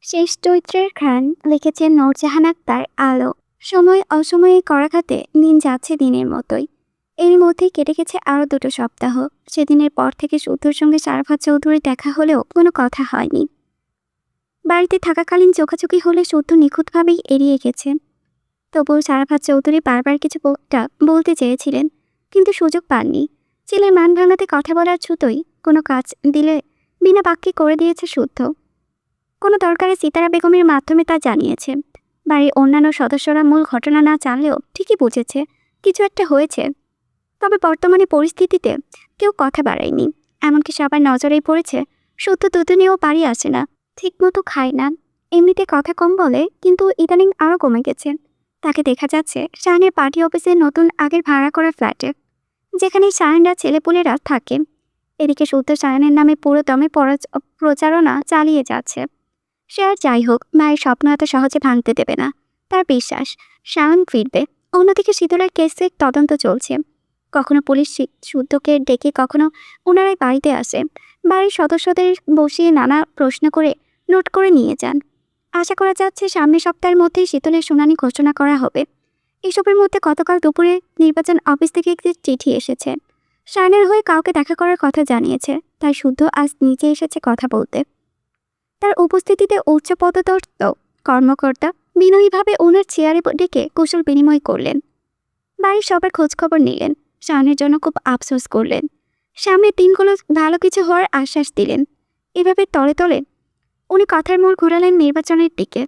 শেষ চরিত্রের ঘ্রাণ লিখেছেন নূরজাহান আক্তার আলো। সময় অসময়ে করাঘাতে দিন যাচ্ছে দিনের মতোই। এর মধ্যেই কেটে গেছে আরও 2টো সপ্তাহ। সেদিনের পর থেকে শুদ্ধর সঙ্গে সারাফাত চৌধুরী দেখা হলেও কোনো কথা হয়নি। বাড়িতে থাকাকালীন চোখাচোখি হলে শুদ্ধ নিখুঁতভাবেই এড়িয়ে গেছে। তবুও সারাফাত চৌধুরী বারবার কিছু বলতে চেয়েছিলেন, কিন্তু সুযোগ পাননি। ছেলের মান ভাঙাতে কথা বলার ছুতোই কোনো কাজ দিলে বিনা বাক্যে করে দিয়েছে শুদ্ধ। কোনো দরকারে সিতারা বেগমের মাধ্যমে তা জানিয়েছে। বাড়ির অন্যান্য সদস্যরা মূল ঘটনা না জানলেও ঠিকই বুঝেছে কিছু একটা হয়েছে। তবে বর্তমানে পরিস্থিতিতে কেউ কথা বাড়ায়নি। এমনকি সবার নজরেই পড়েছে শুদ্ধ দুদিনেও বাড়ি আসে না, ঠিকমতো খায় না। এমনিতে কথা কম বলে, কিন্তু ইদানিং আরও কমে গেছে। তাকে দেখা যাচ্ছে শাহানের পার্টি অফিসের নতুন আগের ভাড়া করা ফ্ল্যাটে, যেখানে শাহানরা ছেলেপুলেরা থাকে। এদিকে শুদ্ধ শাহানের নামে পুরো দমে প্রচারণা চালিয়ে যাচ্ছে। সে আর যাই হোক, মায়ের স্বপ্ন এত সহজে ভাঙতে দেবে না। তার বিশ্বাস শাহান ফিরবে। অন্যদিকে শীতলের কেসের তদন্ত চলছে। কখনো পুলিশ শুদ্ধকে ডেকে, কখনো ওনারাই বাড়িতে আসে। বাড়ির সদস্যদের বসিয়ে নানা প্রশ্ন করে নোট করে নিয়ে যান। আশা করা যাচ্ছে সামনের সপ্তাহের মধ্যেই শীতলের শুনানি ঘোষণা করা হবে। এসবের মধ্যে গতকাল দুপুরে নির্বাচন অফিস থেকে একটি চিঠি এসেছে। শাহানের হয়ে কাউকে দেখা করার কথা জানিয়েছে। তাই শুদ্ধ আজ নিচে এসেছে কথা বলতে। তার উপস্থিতিতে উচ্চপদস্থ কর্মকর্তা বিনয়ীভাবে ওনার চেয়ারে ডেকে কুশল বিনিময় করলেন। বাড়ির সবার খোঁজখবর নিলেন। শাহানের জন্য খুব আফসোস করলেন। সামনের দিনগুলো ভালো কিছু হওয়ার আশ্বাস দিলেন। এভাবে তলে তলে উনি কথার মোড় ঘোরালেন নির্বাচনের দিকে।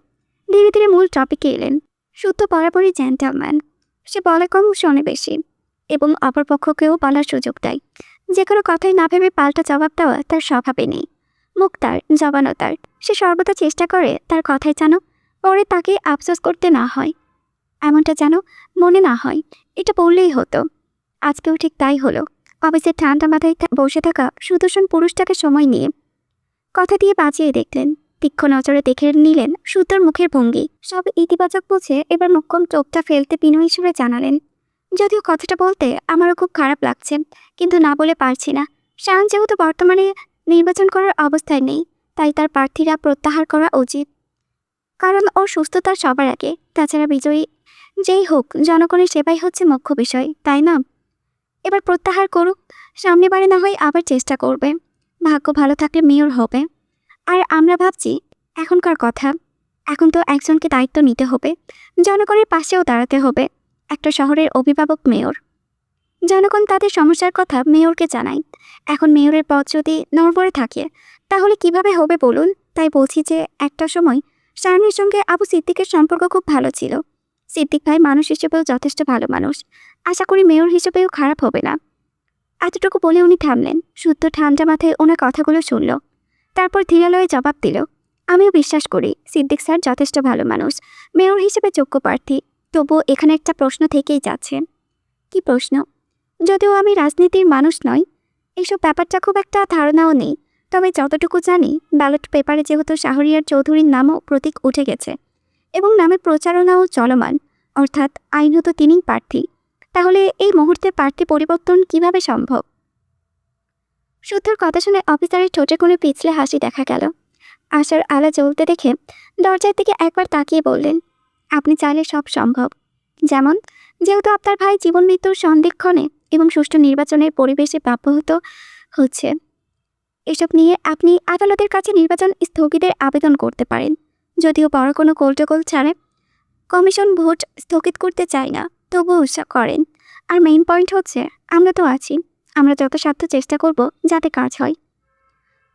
ধীরে ধীরে মূল টপিকে এলেন। শুদ্ধ বরাবরই জেন্টলম্যান। সে বলে কম, শোনে বেশি, এবং অপরপক্ষকেও বলার সুযোগ দেয়। যে কোনো কথাই না ভেবে পাল্টা জবাব দেওয়া তার স্বভাবে নেই। মুখ তার, জবানও তার। সে সর্বদা চেষ্টা করে তার কথায় যেন পরে তাকে আফসোস করতে না হয়, এমনটা যেন মনে না হয়। এটা বললেই হতো। আজকেও ঠিক তাই হলো। অফিসের ঠান্ডা মাথায় বসে থাকা সুদর্শন পুরুষটাকে সময় নিয়ে কথা দিয়ে বাঁচিয়ে দেখলেন। তীক্ষ্ণ নজরে দেখে নিলেন শুদ্ধর মুখের ভঙ্গি। সব ইতিবাচক বুঝে এবার মুখ্যম চোখটা ফেলতে বিনয়ী হিসেবে জানালেন, যদিও কথাটা বলতে আমারও খুব খারাপ লাগছে, কিন্তু না বলে পারছি না। শাহান যেহেতু বর্তমানে নির্বাচন করার অবস্থায় নেই, তাই তার প্রার্থীরা প্রত্যাহার করা উচিত। কারণ ওর সুস্থতার সবার আগে। তাছাড়া বিজয়ী যেই হোক, জনগণের সেবাই হচ্ছে মুখ্য বিষয়, তাই না? এবার প্রত্যাহার করুক, সামনেবারে না হয় আবার চেষ্টা করবে। ভাগ্য ভালো থাকলে মেয়র হবে। আর আমরা ভাবছি এখনকার কথা, এখন তো একজনকে দায়িত্ব নিতে হবে, জনগণের পাশেও দাঁড়াতে হবে। একটা শহরের অভিভাবক মেয়র। জনগণ তাদের সমস্যার কথা মেয়রকে জানায়। এখন মেয়রের পদ যদি নড়বড়ে থাকে, তাহলে কিভাবে হবে বলুন? তাই বলছি যে একটা সময় শাহানের সঙ্গে আবু সিদ্দিকের সম্পর্ক খুব ভালো ছিল। সিদ্দিক ভাই মানুষ হিসেবেও যথেষ্ট ভালো মানুষ। আশা করি মেয়র হিসেবেও খারাপ হবে না। এতটুকু বলে উনি থামলেন। শুদ্ধ ঠান্ডা মাথায় ওনার কথাগুলো শুনল, তারপর ধীরালয়ে জবাব দিল, আমিও বিশ্বাস করি সিদ্দিক স্যার যথেষ্ট ভালো মানুষ, মেয়র হিসেবে যোগ্য প্রার্থী। তবুও এখানে একটা প্রশ্ন থেকেই যাচ্ছে। কি প্রশ্ন? যদিও আমি রাজনীতির মানুষ নই, এইসব ব্যাপারটা খুব একটা ধারণাও নেই, তবে যতটুকু জানি ব্যালট পেপারে যেহেতু শাহরিয়ার চৌধুরীর নামও প্রতীক উঠে গেছে এবং নামে প্রচারণাও চলমান, অর্থাৎ আইনত তিনিই প্রার্থী, তাহলে এই মুহূর্তে প্রার্থী পরিবর্তন কিভাবে সম্ভব? শুদ্ধর কথা শুনে অফিসারের ঠোঁটে কোনো পিছলে হাসি দেখা গেল। আশার আলো জ্বলতে দেখে দরজার দিকে একবার তাকিয়ে বললেন, আপনি চাইলে সব সম্ভব। যেমন, যেহেতু আপনার ভাই জীবন মৃত্যুর সন্ধিক্ষণে এবং সুষ্ঠু নির্বাচনের পরিবেশে ব্যাহত হচ্ছে, এসব নিয়ে আপনি আদালতের কাছে নির্বাচন স্থগিতের আবেদন করতে পারেন। যদিও বড় কোনো গোলটোগোল ছাড়ে কমিশন ভোট স্থগিত করতে চায় না, তবুও করেন। আর মেইন পয়েন্ট হচ্ছে, আমরা তো আছি, আমরা যথাসাধ্য চেষ্টা করব যাতে কাজ হয়।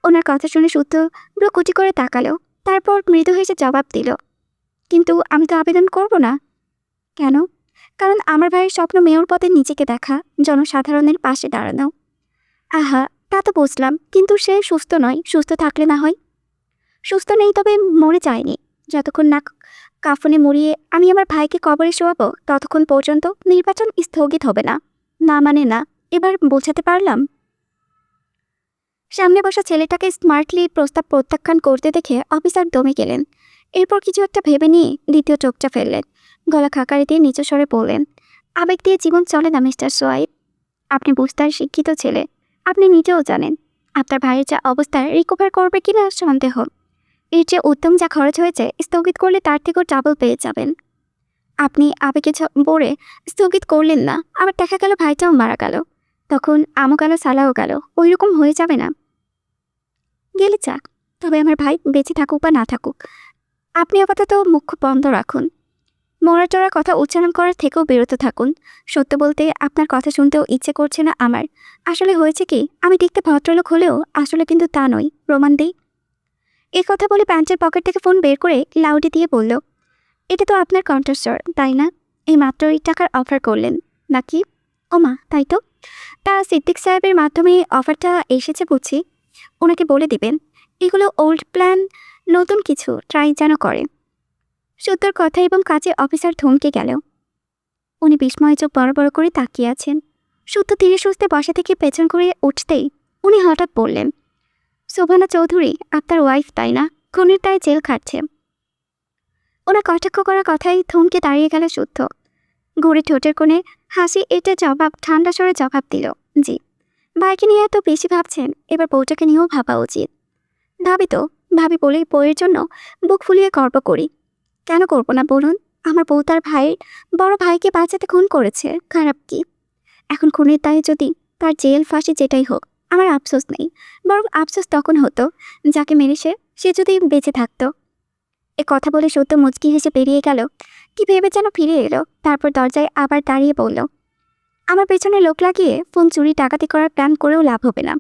ওনার কথা শুনে শুদ্ধ ভ্রুকুটি করে তাকালো, তারপর মৃদু হেসে জবাব দিল, কিন্তু আমি তো আবেদন করব না। কেন? কারণ আমার ভাইয়ের স্বপ্ন মেয়র পদে নিজেকে দেখা, জনসাধারণের পাশে দাঁড়ানো। আহা, তা তো বুঝলাম, কিন্তু সে সুস্থ নয়। সুস্থ থাকলে না হয়। সুস্থ নেই, তবে মরে যায়নি। যতক্ষণ না কাফনে মরিয়ে আমি আমার ভাইকে কবরে শোয়াবো, ততক্ষণ পর্যন্ত নির্বাচন স্থগিত হবে না। না মানে না। এবার বোঝাতে পারলাম? সামনে বসা ছেলেটাকে স্মার্টলি প্রস্তাব প্রত্যাখ্যান করতে দেখে অফিসার দমে গেলেন। এরপর কিছু একটা ভেবে নিয়ে দ্বিতীয় চোখটা ফেললেন। গলা খাকারি দিয়ে নিচু স্বরে বললেন, আবেগ দিয়ে জীবন চলে না মিস্টার সোয়াইব। আপনি বুঝতার শিক্ষিত ছেলে। আপনি নিজেও জানেন আপনার ভাইয়ের যা অবস্থায় রিকভার করবে কিনা সন্দেহ। এর যে উত্তম যা খরচ হয়েছে স্থগিত করলে তার থেকেও ডাবল পেয়ে যাবেন। আপনি আবেগে পড়ে স্থগিত করলেন না, আবার দেখা গেল ভাইটাও মারা গেল, তখন আমও গেল সালাও গেল, ওই রকম হয়ে যাবে না? গেলে যাক, তবে আমার ভাই বেঁচে থাকুক বা না থাকুক, আপনি আপাতত মুখ বন্ধ রাখুন। মরাটরা কথা উচ্চারণ করার থেকেও বিরত থাকুন। সত্য বলতে আপনার কথা শুনতেও ইচ্ছে করছে না আমার। আসলে হয়েছে কি, আমি দেখতে ভদ্রলোক হলেও আসলে কিন্তু তা নই, প্রমাণ দিই। এই কথা বলে প্যান্টের পকেট থেকে ফোন বের করে লাউডে দিয়ে বলল, এটা তো আপনার কণ্ঠস্বর, তাই না? এই মাত্র এই টাকার অফার করলেন নাকি? ওমা, তাই তো। তা সিদ্দিক সাহেবের মাধ্যমে অফারটা এসেছে বুঝি। ওনাকে বলে দিবেন এগুলো ওল্ড প্ল্যান, নতুন কিছু ট্রাই যেন করে। সত্যর কথা এবং কাজে অফিসার থমকে গেল। উনি বিস্ময় চোখ বড় বড় করে তাকিয়ে আছেন। সত্য ধীরে সুস্থে বসা থেকে পেছন করে উঠতেই উনি হঠাৎ বললেন, শোভানা চৌধুরী আপনার ওয়াইফ, তাই না? খুনের দায়ে জেল খাটছে। ওনার কটাক্ষ করা কথাই থমকে দাঁড়িয়ে গেল শুদ্ধ। ঘুরে ঠোঁটের কোণে হাসি এটা জবাব ঠান্ডা স্বরে জবাব দিল, জি। ভাইকে নিয়ে এত বেশি ভাবছেন, এবার বউটাকে নিয়েও ভাবা উচিত। ভাবি তো, ভাবি বলেই বউয়ের জন্য বুক ফুলিয়ে গর্ব করি। কেন করব না বলুন? আমার বউ তার ভাইয়ের বড় ভাইকে বাঁচাতে খুন করেছে, খারাপ কি? এখন খুনের দায়ে যদি তার জেল ফাঁসি যেটাই হোক, আমার আফসোস নেই, বরং আফসোস তখন হতো যাকে মেরেছে সে যদি বেঁচে থাকতো। এ কথা বলে সত্য মুচকি হেসে বেরিয়ে গেল। কি ভেবে যেন ফিরে এলো, তারপর দরজায় আবার দাঁড়িয়ে বলল, আমার পেছনে লোক লাগিয়ে ফোন চুরি ডাকাতি করার প্ল্যান করেও লাভ হবে না।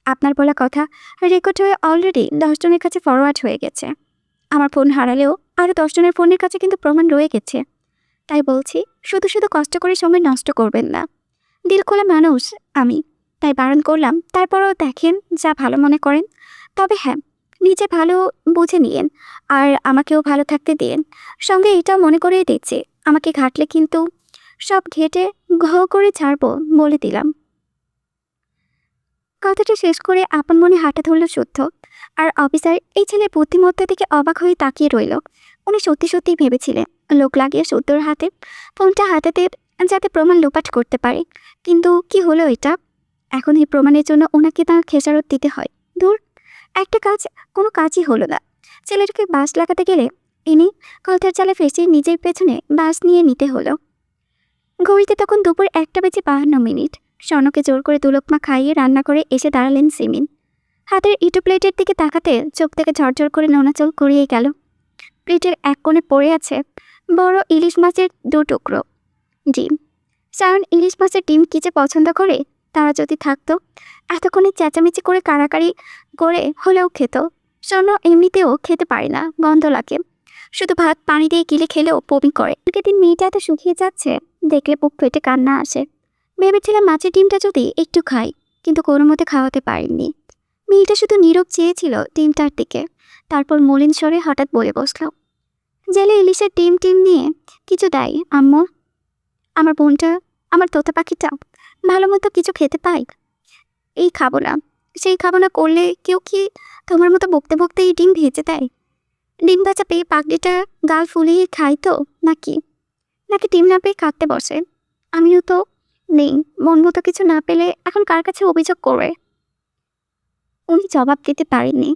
আপনার বলা কথা রেকর্ড হয়ে অলরেডি 10 জনের কাছে ফরওয়ার্ড হয়ে গেছে। আমার ফোন হারালেও আরও 10 জনের ফোনের কাছে কিন্তু প্রমাণ রয়ে গেছে। তাই বলছি, শুধু শুধু কষ্ট করে সময় নষ্ট করবেন না। দিল খোলা মানুষ আমি, তাই বারণ করলাম। তারপরও দেখেন যা ভালো মনে করেন। তবে হ্যাঁ, নিজে ভালো বুঝে নিয়েন আর আমাকেও ভালো থাকতে দিন। সঙ্গে এটাও মনে করিয়ে দিচ্ছি, আমাকে ঘাটলে কিন্তু সব ঘেটে ঘ করে ছাড়বো, বলে দিলাম। কথাটা শেষ করে আপন মনে হাঁটা ধরল শুদ্ধ। আর অফিসার এই ছেলের বুদ্ধিমত্তার দিকে অবাক হয়ে তাকিয়ে রইল। উনি সত্যি সত্যিই ভেবেছিলেন লোক লাগিয়ে শুদ্ধর হাতে ফোনটা হাতাতে যাতে প্রমাণ লোপাট করতে পারে। কিন্তু কি হলো এটা? এখন এই প্রমাণের জন্য ওনাকে তার খেসারত দিতে হয়। দূর, একটা কাজ কোনো কাজই হলো না। ছেলেটাকে বাস লাগাতে গেলে ইনি কলতার চালে ফেসে নিজের পেছনে বাস নিয়ে নিতে হলো। ঘড়িতে তখন দুপুর 1:52। স্বর্ণকে জোর করে দুলোকমা খাইয়ে রান্না করে এসে দাঁড়ালেন সিমিন। হাতের ইটো প্লেটের দিকে তাকাতে চোখ থেকে ঝরঝর করে নোনাচল করিয়ে গেল। প্লেটের এক কোণে পড়ে আছে বড় ইলিশ মাছের 2 টুকরো ডিম। সায়ন ইলিশ মাছের ডিম কি যে পছন্দ করে, তারা যদি থাকতো এতক্ষণে চেঁচামেচি করে কাড়াকাড়ি করে হলেও খেত। স্বর্ণ এমনিতেও খেতে পারে না, গন্ধ লাগে। শুধু ভাত পানি দিয়ে গিলে খেলেও বমি করে। দিন মেয়েটা এত শুকিয়ে যাচ্ছে, দেখলে বুক ফেটে কান্না আসে। ভেবেছিলাম মাছের ডিমটা যদি একটু খাই, কিন্তু কোনো মতে খাওয়াতে পারিনি। মেয়েটা শুধু নীরব চেয়েছিল ডিমটার দিকে। তারপর মলিন স্বরে হঠাৎ বলে বসল, জেলে ইলিশের ডিম নিয়ে কিছু দেয় আম্মু? আমার বোনটা, আমার তোতা পাখিটা ভালো মতো কিছু খেতে পাই? এই খাবো না, সেই খাবো না করলে কেউ কি তোমার মতো বকতে বকতে এই ডিম ভেজে দেয়? ডিম ভাজা পেয়ে পাগড়িটা গাল ফুলিয়ে খাই তো, নাকি নাকি ডিম না পেয়ে কাঁদতে বসে? আমিও তো নেই, মন মতো কিছু না পেলে এখন কার কাছে অভিযোগ করবে? উনি জবাব দিতে পারেননি।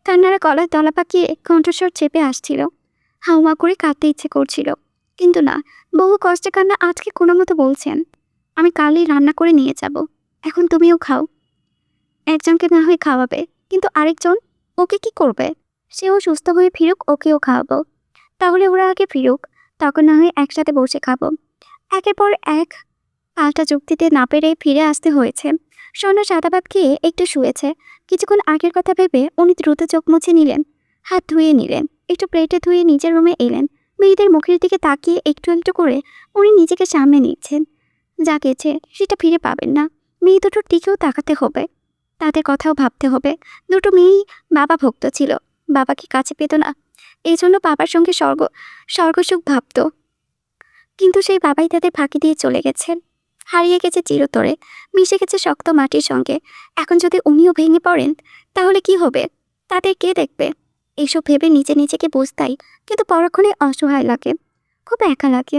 কান্নারা গলায় দলা পাকিয়ে কণ্ঠস্বর চেপে আসছিল। হাউমা করে কাঁদতে ইচ্ছে করছিল, কিন্তু না, বহু কষ্টে কান্না আজকে কোনো মতো বলছেন, আমি কালই রান্না করে নিয়ে যাব, এখন তুমিও খাও। একজনকে না হয় খাওয়াবে, কিন্তু আরেকজন ওকে কি করবে? সেও সুস্থ হয়ে ফিরুক, ওকেও খাওয়াবো। তাহলে ওরা আগে ফিরুক, তখন না হয় একসাথে বসে খাবো। একের পর এক পাল্টা যুক্তিতে না পেরে ফিরে আসতে হয়েছে। স্বর্ণ সাদা ভাত খেয়ে একটু শুয়েছে। কিছুক্ষণ আগের কথা ভেবে উনি দ্রুত চোখ মুছে নিলেন, হাত ধুয়ে নিলেন, একটু প্লেটে ধুয়ে নিজের রুমে এলেন। মেয়েদের মুখের দিকে তাকিয়ে একটু একটু করে উনি নিজেকে সামনে নিচ্ছেন। যা গেছে সেটা ফিরে পাবেন না। মেয়ে দুটোর দিকেও তাকাতে হবে, তাদের কথাও ভাবতে হবে। দুটো মেয়েই বাবা ভক্ত ছিল, বাবাকে কাছে পেত না, এই জন্য বাবার সঙ্গে স্বর্গসুখ ভাবত। কিন্তু সেই বাবাই তাদের ফাঁকি দিয়ে চলে গেছেন, হারিয়ে গেছে চিরতরে, মিশে গেছে শক্ত মাটির সঙ্গে। এখন যদি উনিও ভেঙে পড়েন তাহলে কি হবে? তাদের কে দেখবে? এইসব ভেবে নিজেকে বুঝতাই, কিন্তু পরক্ষণে অসহায় লাগে, খুব একা লাগে।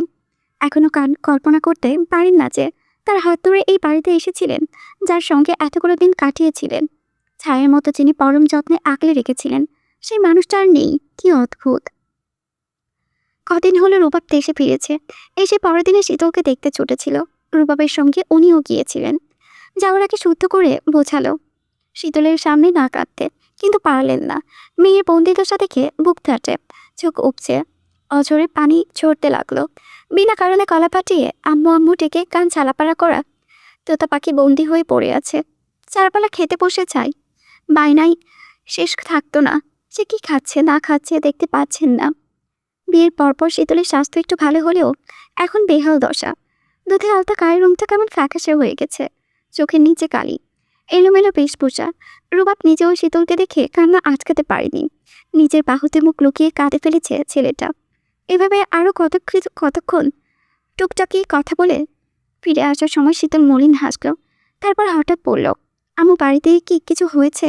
এখনো কল্পনা করতে পারেন না যে তার হাত ধরে এই বাড়িতে এসেছিলেন, যার সঙ্গে এতগুলো দিন কাটিয়েছিলেন, ছায়ের মতো যিনি পরম যত্নে আগলে রেখেছিলেন, সেই মানুষটা আর নেই। কি অদ্ভুত। কদিন হলো রুবাব দেশে ফিরেছে। এসে পরের দিনে শীতলকে দেখতে ছুটেছিল। রুবাবের সঙ্গে উনিও গিয়েছিলেন। যাওয়ার আগে শুদ্ধ করে বোঝালো শীতলের সামনে না কাঁদতে, কিন্তু পারলেন না। মেয়ের বন্দিদশা দেখে বুক ফাটে, চোখ উপচে অঝরে পানি ঝরতে লাগলো। বিনা কারণে কলা পাঠিয়ে আম্মু আম্মু ডেকে কান ছালাপাড়া করা তোতা পাখি বন্দি হয়ে পড়ে আছে। চারবেলা খেতে বসে চাই, বায়নাই শেষ থাকতো না। সে কি খাচ্ছে না খাচ্ছে দেখতে পাচ্ছেন না। বিয়ের পরপর শীতলের স্বাস্থ্য একটু ভালো হলেও এখন বেহাল দশা। দুধে আলতা গায়ের রংটা কেমন ফ্যাকাশে হয়ে গেছে, চোখের নিচে কালি, এলোমেলো বেশভূষা। রুবাব নিজেও শীতলকে দেখে কান্না আটকাতে পারেনি। নিজের বাহুতে মুখ লুকিয়ে কাঁদে ফেলেছে ছেলেটা। এভাবে আরও কতক্ষণ টুকটাকি কথা বলে ফিরে আসার সময় শীতল মলিন হাসল। তারপর হঠাৎ বলল, আমু বাড়িতে কি কিছু হয়েছে?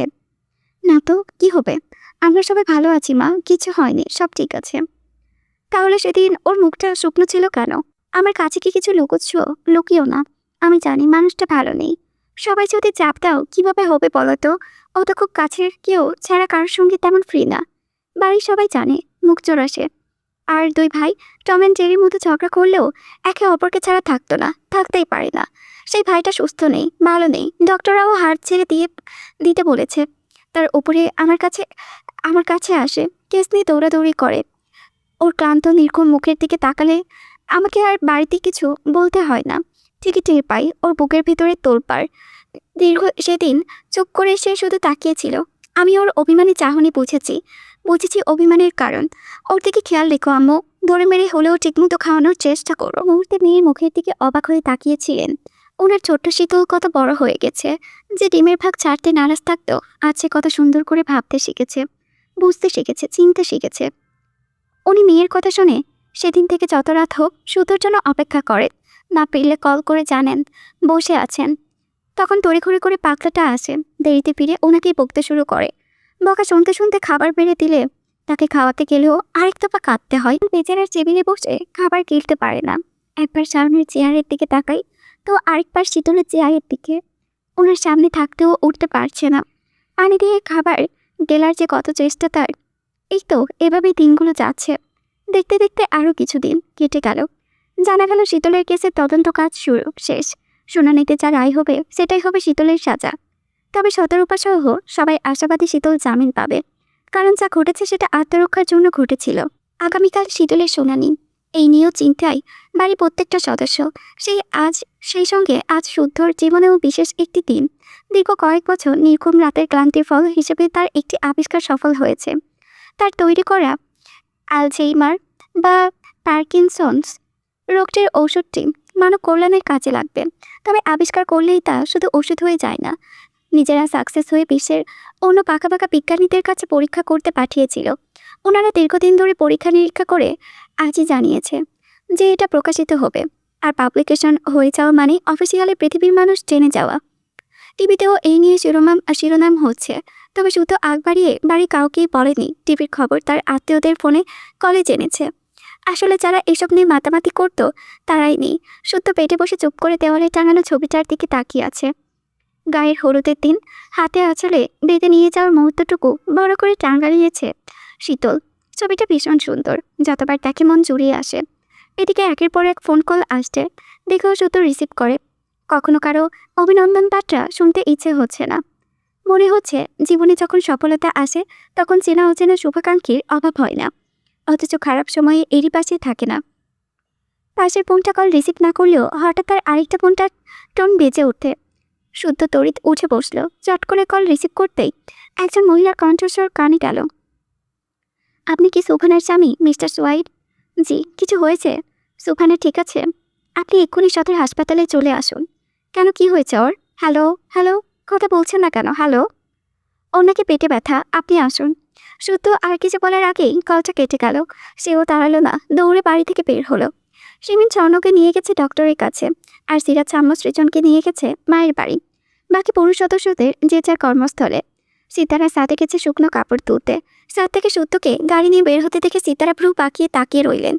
না তো, কি হবে? আমরা সবাই ভালো আছি মা, কিছু হয়নি, সব ঠিক আছে। তাহলে সেদিন ওর মুখটা শুকনো ছিল কেন? আমার কাছে কি কিছু লুকোচ্ছ? লুকিও না। আমি জানি মানুষটা ভালো নেই। সবাই যদি চাপ দাও কিভাবে হবে বলো তো? ও তো খুব কাছের কেউ ছাড়া কারোর সঙ্গে তেমন ফ্রি না। বাড়ির সবাই জানে মুখ চোরাসে। আর দুই ভাই টম অ্যান্ড জেরির মতো ঝগড়া করলেও একে অপরকে ছাড়া থাকতো না, থাকতেই পারে না। সেই ভাইটা সুস্থ নেই, ভালো নেই, ডক্টররাও হাড় ছেড়ে দিতে বলেছে। তার উপরে আমার কাছে আসে, কেস নিয়ে দৌড়াদৌড়ি করে। ওর ক্লান্ত নির্ঘুম মুখের দিকে তাকালে আমাকে আর বাড়িতে কিছু বলতে হয় না। ঠিকই টের পাই ওর বুকের ভিতরে তোলপাড়। সেদিন চুপ করে সে শুধু তাকিয়েছিল। আমি ওর অভিমানী চাহনি বুঝেছি অভিমানের কারণ। ওর দিকে খেয়াল রেখো আম্মু, ধরে মেরে হলেও ঠিকমতো খাওয়ানোর চেষ্টা করো। মুহূর্তে মেয়ের মুখের দিকে অবাক হয়ে তাকিয়েছিলেন। ওনার ছোট্ট শীতল কত বড় হয়ে গেছে। যে ডিমের ভাগ ছাড়তে নারাজ থাকতো, আজ সে কত সুন্দর করে ভাবতে শিখেছে, বুঝতে শিখেছে, চিনতে শিখেছে। উনি মেয়ের কথা শুনে সেদিন থেকে যত রাত হোক শুধুর জন্য অপেক্ষা করে। না পেলে কল করে জানেন বসে আছেন। তখন তড়িঘড়ি করে পাকলাটা আসে, দেরিতে ফিরে ওনাকেই বকতে শুরু করে। বকা শুনতে শুনতে খাবার বেড়ে দিলে তাকে খাওয়াতে গেলেও আরেক দফা কাঁদতে হয়। বেচারার টেবিলে বসে খাবার গিলতে পারে না। একবার সামনের চেয়ারের দিকে তাকাই তো আরেকবার শীতলের চেয়ারের দিকে। ওনার সামনে থাকতেও উঠতে পারছে না। পানি দিয়ে খাবার গেলার যে কত চেষ্টা তার। এই তো এভাবেই দিনগুলো যাচ্ছে। দেখতে দেখতে আরও কিছুদিন কেটে গেল। জানা গেল শীতলের কেসের তদন্ত কাজ শেষ। শুনানিতে যা রায় হবে সেটাই হবে শীতলের সাজা। তবে সতর্কতা সহ সবাই আশাবাদী শীতল জামিন পাবে, কারণ যা ঘটেছে সেটা আত্মরক্ষার জন্য ঘটেছিল। আগামীকাল শীতলের শুনানি, এই নিয়েও চিন্তায় বাড়ির প্রত্যেকটা সদস্য। সেই সঙ্গে আজ শুদ্ধর জীবনেও বিশেষ একটি দিন। দীর্ঘ কয়েক বছর নির্ঘুম রাতের ক্লান্তির ফল হিসেবে তার একটি আবিষ্কার সফল হয়েছে। তার তৈরি করা আলঝেইমার বা পার্কিনসন্স রোগটির ওষুধটি মানব কল্যাণের কাজে লাগবে। তবে আবিষ্কার করলেই তা শুধু ওষুধ হয়ে যায় না। নিজেরা সাকসেস হয়ে বিশ্বের অন্য পাকা বিজ্ঞানীদের কাছে পরীক্ষা করতে পাঠিয়েছিল। ওনারা দীর্ঘদিন ধরে পরীক্ষা নিরীক্ষা করে আজই জানিয়েছে যে এটা প্রকাশিত হবে। আর পাবলিকেশন হয়ে যাওয়া মানে অফিসিয়ালি পৃথিবীর মানুষ জেনে যাওয়া। টিভিতেও এই নিয়ে শিরোনাম হচ্ছে। তবে শুধু আগ বাড়িয়ে বাড়ি কাউকেই বলেনি। টিভির খবর তার আত্মীয়দের ফোনে কলে জেনেছে। আসলে যারা এসব নিয়ে মাতামাতি করতো তারাই নেই। শুদ্ধ পেটে বসে চুপ করে দেওয়ালে টাঙানো ছবিটার দিকে তাকিয়ে আছে। গায়ের হলুদের দিন হাতে আঁচলে বেঁধে নিয়ে যাওয়ার মুহূর্তটুকু বড় করে টাঙালিয়েছে শীতল। ছবিটা ভীষণ সুন্দর, যতবার তাকে মন জুড়িয়ে আসে। এদিকে একের পর এক ফোন কল আসছে, দেখেও শুধু রিসিভ করে। কখনো কারো অভিনন্দন বার্তা শুনতে ইচ্ছে হচ্ছে না। মনে হচ্ছে জীবনে যখন সফলতা আসে তখন চেনা অচেনা শুভাকাঙ্ক্ষীর অভাব হয় না, অথচ খারাপ সময়ে এরই পাশে থাকে না। পাশের ফোনটা কল রিসিভ না করলেও হঠাৎ তার আরেকটা ফোনটার টোন বেজে ওঠে। শুদ্ধ তড়িৎ উঠে বসলো। চট করে কল রিসিভ করতেই একজন মহিলার কণ্ঠস্বর কানে গেল। আপনি কি সুফানের স্বামী মিস্টার সোয়াইড? জি। কিছু হয়েছে? সুফানের ঠিক আছে? আপনি এক্ষুনি সদর হাসপাতালে চলে আসুন। কেন, কি হয়েছে ওর? হ্যালো হ্যালো, কথা বলছেন না কেন? হ্যালো। ওর নাকি পেটে ব্যথা, আপনি আসুন। শুদ্ধ আর কিছু বলার আগেই কলটা কেটে গেল। সেও দাঁড়ালো না, দৌড়ে বাড়ি থেকে বের হলো। সিমিন স্বর্ণকে নিয়ে গেছে ডক্টরের কাছে, আর সিরাজ আম্মু সৃজনকে নিয়ে গেছে মায়ের বাড়ি। বাকি পুরুষ সদস্যদের যে যার কর্মস্থলে। সিতারা সাথে গেছে শুকনো কাপড় তুলতে। সাত থেকে শুদ্ধকে গাড়ি নিয়ে বের হতে দেখে সিতারা ভ্রু পাকিয়ে তাকিয়ে রইলেন।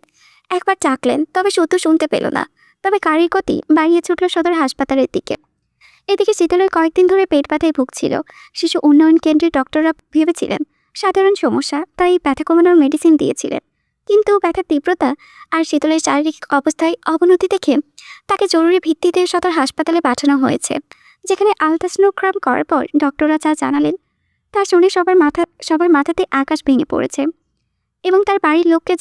একবার চাকলেন, তবে শুদ্ধ শুনতে পেল না। তবে গাড়ির গতি বাড়িয়ে ছুটল সদর হাসপাতালের দিকে। এদিকে শীতলের কয়েকদিন ধরে পেট ব্যথায় ভুগছিল। শিশু উন্নয়ন কেন্দ্রের ডক্টররা ভেবেছিলেন সাধারণ সমস্যা, তাই ব্যথা কমানোর মেডিসিন দিয়েছিলেন। কিন্তু ব্যথার তীব্রতা আর শীতলের শারীরিক অবস্থায় অবনতি দেখে তাকে জরুরি ভিত্তিতে সদর হাসপাতালে পাঠানো হয়েছে, যেখানে আলট্রাসোনোগ্রাম করার পর ডক্টররা যা জানালেন তা শুনে সবার মাথাতে আকাশ ভেঙে পড়েছে। এবং তার বাড়ির লোককে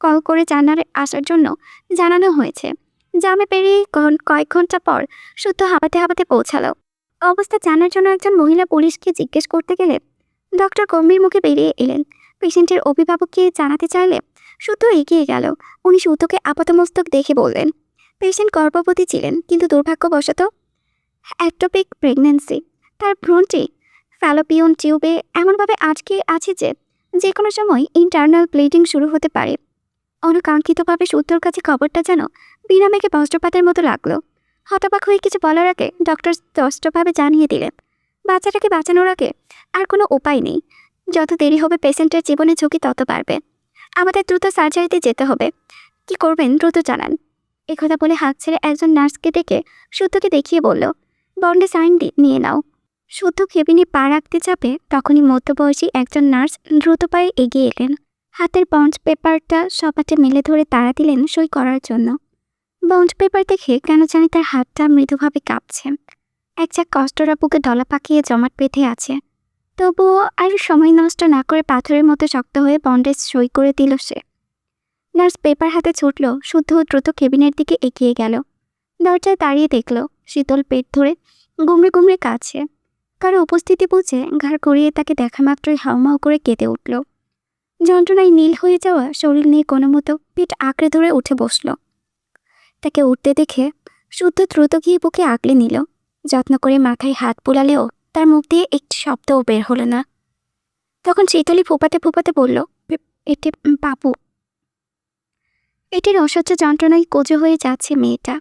কল করে জানারে আসার জন্য জানানো হয়েছে। জামে পেরিয়ে কয়েক ঘন্টা পর শুদ্ধ হাঁপাতে হাঁপাতে পৌঁছালো। অবস্থা জানার জন্য একজন মহিলা পুলিশকে জিজ্ঞেস করতে গেলে ডক্টর গম্ভীর মুখে বেরিয়ে এলেন। পেশেন্টের অভিভাবককে জানাতে চাইলে শুদ্ধ এগিয়ে গেল। উনি শুদ্ধকে আপাতমস্তক দেখে বললেন, পেশেন্ট গর্ভবতী ছিলেন, কিন্তু দুর্ভাগ্যবশত অ্যাক্টোপিক প্রেগন্যান্সি। তার ভ্রূণটি ফ্যালোপিয়ন টিউবে এমনভাবে আটকে আছে যে কোনো সময় ইন্টারনাল ব্লিডিং শুরু হতে পারে। অনাকাঙ্ক্ষিতভাবে শুদ্ধর কাছে খবরটা যেন বিনা মেঘে বজ্রপাতের মতো লাগলো। হতবাক হয়ে কিছু বলার আগে ডক্টর স্পষ্টভাবে জানিয়ে দিলেন, বাচ্চাটাকে বাঁচানোর আগে আর কোনো উপায় নেই। যত দেরি হবে পেশেন্টের জীবনের ঝুঁকি তত বাড়বে। আমাদের দ্রুত সার্জারিতে যেতে হবে। কি করবেন দ্রুত জানান। একথা বলে হাত ছেড়ে একজন নার্সকে ডেকে শুদ্ধকে দেখিয়ে বলল, বন্ডে সাইন নিয়ে নাও। শুদ্ধ কেবিনে পা রাখতে যাবে তখনই মধ্যবয়সী একজন নার্স দ্রুত পায়ে এগিয়ে এলেন। হাতের বন্ড পেপারটা সপাটে মেলে ধরে তাড়া দিলেন সই করার জন্য। বন্ড পেপার দেখে কেন জানি তার হাতটা মৃদুভাবে কাঁপছে। এক ঝাঁক কষ্টরা বুকে দলা পাকিয়ে জমাট বেঁধে আছে। তবুও আর সময় নষ্ট না করে পাথরের মতো শক্ত হয়ে বন্ডে সই করে দিল সে। নার্স পেপার হাতে ছুটল। শুদ্ধ দ্রুত কেবিনের দিকে এগিয়ে গেল। দরজায় দাঁড়িয়ে দেখল শীতল পেট ধরে গুমড়ে গুমড়ে কাছে। কারো উপস্থিতি বুঝে ঘাড় করিয়ে তাকে দেখা মাত্রই হাউমাউ করে কেঁদে উঠল। যন্ত্রণায় নীল হয়ে যাওয়া শরীর নিয়ে কোনো মতো পিঠ আঁকড়ে ধরে উঠে বসল। তাকে উঠতে দেখে শুদ্ধ দ্রুত গিয়ে বুকে আঁকড়ে নিল। যত্ন করে মাথায় হাত বুলালেও তার মুখ দিয়ে একটি শব্দও বের হলো না। তখন শীতলি ফোপাতে ফোপাতে বলল, এটি বাবু। এটির অসহ্য যন্ত্রণায় কোজো হয়ে যাচ্ছে মেয়েটা,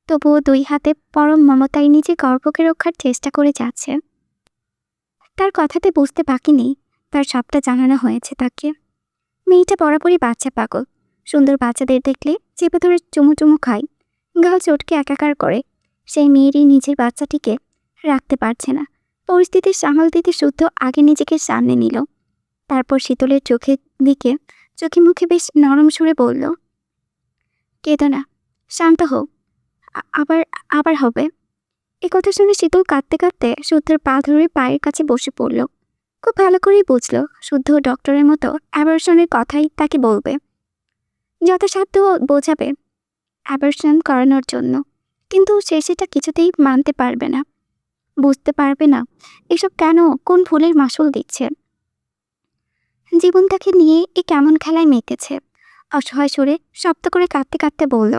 তবুও দুই হাতে পরম মমতায় নিজে গর্ভকে রক্ষার চেষ্টা করে যাচ্ছে। তার কথাতে বুঝতে বাকি নেই তার সবটা জানানো হয়েছে তাকে। মেয়েটা বরাবরই বাচ্চা পাগল। সুন্দর বাচ্চাদের দেখলে চেপে ধরে চুমু চুমু খায়, গাল চটকে একাকার করে। সেই মেয়েরই নিজের বাচ্চাটিকে রাখতে পারছে না। পরিস্থিতি সামাল দিতে শুদ্ধ আগে নিজেকে সামনে নিল। তারপর শীতলের চোখে মুখে বেশ নরম সুরে বলল, কেঁদো না, শান্ত হোক, আবার আবার হবে। একথা শুনে শীতল কাঁদতে কাঁদতে শুদ্ধর পা ধরে পায়ের কাছে বসে পড়ল। খুব ভালো করেই বুঝল শুদ্ধ ডক্টরের মতো অ্যাবর্শনের কথাই তাকে বলবে। যথাসাধ্য বোঝাবে অ্যাবর্শন করানোর জন্য, কিন্তু সে সেটা কিছুতেই মানতে পারবে না। বুঝতে পারবে না এসব কেন, কোন ভুলের মাসুল দিচ্ছে। জীবন তাকে নিয়ে এ কেমন খেলায় মেতেছে। অসহায় সুরে শব্দ করে কাঁদতে কাঁদতে বলল,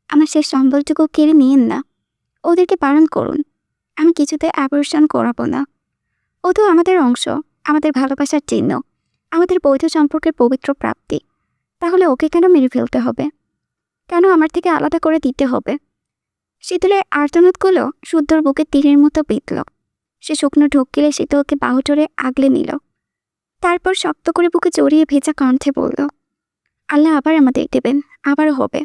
আমার শেষ সম্বলটুকু কেড়ে নিয়েন না। ওদেরকে বারণ করুন, আমি কিছুতে অ্যাবর্শন করাবো না। ও তো আমাদের অংশ, আমাদের ভালোবাসার চিহ্ন, আমাদের বৈধ সম্পর্কের পবিত্র প্রাপ্তি। তাহলে ওকে কেন মেরে ফেলতে হবে? কেন আমার থেকে আলাদা করে দিতে হবে? শীতলের আর্তনাদগুলো শুদ্ধর বুকে তীরের মতো বিঁধল। সে শুকনো ঢোক গেলে শীতলকে বাহু ধরে আগলে নিল। তারপর শক্ত করে বুকে জড়িয়ে ভেজা কণ্ঠে বলল, আল্লাহ আবার আমাদের দেবেন, আবারও হবে,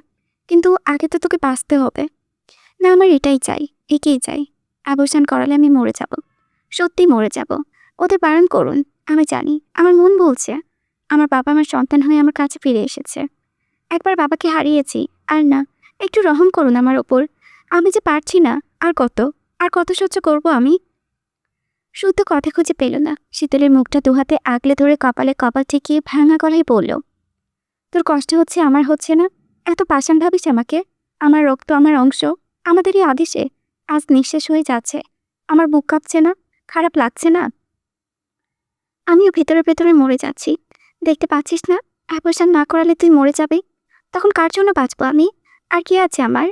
কিন্তু আগে তো তোকে বাঁচতে হবে। না, আমার এটাই চাই, একেই চাই। অ্যাবর্শন করালে আমি মরে যাব, সত্যি মরে যাব। ওদের বারণ করুন। আমি জানি, আমার মন বলছে আমার বাবা আমার সন্তান হয়ে আমার কাছে ফিরে এসেছে। একবার বাবাকে হারিয়েছি, আর না, একটু রহম করুন আমার ওপর। আমি যে পারছি না, আর কত সহ্য করব আমি। শুদ্ধ কথা খুঁজে পেল না। শীতলের মুখটা দুহাতে আগলে ধরে কপালে কপাল ঠেকিয়ে ভাঙা গলায় বলল, তোর কষ্ট হচ্ছে, আমার হচ্ছে না? এত পাষাণ ভাবিস আমাকে? আমার রক্ত, আমার অংশ, আমাদেরই আদেশে আজ নিঃশেষ হয়ে যাচ্ছে। আমার বুক কাঁপছে না? খারাপ লাগছে না? আমিও ভেতরে ভেতরে মরে যাচ্ছি। দেখতে পাচ্ছিস না, অ্যাবর্শন না করালে তুই মরে যাবে। তখন কার জন্য বাঁচবো আমি? আর কি আছে আমার?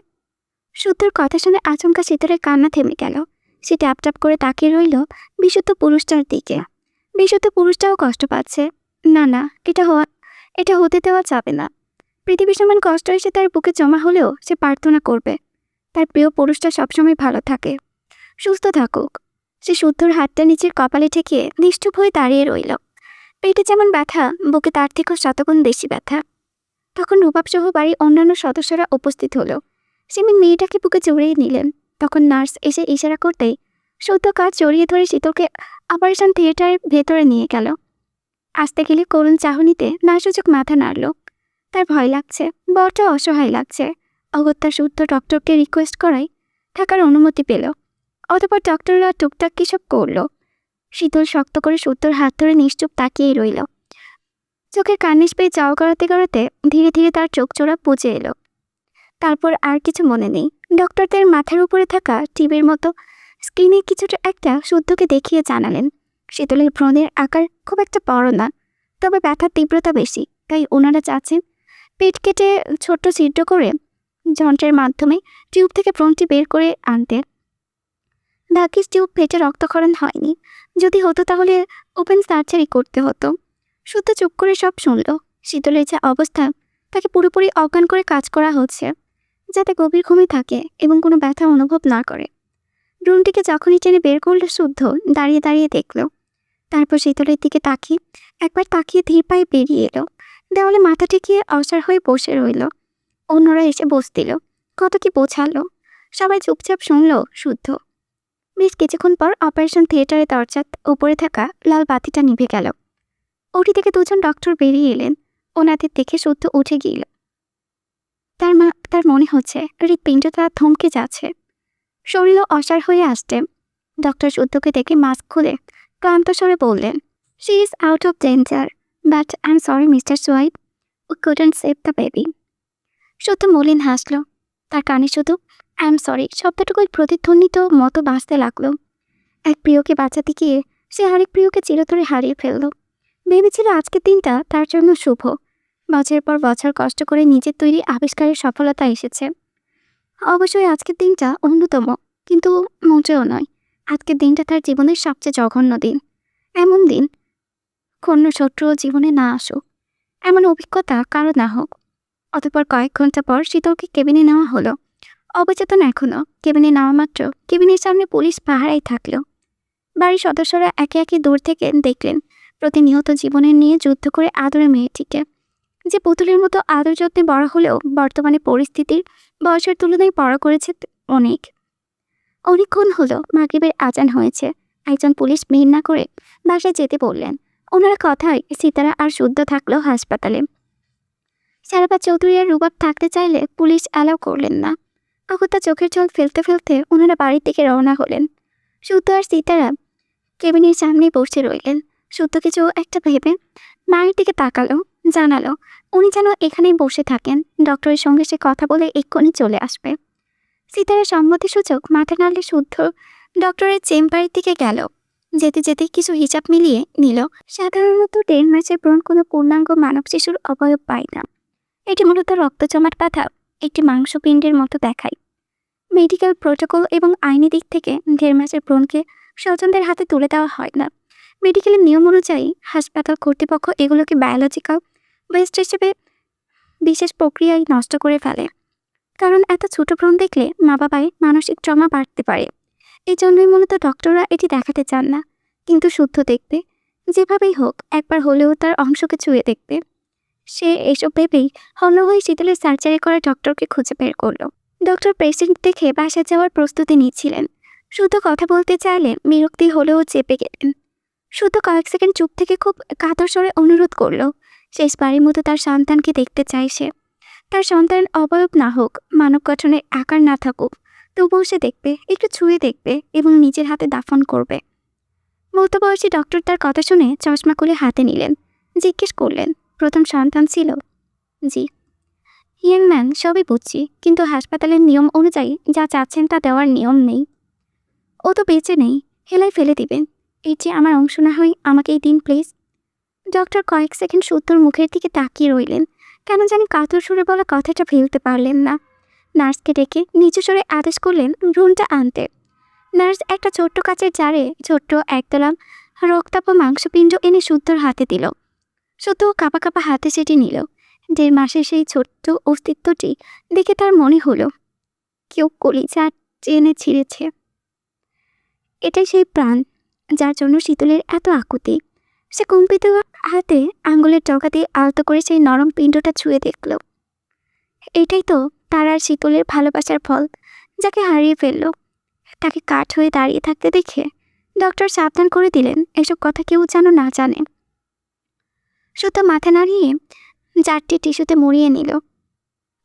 শুদ্ধর কথা শুনে আচমকা শীতলের কান্না থেমে গেল। সে ট্যাপ ট্যাপ করে তাকিয়ে রইল বিশুদ্ধ পুরুষটার দিকে। বিশুদ্ধ পুরুষটাও কষ্ট পাচ্ছে। না না, এটা হতে দেওয়া যাবে না। পৃথিবীর সমান কষ্ট এসে তার বুকে জমা হলেও সে প্রার্থনা করবে তার প্রিয় পুরুষটা সবসময় ভালো থাকে, সুস্থ থাকুক। সে শুদ্ধর হাতটা নিচের কপালে ঠেকিয়ে নিষ্ঠুপ হয়ে দাঁড়িয়ে রইল। পেটে যেমন ব্যথা, বুকে তার থেকেও শতগুণ বেশি ব্যথা। তখন রূপাবসহ বাড়ির অন্যান্য সদস্যরা উপস্থিত হলো। সিমিন মেয়েটাকে বুকে জড়িয়ে নিলেন। তখন নার্স এসে ইশারা করতেই শুদ্ধ কাজ জড়িয়ে ধরে শীতলকে অপারেশন থিয়েটারের ভেতরে নিয়ে গেল। আসতে গেলে করুণ চাহনিতে নাসূচক মাথা নাড়ল। তার ভয় লাগছে, বড় অসহায় লাগছে। অগত্যা শুদ্ধ ডক্টরকে রিকোয়েস্ট করাই থাকার অনুমতি পেল। অতঃপর ডক্টররা টুকটাক কিসব করল। শীতল শক্ত করে শুদ্ধর হাত ধরে নিশ্চুপ তাকিয়েই রইল। চোখের কার্নিশ পেয়ে চাও করাতে করাতে ধীরে ধীরে তার চোখ চোরা বুঝে এলো। তারপর আর কিছু মনে নেই। ডক্টরদের মাথার উপরে থাকা টিভির মতো স্ক্রিনে কিছুটা একটা শুদ্ধকে দেখিয়ে জানালেন, শীতলের ভ্রণের আকার খুব একটা বড় না, তবে ব্যথার তীব্রতা বেশি। তাই ওনারা চাচ্ছেন পেট কেটে ছোট্ট ছিদ্র করে যন্ত্রের মাধ্যমে টিউব থেকে ভ্রণটি বের করে আনতে। ভাগ্যিস টিউব ফেটে রক্তক্ষরণ হয়নি। যদি হতো তাহলে ওপেন সার্জারি করতে হতো। শুদ্ধ চুপ করে সব শুনল। শীতলের যে অবস্থা, তাকে পুরোপুরি অজ্ঞান করে কাজ করা হচ্ছে, যাতে গভীর ঘুমে থাকে এবং কোনো ব্যথা অনুভব না করে। রুমটিকে যখনই টেনে বের করল শুদ্ধ দাঁড়িয়ে দাঁড়িয়ে দেখল। তারপর শীতলের দিকে একবার তাকিয়ে ধীর পায়ে বেরিয়ে এলো। দেওয়ালে মাথা ঠেকিয়ে অসাড় হয়ে বসে রইল। অন্যরা এসে বসতিল, কত কি বোঝালো। সবাই চুপচাপ শুনল শুদ্ধ। বেশ কিছুক্ষণ পর অপারেশন থিয়েটারের দরজার উপরে থাকা লাল বাতিটা নিভে গেল। ওটি থেকে দুজন ডক্টর বেরিয়ে এলেন। ওনাদের দেখে শুদ্ধ উঠে গিয়েল। তার মনে হচ্ছে হৃৎপিণ্ডটা থমকে যাচ্ছে, শরীরও অসাড় হয়ে আসছে। ডক্টর শুদ্ধকে দেখে মাস্ক খুলে ক্লান্ত স্বরে বললেন, she is out of danger, but I am sorry mister swipe, we couldn't save the baby. শুদ্ধ মলিন হাসল। তার কানে শুধু আই এম সরি শব্দটুকুই প্রতিধ্বনিত মতো বাঁচতে লাগলো। এক প্রিয়কে বাঁচাতে গিয়ে সে আরেক প্রিয়কে চিরতরে হারিয়ে ফেলল। ভেবেছিল আজকের দিনটা তার জন্য শুভ। বছরের পর বছর কষ্ট করে নিজের তৈরি আবিষ্কারের সফলতা এসেছে। অবশ্যই আজকের দিনটা অন্যতম, কিন্তু মোটেও নয়। আজকের দিনটা তার জীবনের সবচেয়ে জঘন্য দিন। এমন দিন কোনো শত্রুও জীবনে না আসুক, এমন অভিজ্ঞতা কারো না হোক। অতঃপর কয়েক ঘন্টা পর শীতলকে কেবিনে নেওয়া হলো। অবচেতন এখনো। কেবিনে নেওয়া মাত্র কেবিনের সামনে পুলিশ পাহারায় থাকলো। বাড়ির সদস্যরা একে একে দূর থেকে দেখলেন প্রতিনিয়ত জীবনের নিয়ে যুদ্ধ করে আদরে মেয়েটিকে, যে পুতুলের মতো আদর যত্নে বড় হলেও বর্তমানে পরিস্থিতির বয়সের তুলনায় বড় করেছে অনেক। অনেকক্ষণ হলো মাগরিবের আজান হয়েছে। একজন পুলিশ ভিড় না করে বাসায় যেতে বললেন। ওনারা কথায় সিতারা আর শুদ্ধ থাকলো হাসপাতালে। সারাবা চৌধুরী আর রুবাব থাকতে চাইলে পুলিশ অ্যালাউ করলেন না। অগত্যা চোখের জল ফেলতে ফেলতে ওনারা বাড়ির দিকে রওনা হলেন। শুদ্ধ আর সিতারা কেবিনের সামনেই বসে রইলেন। শুদ্ধ কিছু একটা ভেবে মায়ের দিকে তাকালো, জানালো উনি যেন এখানেই বসে থাকেন, ডক্টরের সঙ্গে সে কথা বলে এক্ষুনি চলে আসবে। সিতারা সম্মতিসূচক মাথা নাড়লে শুদ্ধ ডক্টরের চেম্বারের দিকে গেল। যেতে যেতে কিছু হিসাব মিলিয়ে নিল। সাধারণত 1.5 মাসের ব্রণ কোনো পূর্ণাঙ্গ মানব শিশুর অবয়ব পায় না। এটি মূলত রক্ত জমাট বাঁধা একটি মাংসপিণ্ডের মতো দেখায়। মেডিকেল প্রোটোকল এবং আইনি দিক থেকে 1.5 মাসের ব্রণকে স্বজনদের হাতে তুলে দেওয়া হয় না। মেডিকেলের নিয়ম অনুযায়ী হাসপাতাল কর্তৃপক্ষ এগুলোকে বায়োলজিক্যাল ওয়েস্ট হিসেবে বিশেষ প্রক্রিয়ায় নষ্ট করে ফেলে। কারণ এত ছোট ভ্রণ দেখলে মা বাবায় মানসিক ট্রমা বাড়তে পারে। এই জন্যই মূলত ডক্টররা এটি দেখাতে চান না। কিন্তু শুদ্ধ দেখবে, যেভাবেই হোক একবার হলেও তার অংশকে ছুঁয়ে দেখবে। সে এসব ভেবেই হন্য হয়ে শীতলের সার্জারি করা ডক্টরকে খুঁজে বের করলো। ডক্টর পেশেন্ট দেখে বাসায় যাওয়ার প্রস্তুতি নিচ্ছিলেন। শুদ্ধ কথা বলতে চাইলে বিরক্তি হলেও চেপে গেলেন। শুদ্ধ কয়েক সেকেন্ড চুপ থেকে খুব কাতর স্বরে অনুরোধ করল, শেষবারের মতো তার সন্তানকে দেখতে চায় সে। তার সন্তান অবয়ব না হোক, মানব গঠনের আকার না থাকুক, তবুও সে দেখবে, একটু ছুঁয়ে দেখবে এবং নিজের হাতে দাফন করবে। মধ্যবয়সী ডক্টর তার কথা শুনে চশমা খুলে হাতে নিলেন। জিজ্ঞেস করলেন, প্রথম সন্তান ছিল? জি। ইয়াং ম্যান, সবই বুঝছি, কিন্তু হাসপাতালের নিয়ম অনুযায়ী যা চাচ্ছেন তা দেওয়ার নিয়ম নেই। ও তো বেঁচে নেই, হেলায় ফেলে দিবেন। এর যে আমার অংশ না হয় আমাকেই দিন প্লিজ। ডক্টর কয়েক সেকেন্ড শুদ্ধর মুখের দিকে তাকিয়ে রইলেন। কেন জানি কাতর সুরে বলা কথাটা ফেলতে পারলেন না। নার্সকে ডেকে নিচু স্বরে আদেশ করলেন ভ্রূণটা আনতে। নার্স একটা ছোট্ট কাচের জারে ছোট্ট একদলা রক্তাপা মাংসপিণ্ড এনে শুদ্ধর হাতে দিল। শুদ্ধ কাঁপা কাঁপা হাতে সেটি নিল। 1.5 মাসের সেই ছোট্ট অস্তিত্বটি দেখে তার মনে হলো কেউ কলিজা টেনে ছিঁড়েছে। এটাই সেই প্রাণ যার জন্য শীতলের এত আকুতি। সে কম্পিত হাতে আঙ্গুলের ডগা দিয়ে আলতো করে সেই নরম পিণ্ডটা ছুঁয়ে দেখল। এটাই তো তার আর শীতলের ভালোবাসার ফল, যাকে হারিয়ে ফেলল। তাকে কাঠ হয়ে দাঁড়িয়ে থাকতে দেখে ডক্টর সাবধান করে দিলেন এসব কথা কেউ যেন না জানে। সুতো মাথা নাড়িয়ে জারটি টিস্যুতে মুড়িয়ে নিল।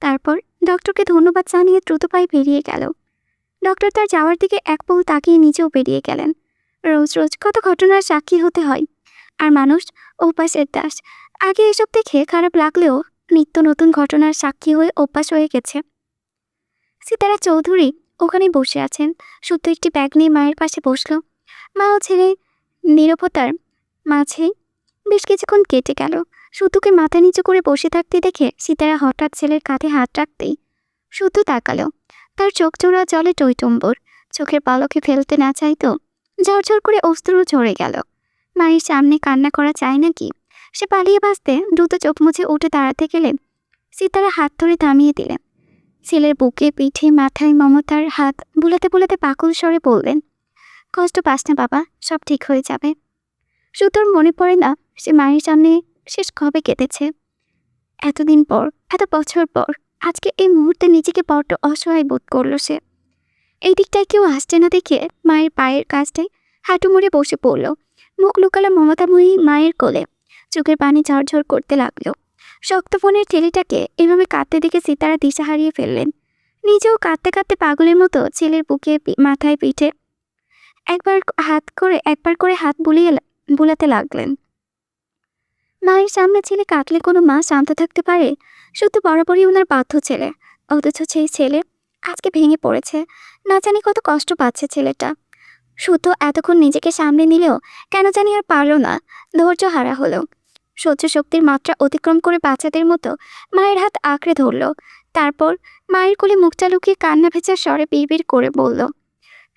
তারপর ডক্টরকে ধন্যবাদ জানিয়ে দ্রুত পায়ে বেরিয়ে গেল। ডক্টর তার যাওয়ার দিকে এক পল তাকিয়ে নিচেও বেরিয়ে গেলেন। রোজ রোজ কত ঘটনার সাক্ষী হতে হয়, আর মানুষ অভ্যাসের দাস। আগে এসব দেখে খারাপ লাগলেও নিত্য নতুন ঘটনার সাক্ষী হয়ে অভ্যাস হয়ে গেছে। সিতারা চৌধুরী ওখানে বসে আছেন। শুদ্ধ একটি ব্যাগ নিয়ে মায়ের পাশে বসলো। মা ও ছেলে নীরবতার মাঝেই বেশ কিছুক্ষণ কেটে গেল। শুদ্ধকে মাথা নিচু করে বসে থাকতে দেখে সিতারা হঠাৎ ছেলের কাঁধে হাত রাখতেই শুদ্ধ তাকালো। তার চোখ জোড়া জলে টইটম্বর, চোখের পলকে ফেলতে না চাইতো ঝরঝর করে অস্ত্র ঝরে গেল। মায়ের সামনে কান্না করা চায় নাকি? সে পালিয়ে বাঁচতে দ্রুত চোখ মুছে উঠে দাঁড়াতে গেলে সিতারা হাত ধরে থামিয়ে দিলেন। ছেলের বুকে, পিঠে, মাথায় মমতার হাত বুলাতে বুলাতে পাকুল স্বরে বললেন, কষ্ট পাস না বাবা, সব ঠিক হয়ে যাবে। শুদ্ধর মনে পড়ে না সে মায়ের সামনে শেষ কবে কেঁদেছে। এতদিন পর, এত বছর পর আজকে এই মুহূর্তে নিজেকে বড্ড অসহায় বোধ করল সে। এই দিকটায় কেউ আসছে না দেখে মায়ের পায়ের কাছটায় হাঁটু মুড়ে বসে পড়ল। মুখ লুকালো মমতাময়ী মায়ের কোলে। চোখের পানি ঝরঝর করতে লাগলো। শক্ত ফোনের ছেলেটাকে এভাবে কাঁদতে দেখে সিতারা দিশা হারিয়ে ফেললেন। নিজেও কাঁদতে কাঁদতে পাগলের মতো ছেলের বুকে, মাথায়, পিঠে একবার করে হাত বুলাতে লাগলেন। মায়ের সামনে ছেলে কাঁদলে কোনো মা শান্ত থাকতে পারে? শুধু বরাবরই ওনার বাধ্য ছেলে, অথচ সেই ছেলে আজকে ভেঙে পড়েছে। না জানি কত কষ্ট পাচ্ছে ছেলেটা। শুদ্ধ এতক্ষণ নিজেকে সামনে নিলেও কেন জানি আর পারল না, ধৈর্য হারা হলো। সহ্য শক্তির মাত্রা অতিক্রম করে বাচ্চাদের মতো মায়ের হাত আঁকড়ে ধরল। তারপর মায়ের কোলে মুখটা লুকিয়ে কান্না ভেজা স্বরে বিড়বিড় করে বলল,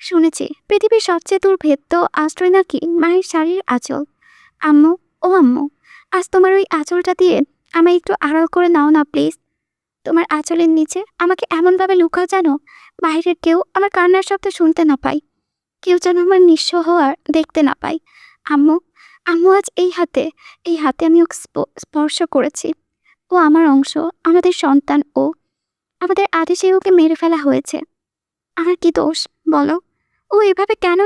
শুনেছি পৃথিবীর সবচেয়ে দুর্ভেদ্য আশ্রয় নাকি মায়ের শাড়ির আঁচল। আম্মু, ও আম্মু, আজ তোমার ওই আঁচলটা দিয়ে আমায় একটু আড়াল করে নাও না প্লিজ। তোমার আঁচলের নিচে আমাকে এমনভাবে লুকাও যেন বাইরের কেউ আমার কান্নার শব্দ শুনতে না পায়, কেউ যেন আমার নিঃস্ব হওয়ার দেখতে না পায়। আম্মু, আম্মু, আজ এই হাতে আমি ওকে স্পর্শ করেছি। ও আমার অংশ, আমাদের সন্তান। আমাদের আদেশে ওকে মেরে ফেলা হয়েছে। আমার কি দোষ বলো? ও এভাবে কেন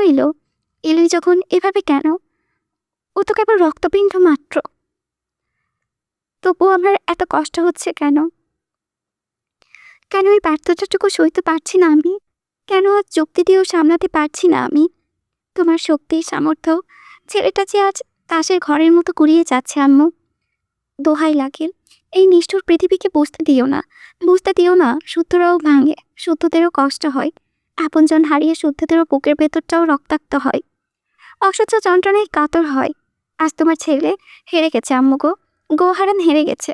এলোই যখন এভাবে কেন? ও তো কেবল রক্তপিণ্ড মাত্র। তবুও আমার এত কষ্ট হচ্ছে কেন? কেন ওই ব্যর্থতাটুকু সইতে পারছি না আমি? কেন আজ যুক্তি দিয়েও সামলাতে পারছি না আমি? তোমার শক্তি, সামর্থ্য ছেলেটা যে আজ তাসের ঘরের মতো কুড়িয়ে যাচ্ছে আম্মু। দোহাই লাগে, এই নিষ্ঠুর পৃথিবীকে বুঝতে দিও না শুদ্ধরাও ভাঙে, শুদ্ধদেরও কষ্ট হয়। আপনজন হারিয়ে শুদ্ধদেরও বুকের ভেতরটাও রক্তাক্ত হয়, অসহ্য যন্ত্রণায় কাতর হয়। আজ তোমার ছেলে হেরে গেছে আম্মু গো, গোহারান হেরে গেছে।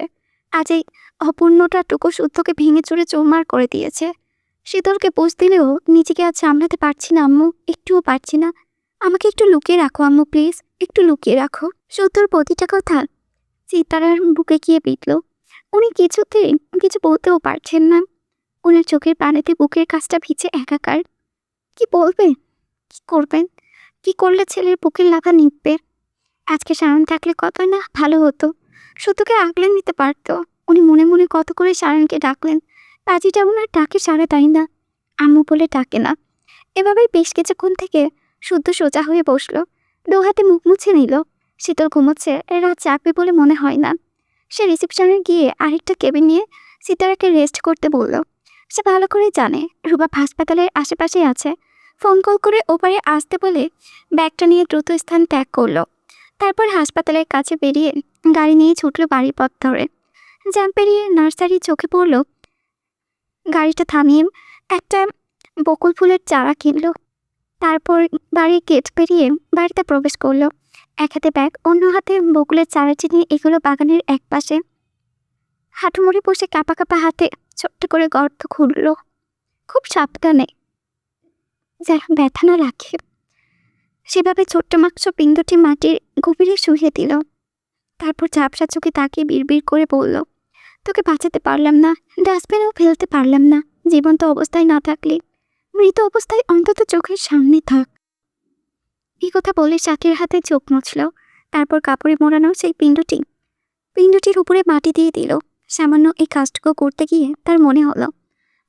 আজ এই অপূর্ণটাটুকু শুদ্ধকে ভেঙে চুরে চৌমার করে দিয়েছে। শীতলকে বুঝ দিলেও নিজেকে আজ সামলাতে পারছি না আম্মু, একটুও পারছি না। আমাকে একটু লুকিয়ে রাখো আম্মু প্লিজ, একটু লুকিয়ে রাখো। শুদ্ধর প্রতিটা কথা সিতারার বুকে গিয়ে বিঁধল। উনি কিছুতেই কিছু বলতেও পারছেন না। ওনার চোখের পানিতে বুকের কাছটা ভিজে একাকার। কি বলবে, কি করবেন? কি করলে ছেলের বুকের লাগা নিববে? আজকে সায়ন থাকলে কতই না ভালো হতো। শুধুকে আগলে নিতে পারতো। উনি মনে মনে কত করে সায়নকে ডাকলেন। পাজিটা ওনার ডাকে সাড়া দেয় না, আম্মু বলে ডাকে না। এভাবেই বেশ কিছুক্ষণ থেকে শুদ্ধ সোজা হয়ে বসলো, দু হাতে মুখ মুছে নিল। শীতল ঘুমোচ্ছে, রাত জাগবে বলে মনে হয় না। সে রিসেপশনে গিয়ে আরেকটা কেবিন নিয়ে সিতারাকে রেস্ট করতে বলল। সে ভালো করে জানে রুবাব হাসপাতালের আশেপাশেই আছে। ফোন কল করে ওপারে আসতে বলে ব্যাগটা নিয়ে দ্রুত স্থান ত্যাগ করলো। তারপর হাসপাতালের কাছে বেরিয়ে গাড়ি নিয়ে ছুটল বাড়ির পথ ধরে। জ্যাম পেরিয়ে নার্সারি চোখে পড়ল। গাড়িটা থামিয়ে একটা বকুল ফুলের চারা কিনল। তারপর বাড়ির গেট পেরিয়ে বাড়িতে প্রবেশ করলো। এক হাতে ব্যাগ, অন্য হাতে বকুলের চারাটি নিয়ে এগুলো বাগানের এক পাশে। হাঁটুমুড়ি বসে কাঁপা কাঁপা হাতে ছোট্ট করে গর্ত খুঁড়ল, খুব সাবধানে, যেন ব্যথা না লাগে। সেভাবে ছোট্ট মাংস পিণ্ডটি মাটির গভীরে শুয়ে দিল। তারপর ঝাপসা চোখে তাকিয়ে বিড়বিড় করে বলল, তোকে বাঁচাতে পারলাম না, ডাস্টবিনেও ফেলতে পারলাম না। জীবন্ত অবস্থায় না থাকলে মৃত অবস্থায় অন্তত চোখের সামনে থাক। এই কথা বলে সাথীর হাতে চোখ মুছল। তারপর কাপড়ে মোড়ানো সেই পিণ্ডটির উপরে মাটি দিয়ে দিল। সামান্য এই কাজটুকু করতে গিয়ে তার মনে হলো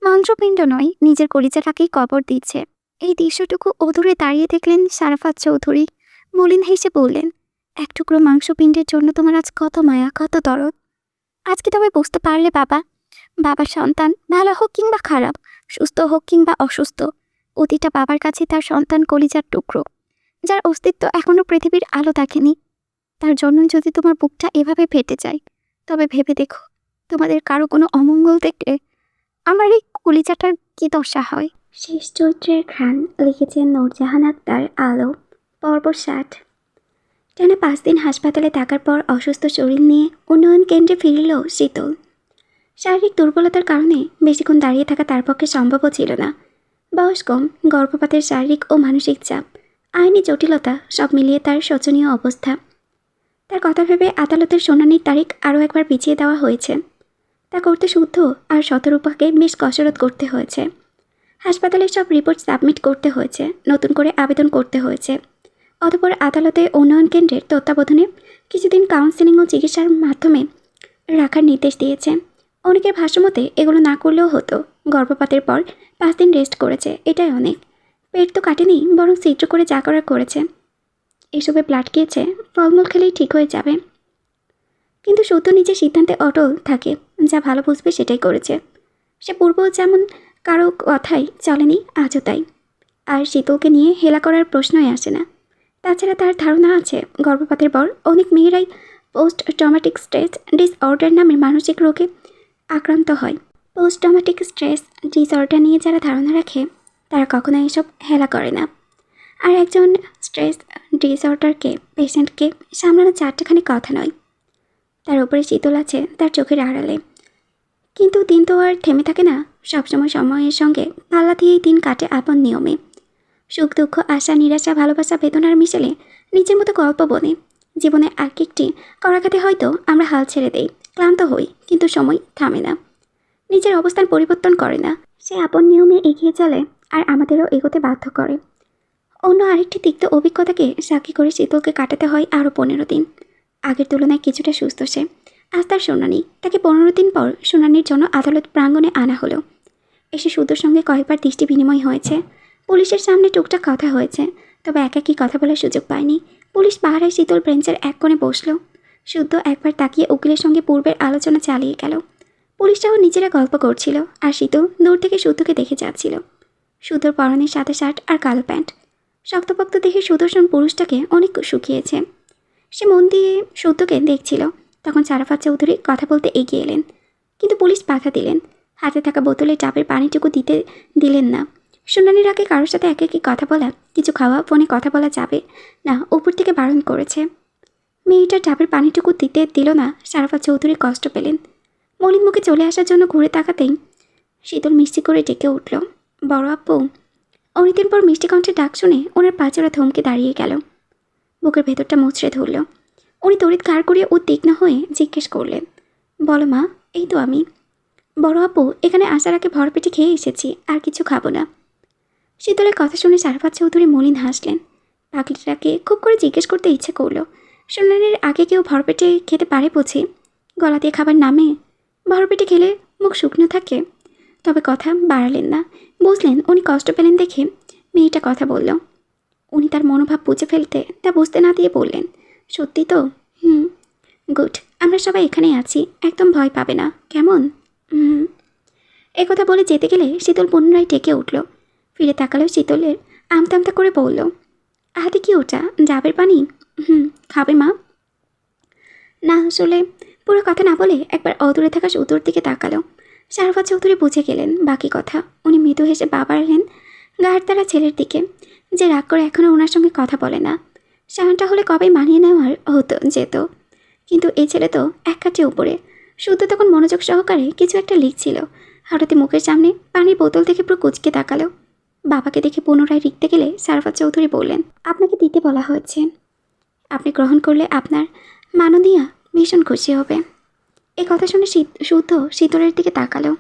মন্ত্রপিণ্ড নয়, নিজের কলিজাটাকেই কবর দিচ্ছে। এই দৃশ্যটুকু অদূরে দাঁড়িয়ে দেখলেন সারাফাত চৌধুরী। মলিন হেসে বললেন, এক টুকরো মাংসপিণ্ডের জন্য তোমার আজ কত মায়া, কত দরদ। আজকে তবে বুঝতে পারলে বাবা, বাবার সন্তান ভালো হোক কিংবা খারাপ, সুস্থ হোক কিংবা অসুস্থ, প্রতিটা বাবার কাছে তার সন্তান কলিজার টুকরো, যার অস্তিত্ব এখনো পৃথিবীর আলো দেখেনি। তার জন্যই যদি তোমার বুকটা এভাবে ফেটে যায়, তবে ভেবে দেখো, তোমাদের কারো কোনো অমঙ্গল দেখলে আমার এই কলিজাটার কি দশা হয়। শেষ চরিত্রের ঘ্রাণ লিখেছেন নূরজাহান আক্তার, আলো। পর্ব 60। টানা 5 দিন হাসপাতালে থাকার পর অসুস্থ শরীর নিয়ে উন্নয়ন কেন্দ্রে ফিরল শীতল। শারীরিক দুর্বলতার কারণে বেশিক্ষণ দাঁড়িয়ে থাকা তার পক্ষে সম্ভবও ছিল না। বয়স কম, গর্ভপাতের শারীরিক ও মানসিক চাপ, আইনি জটিলতা সব মিলিয়ে তার শোচনীয় অবস্থা। তার কথা ভেবে আদালতের শুনানির তারিখ আরও একবার পিছিয়ে দেওয়া হয়েছে। তা করতে শুদ্ধ আর শতরূপাকে বেশ কসরত করতে হয়েছে। হাসপাতালের সব রিপোর্ট সাবমিট করতে হয়েছে, নতুন করে আবেদন করতে হয়েছে। অতঃপর আদালতে উন্নয়ন কেন্দ্রের তত্ত্বাবধানে কিছুদিন কাউন্সেলিং ও চিকিৎসার মাধ্যমে রাখার নির্দেশ দিয়েছে। অনেকের ভাষ্যমতে এগুলো না করলেও হতো। গর্ভপাতের পর 5 দিন রেস্ট করেছে, এটাই অনেক। পেট তো কাটেনি, বরং ছিদ্র করে যা করার করেছে। এসবে ব্লাড খেয়েছে, ফলমূল খেলেই ঠিক হয়ে যাবে। কিন্তু শুদ্ধ নিজের সিদ্ধান্তে অটল থাকে, যা ভালো বুঝবে সেটাই করেছে। সে পূর্ব যেমন কারো কথাই চলেনি, আজও তাই। আর শীতলকে নিয়ে হেলা করার প্রশ্নই আসে না। তাছাড়া তার ধারণা আছে, গর্ভপাতের পর অনেক মেয়েরাই পোস্ট ট্রমাটিক স্ট্রেস ডিসঅর্ডার নামে মানসিক রোগে আক্রান্ত হয়। পোস্ট ট্রমাটিক স্ট্রেস ডিসঅর্ডার নিয়ে যারা ধারণা রাখে, তারা কখনো এসব হেলা করে না। আর একজন স্ট্রেস ডিসঅর্ডারকে পেশেন্টকে সামলানো চারটেখানি কথা নয়। তার উপরে শীতল আছে তার চোখের আড়ালে। কিন্তু দিন তো আর থেমে থাকে না, সবসময় সময়ের সঙ্গে পাল্লা দিয়েই দিন কাটে আপন নিয়মে। সুখ দুঃখ, আশা নিরাশা, ভালোবাসা, বেদনার মিশেলে নিজের মতো গল্প বনে। জীবনে এক একটি করাঘাতে হয়তো আমরা হাল ছেড়ে দেই, ক্লান্ত হই, কিন্তু সময় থামে না, নিজের অবস্থান পরিবর্তন করে না। সে আপন নিয়মে এগিয়ে চলে আর আমাদেরও এগোতে বাধ্য করে। অন্য আরেকটি তিক্ত অভিজ্ঞতাকে সাক্ষী করে শীতলকে কাটাতে হয় আরও 15 দিন। আগের তুলনায় কিছুটা সুস্থ সে। আজ তার শুনানি। তাকে 15 দিন পর শুনানির জন্য আদালত প্রাঙ্গণে আনা হলো। এসে শুদ্ধর সঙ্গে কয়েকবার দৃষ্টি বিনিময় হয়েছে। পুলিশের সামনে টুকটাক কথা হয়েছে, তবে একাকী কথা বলার সুযোগ পায়নি। পুলিশ পাহারায় শীতল বেঞ্চের এক কোণে বসল। শুদ্ধ একবার তাকিয়ে উকিলের সঙ্গে পূর্বের আলোচনা চালিয়ে গেল। পুলিশরাও নিজেরা গল্প করছিল, আর শীতল দূর থেকে শুদ্ধকে দেখে যাচ্ছিল। শুদ্ধর পরনের সাদা শার্ট আর কালো প্যান্ট। শক্তপোক্ত দেহে সুদর্শন পুরুষটাকে অনেক শুকিয়েছে। সে মন দিয়ে শুদ্ধকে দেখছিল। তখন সারাফাত চৌধুরী কথা বলতে এগিয়ে এলেন, কিন্তু পুলিশ বাধা দিলেন। হাতে থাকা বোতলে ডাবের পানিটুকু দিতে দিলেন না। শুনানির আগে কারোর সাথে একাকী কথা বলা, কিছু খাওয়া, ফোনে কথা বলা যাবে না, উপর থেকে বারণ করেছে। মেয়েটার ডাবের পানিটুকু দিতে দিল না। সারাফাত চৌধুরী কষ্ট পেলেন। মলিন মুখে চলে আসার জন্য ঘুরে তাকাতেই শীতল মিষ্টি করে ডেকে উঠল, বড় আপু। অনেকদিন পর মিষ্টি কণ্ঠে ডাক শুনে ওনার পাঁচড়া থমকে দাঁড়িয়ে গেল। বুকের ভেতরটা মুচড়ে ধরল। উনি তড়িৎ কার করিয়ে উদ্বিগ্ন হয়ে জিজ্ঞেস করলেন, বলো মা। এই তো আমি। বড় আপু, এখানে আসার আগে ভরপেটে খেয়ে এসেছি, আর কিছু খাবো না। শীতলের কথা শুনে সারাফাত চৌধুরী মলিন হাসলেন। পাগলিটাকে খুব করে জিজ্ঞেস করতে ইচ্ছে করলো, শুনানির আগে কেউ ভরপেটে খেতে পারে বুঝি? গলা দিয়ে খাবার নামে? ভরপেটে খেলে মুখ শুকনো থাকে। তবে কথা বাড়ালেন না। বুঝলেন উনি কষ্ট পেলেন দেখে মেয়েটা কথা বলল। উনি তার মনোভাব বুঝে ফেলতে তা বুঝতে না দিয়ে বললেন, সত্যি তো? গুড। আমরা সবাই এখানেই আছি, একদম ভয় পাবে না, কেমন? একথা বলে যেতে গেলে শীতল পুনরায় ডেকে উঠল। ফিরে তাকালেও শীতলের আমতা আমতা করে বলল, হাতে কি ওটা? ডাবের পানি? খাবে মা? না, আসলে। পুরো কথা না বলে একবার অদূরে থাকা শুদ্ধর দিকে তাকালো। সারাফাত চৌধুরী বুঝে গেলেন বাকি কথা। উনি মৃদু হেসে বাড়ালেন গায়ের তারা ছেলের দিকে, যে রাগ করে এখনও ওনার সঙ্গে কথা বলে না। সায়নটা হলে কবেই মানিয়ে নেওয়ার হতো যেত, কিন্তু এই ছেলে তো এক কাঠে উপরে। শুদ্ধ তখন মনোযোগ সহকারে কিছু একটা লিখছিল। হঠাৎ মুখের সামনে পানির বোতল থেকে পুরো কুচকে তাকালো। বাবাকে দেখে পুনরায় লিখতে গেলে সারাফাত চৌধুরী বললেন, আপনাকে দিতে বলা হয়েছে, আপনি গ্রহণ করলে আপনার মাননীয়া ভীষণ খুশি হবে। এ কথা শুনে শুদ্ধ শীতলের দিকে তাকালো।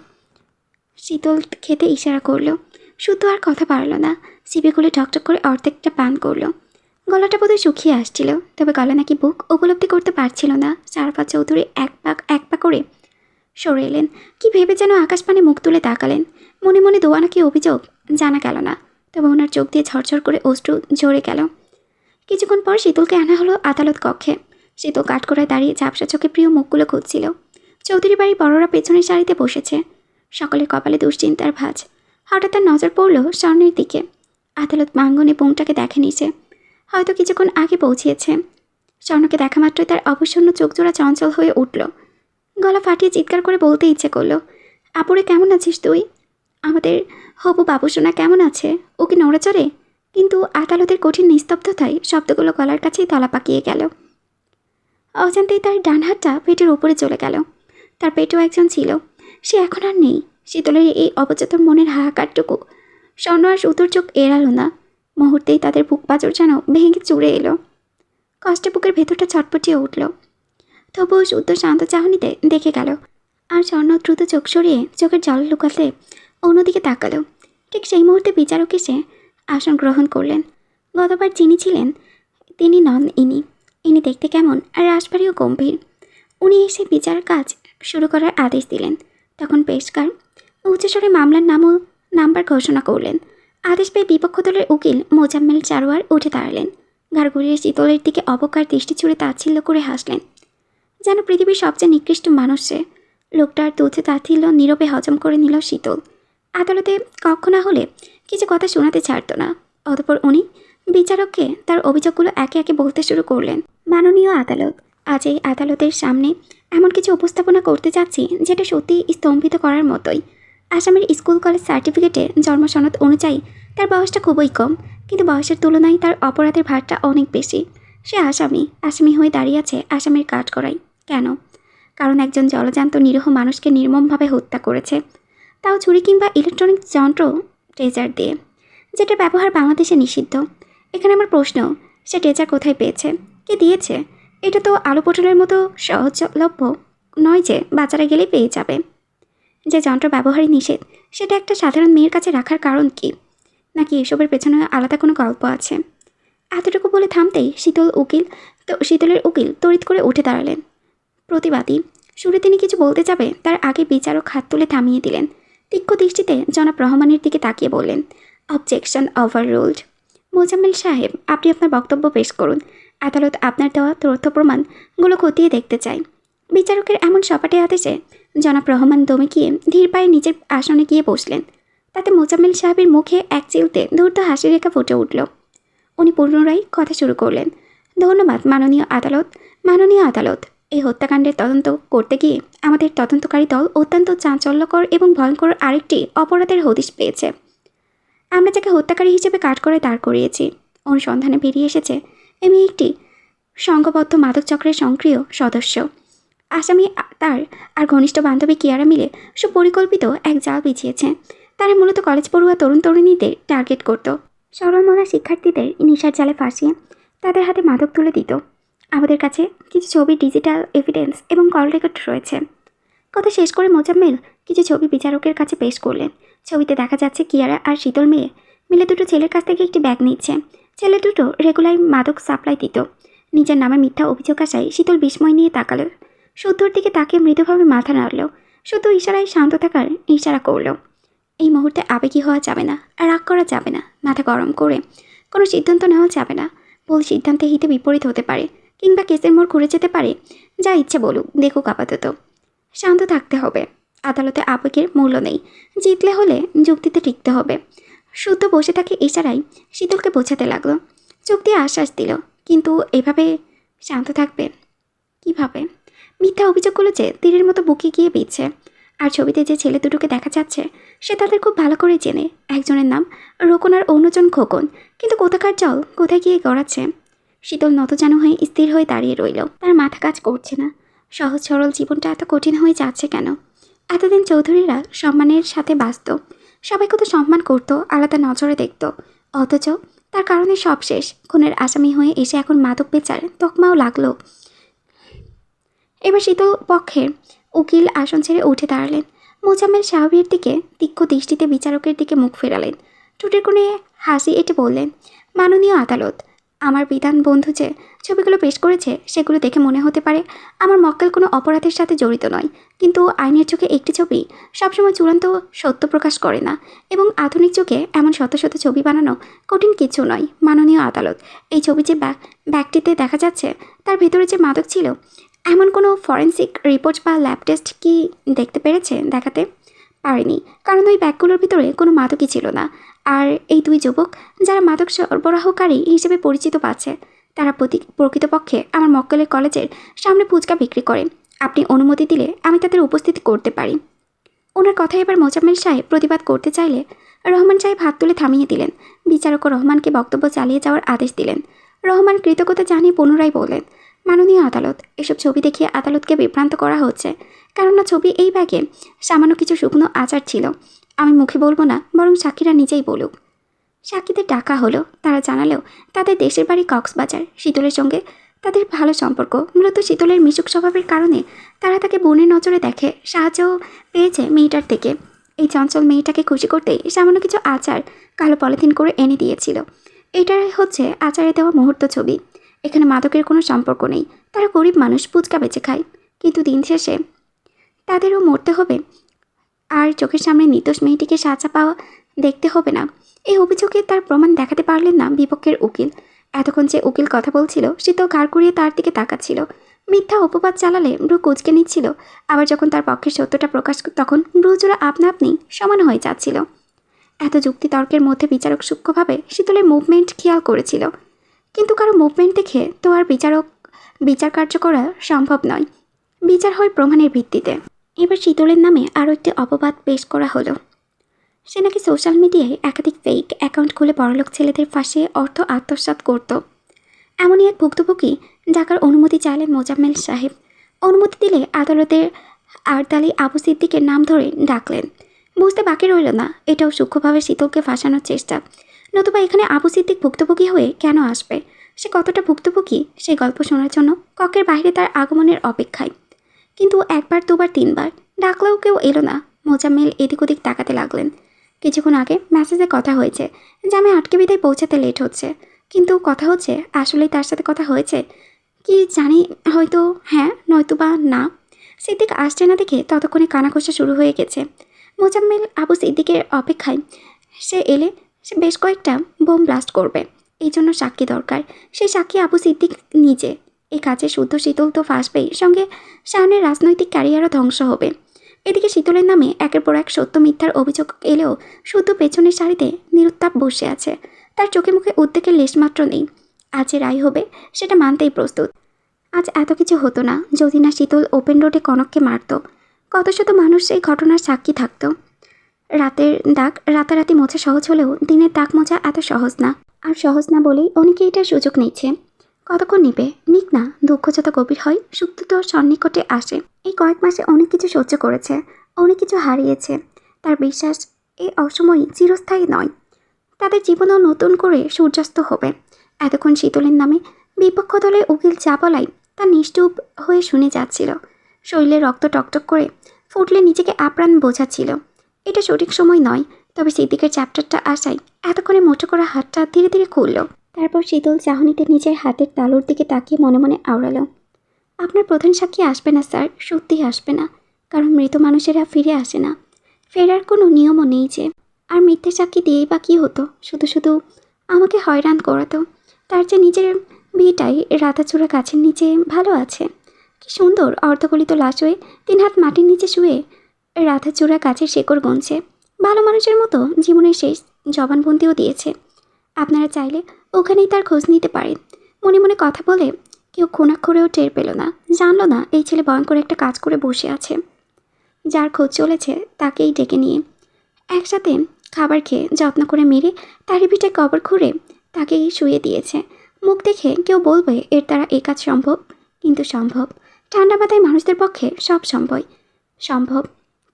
শীতল খেতে ইশারা করলো। শুদ্ধ আর কথা পারল না। সিপে খুলে ঠকঠক করে অর্ধেকটা পান করলো। গলাটা বোধহয় শুকিয়ে আসছিল, তবে গলা নাকি বুক উপলব্ধি করতে পারছিল না। সারাফাত চৌধুরী এক পা করে সরে এলেন। কি ভেবে যেন আকাশপানে মুখ তুলে তাকালেন। মনে মনে দোয়া নাকি অভিযোগ জানা গেল না। তবে ওনার চোখ দিয়ে ঝরঝর করে অশ্রু ঝরে গেল। কিছুক্ষণ পর শীতলকে আনা হলো আদালত কক্ষে। শীতল কাঠগড়ায় দাঁড়িয়ে ঝাপসা চোখে প্রিয় মুখগুলো খুঁজছিল। চৌধুরী বাড়ির বড়রা পেছনের সারিতে বসেছে, সকলের কপালে দুশ্চিন্তার ভাঁজ। হঠাৎ তার নজর পড়ল স্বর্ণের দিকে। আদালত প্রাঙ্গণে বোনটাকে দেখে নিছে, হয়তো কিছুক্ষণ আগে পৌঁছিয়েছে। স্বর্ণকে দেখা মাত্রই তার অবসন্ন চোখজোড়া চঞ্চল হয়ে উঠল। গলা ফাটিয়ে চিৎকার করে বলতে ইচ্ছে করলো, আপুরে কেমন আছিস তুই? আমাদের হবু বাবুসোনা কেমন আছে? ও কি নড়ে চড়ে? কিন্তু আদালতের কঠিন নিস্তব্ধতায় শব্দগুলো গলার কাছেই তলা পাকিয়ে গেল। অজান্তেই তার ডান হাতটা পেটের ওপরে চলে গেল। তার পেটেও একজন ছিল, সে এখন আর নেই। শীতলের এই অবচেতন মনের হাহাকারটুকু স্বর্ণ আর সুতোর চোখ এড়ালো না। মুহূর্তেই তাদের বুক পাঁজর যেন ভেঙে চুড়ে এলো। কষ্টে বুকের ভেতরটা ছটপটিয়ে উঠল। তবুও শুদ্ধ শান্ত চাহনিতে দেখে গেল, আর স্বর্ণ দ্রুত চোখ সরিয়ে চোখের জল লুকাতে অন্যদিকে তাকালো। ঠিক সেই মুহূর্তে বিচারক এসে আসন গ্রহণ করলেন। গতবার যিনি ছিলেন তিনি নন ইনি দেখতে কেমন আর রাশভারী ও গম্ভীর। উনি এসে বিচার কাজ শুরু করার আদেশ দিলেন। তখন পেশকার উচ্চস্বরে মামলার নাম ও নাম্বার ঘোষণা করলেন। আদেশ পেয়ে বিপক্ষ দলের উকিল মোজাম্মেল চারোয়ার উঠে দাঁড়ালেন। ঘাড় ঘুরিয়ে শীতলের দিকে অবকার দৃষ্টি ছুড়ে তাচ্ছিল্য করে হাসলেন, যেন পৃথিবীর সবচেয়ে নিকৃষ্ট মানুষ সে। লোকটার তুচ্ছ তাচ্ছিল্য নীরবে হজম করে নিল শীতল। আদালতে কক্ষ না হলে কিছু কথা শোনাতে ছাড়ত না। অতঃপর উনি বিচারককে তার অভিযোগগুলো একে একে বলতে শুরু করলেন। মাননীয় আদালত, আজ এই আদালতের সামনে এমন কিছু উপস্থাপনা করতে যাচ্ছি যেটা সত্যিই স্তম্ভিত করার মতোই। আসামের স্কুল কলেজ সার্টিফিকেটে জন্মসনদ অনুযায়ী তার বয়সটা খুবই কম, কিন্তু বয়সের তুলনায় তার অপরাধের ভারটা অনেক বেশি। সে আসামি হয়ে দাঁড়িয়ে আছে আসামের কাঠগড়ায়। কেন? কারণ একজন জলজান্ত নিরীহ মানুষকে নির্মমভাবে হত্যা করেছে, তাও ছুরি কিংবা ইলেকট্রনিক যন্ত্র ট্রেজার দিয়ে, যেটা ব্যবহার বাংলাদেশে নিষিদ্ধ। এখানে আমার প্রশ্ন, সে ট্রেজার কোথায় পেয়েছে? কে দিয়েছে? এটা তো আলু পটলের মতো সহজলভ্য নয় যে বাজারে গেলেই পেয়ে যাবে। যে যন্ত্র ব্যবহারই নিষেধ, সেটা একটা সাধারণ মেয়ের কাছে রাখার কারণ কি? নাকি এসবের পেছনে আলাদা কোনো গল্প আছে? এতটুকু বলে থামতেই শীতলের উকিল তড়িৎ করে উঠে দাঁড়ালেন। প্রতিবাদী সুরে তিনি কিছু বলতে যাবে তার আগে বিচারক হাত তুলে থামিয়ে দিলেন। তীক্ষ্ণ দৃষ্টিতে জনাব রহমানের দিকে তাকিয়ে বললেন, অবজেকশন ওভাররুলড। মোজাম্মেল সাহেব, আপনি আপনার বক্তব্য পেশ করুন। আদালত আপনার দেওয়া তথ্য প্রমাণগুলো খতিয়ে দেখতে চায়। বিচারকের এমন সপাটে আদেশে জনাব রহমান দমে গিয়ে ধীর পায়ে নিজের আসনে গিয়ে বসলেন। তাতে মোজাম্মেল সাহেবের মুখে এক চিলতে ধূর্ত হাসি রেখা ফুটে উঠল। উনি পুনরায় কথা শুরু করলেন। ধন্যবাদ মাননীয় আদালত। মাননীয় আদালত, এই হত্যাকাণ্ডের তদন্ত করতে গিয়ে আমাদের তদন্তকারী দল অত্যন্ত চাঞ্চল্যকর এবং ভয়ঙ্কর আরেকটি অপরাধের হদিশ পেয়েছে। আমরা যাকে হত্যাকারী হিসেবে কাঠগড়ায় দাঁড় করিয়েছি, অনুসন্ধানে বেরিয়ে এসেছে এমনি একটি সংঘবদ্ধ মাদক চক্রের সক্রিয় সদস্য। আসামি তার আর ঘনিষ্ঠ বান্ধবী কিয়ারা মিলে সুপরিকল্পিত এক জাল বিছিয়েছে। তারা মূলত কলেজ পড়ুয়া তরুণ তরুণীদের টার্গেট করত। সরল মনা শিক্ষার্থীদের নেশার জালে ফাঁসিয়ে তাদের হাতে মাদক তুলে দিত। আমাদের কাছে কিছু ছবি, ডিজিটাল এভিডেন্স এবং কল রেকর্ড রয়েছে। কথা শেষ করে মোজাম্মেল কিছু ছবি বিচারকের কাছে পেশ করলেন। ছবিতে দেখা যাচ্ছে কিয়ারা আর শীতল মেয়ে মিলে দুটো ছেলের কাছ থেকে একটি ব্যাগ নিচ্ছে। ছেলে দুটো রেগুলার মাদক সাপ্লাই দিত। নিজের নামে মিথ্যা অভিযোগ আসায় শীতল বিস্ময় নিয়ে তাকালো। শুদ্ধর দিকে তাকিয়ে মৃদুভাবে মাথা নাড়ল। শুদ্ধ ইশারায় শান্ত থাকার ইশারা করল। এই মুহূর্তে আবেগী হওয়া যাবে না, রাগ করা যাবে না, মাথা গরম করে কোনো সিদ্ধান্ত নেওয়া যাবে না। ভুল সিদ্ধান্তে হিতে বিপরীত হতে পারে, কিংবা কেসের মোড় ঘুরে যেতে পারে। যা ইচ্ছে বলুক, দেখুক আপাতত। শান্ত থাকতে হবে। আদালতে আবেগের মূল্য নেই। জিতলে হলে যুক্তিতে টিকতে হবে। শুদ্ধ বসে থাকে ইশারায় শীতলকে বোঝাতে লাগলো। চোখ দিয়ে আশ্বাস দিল, কিন্তু এভাবে শান্ত থাকবে কিভাবে? মিথ্যা অভিযোগগুলো যে তীরের মতো বুকে গিয়ে বিচ্ছে। আর ছবিতে যে ছেলে দুটোকে দেখা যাচ্ছে সে তাদের খুব ভালো করে চেনে। একজনের নাম রোকন আর অন্যজন খোকন। কিন্তু কোথাকার জল কোথায় গিয়ে গড়াচ্ছে? শীতল নতজানু হয়ে স্থির হয়ে দাঁড়িয়ে রইল। তার মাথা কাজ করছে না। সহজ সরল জীবনটা এত কঠিন হয়ে যাচ্ছে কেন? এতদিন চৌধুরীরা সম্মানের সাথে বাঁচত, সবাই কত সম্মান করত, আলাদা নজরে দেখত। অথচ তার কারণে সব শেষ। খুনের আসামি হয়ে এসে এখন মাদক বেচার তকমাও লাগলো। এবার শীতল পক্ষের উকিল আসন ছেড়ে উঠে দাঁড়ালেন। মোজাম্মেল সাহেবের দিকে তীক্ষ্ণ দৃষ্টিতে বিচারকের দিকে মুখ ফেরালেন। ঠোঁটের কোণে হাসি এঁটে বললেন, মাননীয় আদালত, আমার বিধান বন্ধু যে ছবিগুলো পেশ করেছে সেগুলো দেখে মনে হতে পারে আমার মক্কেল কোনো অপরাধের সাথে জড়িত নয়, কিন্তু আইনের চোখে একটি ছবি সবসময় চূড়ান্ত সত্য প্রকাশ করে না, এবং আধুনিক যুগে এমন শত শত ছবি বানানো কঠিন কিছু নয়। মাননীয় আদালত, এই ছবি যে ব্যাগটিতে দেখা যাচ্ছে তার ভেতরে যে মাদক ছিল এমন কোনো ফরেন্সিক রিপোর্ট বা ল্যাব টেস্ট কি দেখাতে পারেনি, কারণ ওই ব্যাগগুলোর ভিতরে কোনো মাদকই ছিল না। আর এই দুই যুবক যারা মাদক সরবরাহকারী হিসেবে পরিচিত পাচ্ছে, তারা প্রকৃতপক্ষে আমার মক্কেলের কলেজের সামনে ফুচকা বিক্রি করে। আপনি অনুমতি দিলে আমি তাদের উপস্থিতি করতে পারি। ওনার কথায় এবার মোজাম্মেল সাহেব প্রতিবাদ করতে চাইলে রহমান সাহেব হাত তুলে থামিয়ে দিলেন। বিচারক রহমানকে বক্তব্য চালিয়ে যাওয়ার আদেশ দিলেন। রহমান কৃতজ্ঞতা জানিয়ে পুনরায় বললেন, মাননীয় আদালত, এসব ছবি দেখিয়ে আদালতকে বিভ্রান্ত করা হচ্ছে, কেননা ছবি এই ব্যাগে সামান্য কিছু শুকনো আচার ছিল। আমি মুখে বলবো না, বরং সাক্ষীরা নিজেই বলুক। সাক্ষীদের ডাকা হলো। তারা জানালেও তাদের দেশের বাড়ি কক্সবাজার। শীতলের সঙ্গে তাদের ভালো সম্পর্ক। মূলত শীতলের মিশুক স্বভাবের কারণে তারা তাকে বোনের নজরে দেখে। সাহায্যও পেয়েছে মেয়েটার থেকে। এই চঞ্চল মেয়েটাকে খুশি করতেই সামান্য কিছু আচার কালো পলিথিন করে এনে দিয়েছিল। এটাই হচ্ছে আচারে দেওয়া মুহূর্ত ছবি। এখানে মাদকের কোনো সম্পর্ক নেই। তারা গরিব মানুষ, ফুচকা বেচে খায়, কিন্তু দিন শেষে তাদেরও মরতে হবে, আর চোখের সামনে নির্দোষ মেয়েটিকে সাজা পাওয়া দেখতে হবে না। এই অভিযোগে তার প্রমাণ দেখাতে পারলেন না বিপক্ষের উকিল। এতক্ষণ যে উকিল কথা বলছিল শীতল ঘাড় ঘুরিয়ে তার দিকে তাকাচ্ছিল। মিথ্যা অপবাদ চালালে ব্রু কুচকে নিচ্ছিল, আবার যখন তার পক্ষের সত্যটা প্রকাশ তখন ব্রুজোড়া আপনা আপনি সমান হয়ে যাচ্ছিল। এত যুক্তি তর্কের মধ্যে বিচারক সূক্ষ্মভাবে শীতলের মুভমেন্ট খেয়াল করেছিল, কিন্তু কারো মুভমেন্ট দেখে তো আর বিচার কার্য করা সম্ভব নয়। বিচার হয় প্রমাণের ভিত্তিতে। এবার শীতলের নামে আরও একটি অপবাদ পেশ করা হলো। সে নাকি সোশ্যাল মিডিয়ায় একাধিক ফেক অ্যাকাউন্ট খুলে বড়লোক ছেলেদের ফাঁসিয়ে অর্থ আত্মসাৎ করত। এমনই এক ভুক্তভোগী ডাকার অনুমতি চাইলেন মোজাম্মেল সাহেব। অনুমতি দিলে আদালতের আরদালি আবু সিদ্দিকের নাম ধরে ডাকলেন। বুঝতে বাকি রইল না এটাও সূক্ষ্মভাবে শীতলকে ফাঁসানোর চেষ্টা, নতুবা এখানে আবু সিদ্দিক ভুক্তভোগী হয়ে কেন আসবে? সে কতটা ভুক্তভোগী সেই গল্প শোনার জন্য ককের বাইরে তার আগমনের অপেক্ষায়। কিন্তু একবার দুবার তিনবার ডাকলেও কেউ এলো না। মোজাম্মেল এদিক ওদিক তাকাতে লাগলেন। কিছুক্ষণ আগে মেসেজে কথা হয়েছে যে আমি আটকে বিদায় পৌঁছাতে লেট হচ্ছে, কিন্তু কথা হচ্ছে আসলেই তার সাথে কথা হয়েছে কি জানি, হয়তো হ্যাঁ নয়তোবা না। সিদ্দিক আসছে না দেখে ততক্ষণে কানাঘোষা শুরু হয়ে গেছে। মোজাম্মেল আবু সিদ্দিকের অপেক্ষায়। সে এলে সে বেশ কয়েকটা বোম ব্লাস্ট করবে, এই জন্য সাক্ষী দরকার। সেই সাক্ষী আবু সিদ্দিক নিজে। এই কাজে শুদ্ধ শীতল তো ফাঁসবেই, সঙ্গে শাওনের রাজনৈতিক ক্যারিয়ারও ধ্বংস হবে। এদিকে শীতলের নামে একের পর এক সত্য মিথ্যার অভিযোগ এলেও শুদ্ধ পেছনের সারিতে নিরুত্তাপ বসে আছে। তার চোখে মুখে উদ্বেগের লেশমাত্র নেই। আজ যে রায় হবে সেটা মানতেই প্রস্তুত। আজ এত কিছু হতো না যদি না শীতল ওপেন রোডে কনককে মারত। কত শত মানুষ সেই ঘটনার সাক্ষী থাকত। রাতের দাগ রাতারাতি মোছা সহজ হলেও দিনের দাগ মোছা এত সহজ না। আর সহজ না বলেই অনেকে এটার সুযোগ নিচ্ছে। কতক্ষণ নিবে নিক না, দুঃখ যত গভীর হয় সুখ তো সন্নিকটে আসে। এই কয়েক মাসে অনেক কিছু সহ্য করেছে, অনেক কিছু হারিয়েছে। তার বিশ্বাস এই অসময় চিরস্থায়ী নয়। তাদের জীবনও নতুন করে সূর্যাস্ত হবে। এতক্ষণ শীতলের নামে বিপক্ষ দলের উকিল যা বলাই তা নিষ্ঠুপ হয়ে শুনে যাচ্ছিল। শরীরে রক্ত টকটক করে ফুটলে নিজেকে আপ্রাণ বোঝাচ্ছিল। এটা সঠিক সময় নয়, তবে সিদ্দিকের চ্যাপ্টারটা আসায় এতক্ষণে মোটো করা হাতটা ধীরে ধীরে খুলল। তারপর শীতল চাহনিতে নিজের হাতের তালুর দিকে তাকিয়ে মনে মনে আওড়ালো, আপনার প্রধান সাক্ষী আসবে না স্যার, সত্যিই আসবে না, কারণ মৃত মানুষেরা ফিরে আসে না। ফেরার কোনো নিয়মও নেই যে। আর মিথ্যে সাক্ষী দিয়েই বা কী হতো? শুধু শুধু আমাকে হয়রান করাতো। তার যে নিজের বিয়েটাই রাধাচূড়া গাছের নিচে ভালো আছে। কি সুন্দর অর্ধগলিত লাশ হয়ে 3 হাত মাটির নিচে শুয়ে রাধাচূড়া গাছের শেকড় গুনছে। ভালো মানুষের মতো জীবনের শেষ জবানবন্দিও দিয়েছে। আপনারা চাইলে ওখানেই তার খোঁজ নিতে পারেন। মনে মনে কথা বলে কেউ খুনাক্ষরেও টের পেল না, জানলো না এই ছেলে ভয়ঙ্কর একটা কাজ করে বসে আছে। যার খোঁজ চলেছে তাকেই ডেকে নিয়ে একসাথে খাবার খেয়ে যত্ন করে মেরে তারই পিঠে কবর খুঁড়ে তাকেই শুয়ে দিয়েছে। মুখ দেখে কেউ বলবে এর দ্বারা এই কাজ সম্ভব, কিন্তু সম্ভব। ঠান্ডা মাথায় মানুষদের পক্ষে সব সম্ভব।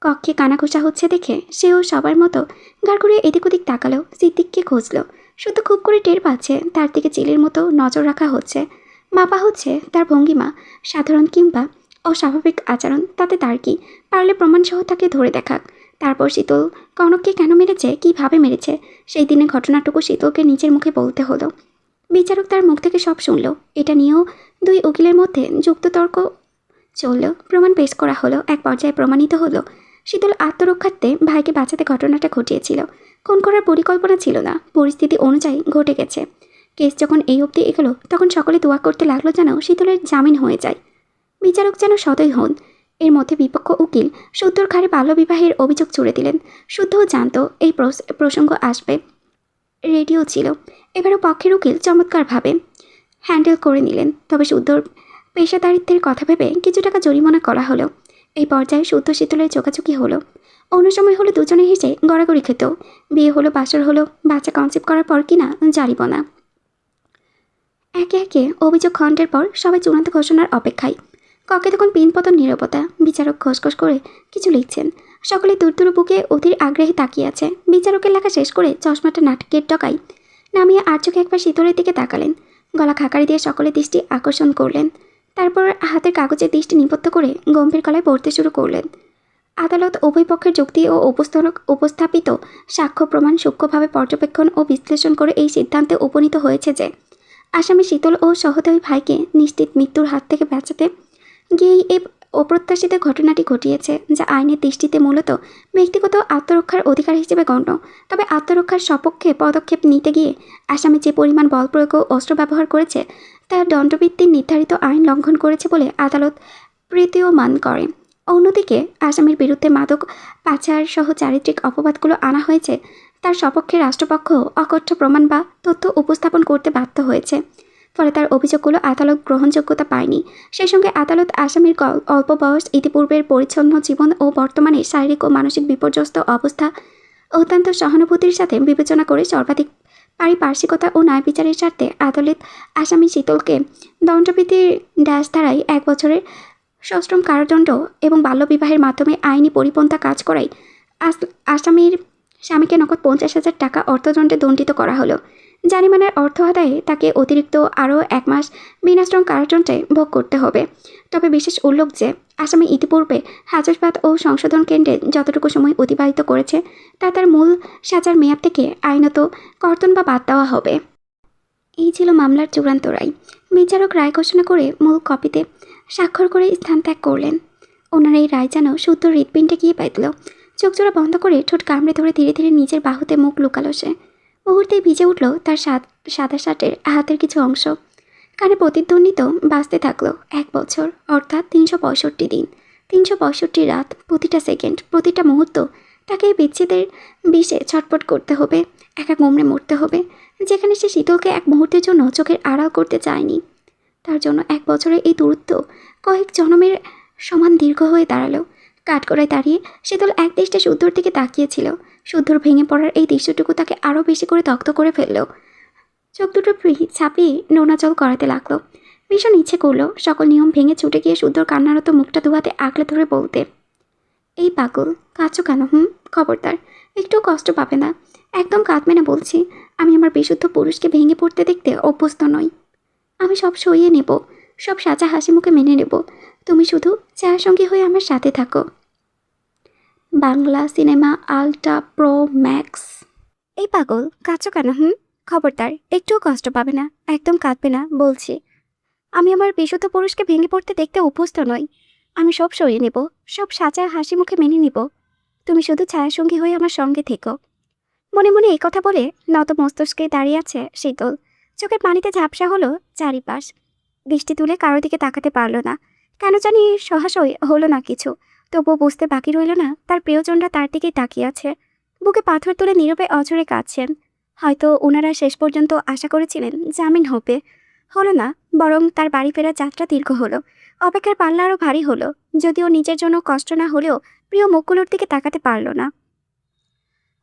কক্ষে কানাঘোষা হচ্ছে দেখে সেও সবার মতো গাড় ঘুরিয়ে এদিক ওদিক তাকালো। সিদ্দিককে খুঁজলো, শুধু খুব করে টের পাচ্ছে তার দিকে চিলের মতো নজর রাখা হচ্ছে। মাপা হচ্ছে তার ভঙ্গিমা, সাধারণ কিংবা অস্বাভাবিক আচরণ তাতে তার কি, পারলে প্রমাণসহ তাকে ধরে দেখাক। তারপর শীতল কনককে কেন মেরেছে, কীভাবে মেরেছে সেই দিনের ঘটনাটুকু শীতলকে নিজের মুখে বলতে হলো। বিচারক তার মুখ থেকে সব শুনল। এটা নিয়েও দুই উকিলের মধ্যে যুক্ততর্ক চলল। প্রমাণ পেশ করা হলো। এক পর্যায়ে প্রমাণিত হলো শীতল আত্মরক্ষার্থে ভাইকে বাঁচাতে ঘটনাটা ঘটিয়েছিল। খুন করার পরিকল্পনা ছিল না, পরিস্থিতি অনুযায়ী ঘটে গেছে। কেস যখন এই অবধি এগোলো তখন সকলে দোয়া করতে লাগলো যেন শীতলের জামিন হয়ে যায়। বিচারক যেন সদয় হন। এর মধ্যে বিপক্ষ উকিল শুদ্ধর ঘাড়ে বাল্যবিবাহের অভিযোগ ছুড়ে দিলেন। শুদ্ধও জানতো এই প্রসঙ্গ আসবে, রেডিও ছিল। এবারও পক্ষের উকিল চমৎকারভাবে হ্যান্ডেল করে নিলেন। তবে শুদ্ধর পেশাদারিত্বের কথা ভেবে কিছু টাকা জরিমানা করা হলো। এই পর্যায়ে শুদ্ধ শীতলের চোখাচোখি হলো। অন্য সময় হলো দুজনে হেসে গড়াগড়ি খেত। বিয়ে হলো, বাসর হলো, বাচ্চা কনসেপ্ট করার পর কিনা জারিব না। একে একে অভিযোগ খণ্ডের পর সবাই চূড়ান্ত ঘোষণার অপেক্ষায়। ককে তখন পিনপতন নীরবতা। বিচারক খসখস করে কিছু লিখছেন। সকলে দূর বুকে অধীর আগ্রহে তাকিয়ে আছে। বিচারকের লেখা শেষ করে চশমাটা নাটকের ডগায় নামিয়ে আর চোখে একবার শীতলের দিকে তাকালেন। গলা খাকারি দিয়ে সকলের দৃষ্টি আকর্ষণ করলেন। তারপর হাতের কাগজের দৃষ্টি নিবদ্ধ করে গম্ভীর গলায় পড়তে শুরু করলেন। আদালত উভয় পক্ষের যুক্তি ও উপস্থাপিত সাক্ষ্য প্রমাণ সূক্ষ্মভাবে পর্যবেক্ষণ ও বিশ্লেষণ করে এই সিদ্ধান্তে উপনীত হয়েছে যে আসামি শীতল ও সহদেবী ভাইকে নিশ্চিত মৃত্যুর হাত থেকে বাঁচাতে গিয়েই এই অপ্রত্যাশিত ঘটনাটি ঘটিয়েছে, যা আইনের দৃষ্টিতে মূলত ব্যক্তিগত আত্মরক্ষার অধিকার হিসেবে গণ্য। তবে আত্মরক্ষার সপক্ষে পদক্ষেপ নিতে গিয়ে আসামি যে পরিমাণ বল প্রয়োগ ও অস্ত্র ব্যবহার করেছে তা দণ্ডভিত্তিক নির্ধারিত আইন লঙ্ঘন করেছে বলে আদালত প্রতীয়মান করে। অন্যদিকে আসামির বিরুদ্ধে মাদক পাচার সহ চারিত্রিক অপবাদগুলো আনা হয়েছে, তার সপক্ষে রাষ্ট্রপক্ষ অকথ্য প্রমাণ বা তথ্য উপস্থাপন করতে বাধ্য হয়েছে। ফলে তার অভিযোগগুলো আদালত গ্রহণযোগ্যতা পায়নি। সেই সঙ্গে আদালত আসামির অল্প বয়স, ইতিপূর্বের পরিচ্ছন্ন জীবন ও বর্তমানে শারীরিক ও মানসিক বিপর্যস্ত অবস্থা অত্যন্ত সহানুভূতির সাথে বিবেচনা করে সর্বাধিক পারিপার্শ্বিকতা ও ন্যায় বিচারের স্বার্থে আদালত আসামি শীতলকে দণ্ডবিধির ধারায় 1 বছরের সশ্রম কারাদণ্ড এবং বাল্যবিবাহের মাধ্যমে আইনি পরিপন্থা কাজ করায় আসামির স্বামীকে নগদ 50,000 টাকা অর্থদণ্ডে দণ্ডিত করা হলো। জারিমানার অর্থ আদায়ে তাকে অতিরিক্ত আরও 1 মাস বিনাশ্রম কারাদণ্ডে ভোগ করতে হবে। তবে বিশেষ উল্লেখ যে আসামি ইতিপূর্বে হাজতবাস ও সংশোধন কেন্দ্রে যতটুকু সময় অতিবাহিত করেছে তা তার মূল সাজার মেয়াদ থেকে আইনত কর্তন বা বাদ দেওয়া হবে। এই ছিল মামলার চূড়ান্ত রায়। বিচারক রায় ঘোষণা করে মূল কপিতে স্বাক্ষর করে স্থান ত্যাগ করলেন। ওনার এই রায় যেন শুদ্ধ হৃৎপিণ্ডে গিয়ে পাইল। চোখজোড়া বন্ধ করে ঠোঁট কামড়ে ধরে ধীরে ধীরে নিজের বাহুতে মুখ লুকালো সে। মুহূর্তেই ভিজে উঠল তার সাদা শার্টের হাতের কিছু অংশ। কানে প্রতিধ্বনিত বাঁচতে থাকলো 1 বছর, অর্থাৎ 365 দিন, 365 রাত, প্রতিটা সেকেন্ড, প্রতিটা মুহূর্ত তাকে এই বিচ্ছেদের বিষে ছটপট করতে হবে, একা গোমড়ে মরতে হবে, যেখানে সে শীতলকে এক মুহূর্তের জন্য চোখের আড়াল করতে চায়নি। তার জন্য 1 বছরের এই দূরত্ব কয়েক জন্মের সমান দীর্ঘ হয়ে দাঁড়ালো। কাঠগড়ায় দাঁড়িয়ে শীতল এক দৃষ্টে শুদ্ধর দিকে তাকিয়েছিল। শুদ্ধর ভেঙে পড়ার এই দৃশ্যটুকু তাকে আরও বেশি করে দগ্ধ করে ফেলল। চোখ দুটো ছাপিয়ে নোনা জল করাতে লাগলো। ভীষণ ইচ্ছে করলো সকল নিয়ম ভেঙে ছুটে গিয়ে শুদ্ধর কান্নারত মুখটা দুহাতে আগলে ধরে বলতে, এই পাগল, কাঁদছো কেন? খবরদার, একটু কষ্ট পাবে না, একদম কাঁদবে না বলছি। আমি আমার বিশুদ্ধ পুরুষকে ভেঙে পড়তে দেখতে অভ্যস্ত নই। আমি সব সইয়ে নেব, সব সাজা হাসি মুখে মেনে নেব। তুমি শুধু ছায়ার সঙ্গী হয়ে আমার সাথে থাকো। Bangla cinema ultra pro max. এই পাগল, কাঁদছো কেন? খবরদার, একটুও কষ্ট পাবে না, একদম কাঁদবে না বলছি। আমি আমার বিশুদ্ধ পুরুষকে ভেঙে পড়তে দেখতে অভ্যস্ত নই। আমি সব সইয়ে নেব, সব সাজা হাসি মুখে মেনে নেব। তুমি শুধু ছায়াসঙ্গী হয়ে আমার সঙ্গে থেকো। মনে মনে এই কথা বলে নত মস্তিষ্কে দাঁড়িয়ে আছে শীতল। চোখের পানিতে ঝাপসা হলো চারিপাশ। দৃষ্টি তুলে কারো দিকে তাকাতে পারল না। কেন জানি সহাসই হলো না কিছু। তবুও বুঝতে বাকি রইল না তার প্রিয়জনরা তার দিকেই তাকিয়ে আছে। বুকে পাথর তুলে নীরবে অঝরে কাঁদছেন। হয়তো ওনারা শেষ পর্যন্ত আশা করেছিলেন জামিন হবে, হলো না, বরং তার বাড়ি ফেরার যাত্রা দীর্ঘ হলো। অপেক্ষার পাল্লা আরও ভারী হলো। যদিও নিজের জন্য কষ্ট না হলেও প্রিয় মুখগুলোর দিকে তাকাতে পারল না।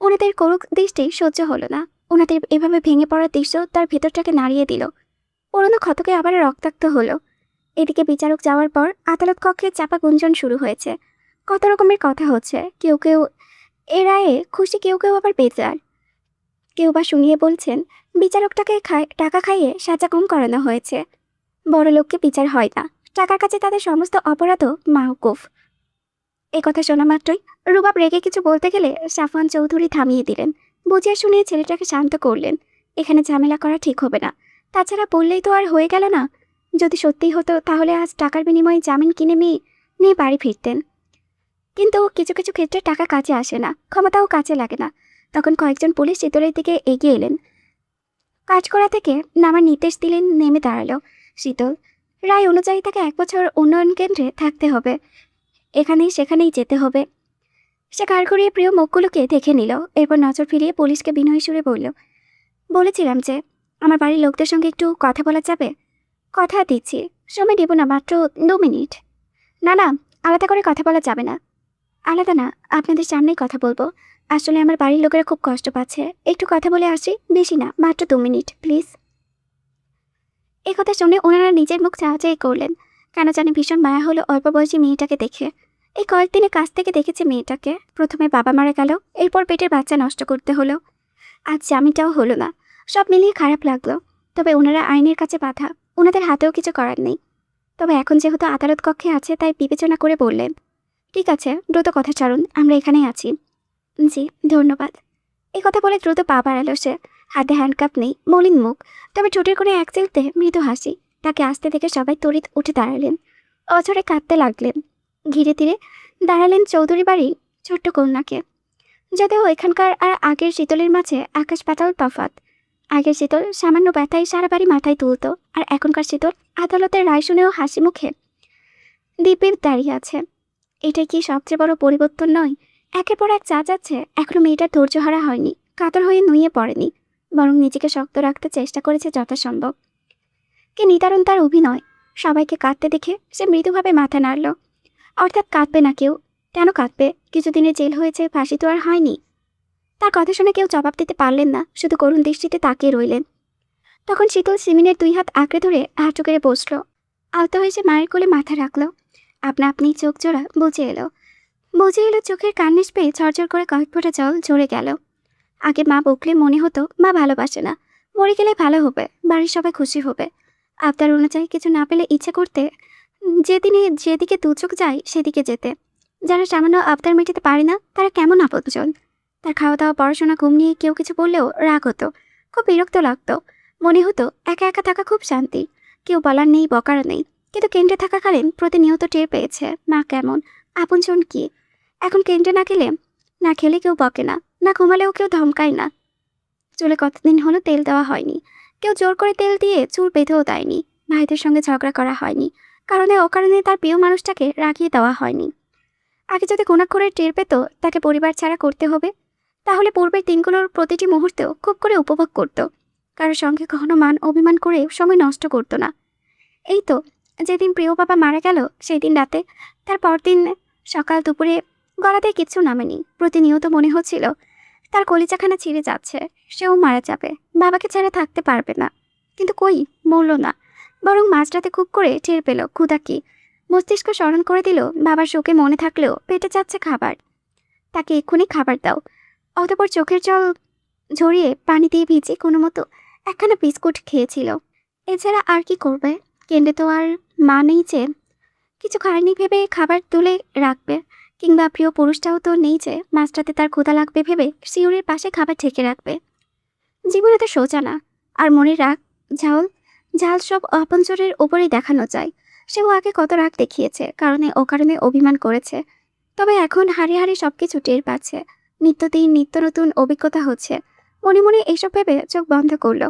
ওনাদের করুক দৃষ্টি সহ্য হলো না। ওনাদের এভাবে ভেঙে পড়ার দৃশ্য তার ভেতরটাকে নাড়িয়ে দিল। পুরোনো ক্ষতকে আবার রক্তাক্ত হলো। এদিকে বিচারক যাওয়ার পর আদালত কক্ষে চাপা গুঞ্জন শুরু হয়েছে। কত রকমের কথা হচ্ছে। কেউ কেউ এ রায়ে খুশি, কেউ কেউ আবার বেজার। কেউ বা শুনিয়ে বলছেন বিচারকটাকে টাকা খাইয়ে সাজা কম করানো হয়েছে। বড় লোককে বিচার হয় না, টাকার কাছে তাদের সমস্ত অপরাধও মাওকুফ। এ কথা শোনা মাত্রই রুবাব রেগে কিছু বলতে গেলে সাফওয়ান চৌধুরী থামিয়ে দিলেন। বুঝিয়ে শুনিয়ে ছেলেটাকে শান্ত করলেন। এখানে ঝামেলা করা ঠিক হবে না। তাছাড়া বললেই তো আর হয়ে গেল না। যদি সত্যিই হতো তাহলে আজ টাকার বিনিময়ে জামিন কিনে নিয়ে বাড়ি ফিরতেন। কিন্তু কিছু কিছু ক্ষেত্রে টাকা কাজে আসে না, ক্ষমতাও কাজে লাগে না। তখন কয়েকজন পুলিশ শীতলের দিকে এগিয়ে এলেন। কাজ করা থেকে নামার নির্দেশ দিলেন। নেমে দাঁড়ালো শীতল। রায় অনুযায়ী তাকে 1 বছর উন্নয়ন কেন্দ্রে থাকতে হবে, এখানেই সেখানেই যেতে হবে। সে কার করিয়ে প্রিয় মুখগুলোকে দেখে নিল। এরপর নজর ফিরিয়ে পুলিশকে বিনয়ী সুরে বলল, বলেছিলাম যে আমার বাড়ির লোকদের সঙ্গে একটু কথা বলা যাবে। কথা দিচ্ছি, সময় দেব না, মাত্র 2 মিনিট। না না, আলাদা করে কথা বলা যাবে না। আলাদা না, আপনাদের সামনেই কথা বলবো। আসলে আমার বাড়ির লোকেরা খুব কষ্ট পাচ্ছে, একটু কথা বলে আসি, বেশি না, মাত্র 2 মিনিট প্লিজ। এই কথা শুনে ওনারা নিজের মুখ চাওয়াচাই করলেন। কেন জানি ভীষণ মায়া হলো অল্প বয়সী মেয়েটাকে দেখে। এই কয়েকদিনের কাছ থেকে দেখেছে মেয়েটাকে। প্রথমে বাবা মারা গেল, এরপর পেটের বাচ্চা নষ্ট করতে হলো, আজ জামিনটাও হলো না। সব মিলিয়ে খারাপ লাগলো। তবে ওনারা আইনের কাছে বাধা, ওনাদের হাতেও কিছু করার নেই। তবে এখন যেহেতু আদালত কক্ষে আছে তাই বিবেচনা করে বললেন, ঠিক আছে, দ্রুত কথা ছাড়ুন, আমরা এখানেই আছি। জি, ধন্যবাদ। এই কথা বলে দ্রুত পা বাড়ালো সে। হাতে হ্যান্ডকাপ নেই, মলিন মুখ, তবে ঠোঁটের কোণে এক চিলতে মৃদু হাসি। তাকে আসতে দেখে সবাই তড়িৎ উঠে দাঁড়ালেন, অঝরে কাঁদতে লাগলেন। ধীরে ধীরে দাঁড়ালেন চৌধুরী বাড়ির ছোট্ট কন্যাকে। যদিও এখানকার আর আগের শীতলের মাঝে আকাশ পাতাল তফাৎ। আগের শীতল সামান্য ব্যথায় সারা বাড়ি মাথায় তুলত, আর এখনকার শীতল আদালতের রায় শুনেও হাসি মুখে দিব্যি দাঁড়িয়ে আছে। এটাই কি সবচেয়ে বড় পরিবর্তন নয়? একের পর এক যা যাচ্ছে, এখনো মেয়েটার ধৈর্যহারা হয়নি, কাতর হয়ে নুয়ে পড়েনি, বরং নিজেকে শক্ত রাখতে চেষ্টা করেছে যথাসম্ভব। কি নিদারুণ তার অভিনয়! সবাইকে কাঁদতে দেখে সে মৃদুভাবে মাথা নাড়ল। অর্থাৎ কাঁদবে না কেউ? কেন কাঁদবে? কিছুদিনের জেল হয়েছে, ফাঁসি তো আর হয়নি। তার কথা শুনে কেউ জবাব দিতে পারলেন না, শুধু করুণ দৃষ্টিতে তাকিয়ে রইলেন। তখন শীতল সিমিনের 2 হাত আঁকড়ে ধরে হাঁটু কেড়ে বসল। আলতো হয়ে সে মায়ের কোলে মাথা রাখল। আপনা আপনি চোখ জোড়া বুঝে এলো চোখের কান্নিস পেয়ে ঝরঝর করে কয়েক ফোঁটা জল ঝরে গেল। আগে মা বকলে মনে হতো মা ভালোবাসে না, মরে গেলে ভালো হবে, বাড়ির সবাই খুশি হবে। আবদার অনুযায়ী কিছু না পেলে ইচ্ছে করতে যেদিকে দু চোখ যায় সেদিকে যেতে। যারা সামান্য আবদার মেটাতে পারে না তারা কেমন আপনজন। তার খাওয়া দাওয়া, পড়াশোনা, ঘুম নিয়ে কেউ কিছু বললেও রাগ হতো, খুব বিরক্ত লাগতো। মনে হতো একা একা থাকা খুব শান্তি, কেউ বলার নেই, বকারও নেই। কিন্তু কেন্দ্রে থাকাকালীন প্রতিনিয়ত টের পেয়েছে মা কেমন, আপনজন কি। এখন কেন্দ্রে না খেলে কেউ বকে না, না ঘুমালেও কেউ ধমকায় না। চুলে কতদিন হলো তেল দেওয়া হয়নি, কেউ জোর করে তেল দিয়ে চুল বেঁধেও দেয়নি। ভাইদের সঙ্গে ঝগড়া করা হয়নি, কারণে অকারণে তার প্রিয় মানুষটাকে রাগিয়ে দেওয়া হয়নি। আগে যদি করে টের পেত তাকে পরিবার ছাড়া করতে হবে, তাহলে পূর্বের দিনগুলোর প্রতিটি মুহূর্তেও খুব করে উপভোগ করত। কারোর সঙ্গে কখনো মান অভিমান করে সময় নষ্ট করতো না। এই তো যেদিন প্রিয় বাবা মারা গেল সেই দিন রাতে, তার পরদিন সকাল দুপুরে গলাতে কিচ্ছু নামেনি। প্রতিনিয়ত মনে হচ্ছিল তার কলিজাখানা ছিঁড়ে যাচ্ছে, সেও মারা যাবে, বাবাকে ছাড়া থাকতে পারবে না। কিন্তু কই, মরল না, বরং মাঝরাতে খুব করে টের পেল ক্ষুধা কি। মস্তিষ্ক স্মরণ করে দিল বাবার শোকে মনে থাকলেও পেটে যাচ্ছে খাবার, তাকে এক্ষুনি খাবার দাও। অতঃপর চোখের জল ঝরিয়ে পানি দিয়ে ভিজে কোনো মতো একখানা বিস্কুট খেয়েছিল। এছাড়া আর কি করবে? কেন্দ্রে তো আর মা নেই যে কিছু খায়নি ভেবে খাবার তুলে রাখবে, কিংবা প্রিয় পুরুষটাও তো নেই যে মাঝরাতে তার ক্ষুধা লাগবে ভেবে শিউরের পাশে খাবার ঠেকে রাখবে। জীবনে তো সোজা না, আর মনে রাগ ঝাল ঝাল সব আপনজনের ওপরেই দেখানো যায়। সেও আগে কত রাগ দেখিয়েছে, কারণে অকারণে অভিমান করেছে। তবে এখন হাড়ে হাড়ে সবকিছু টের পাচ্ছে, নিত্যদিন নিত্য নতুন অভিজ্ঞতা হচ্ছে। মনে মনে এইসব ভেবে চোখ বন্ধ করলো।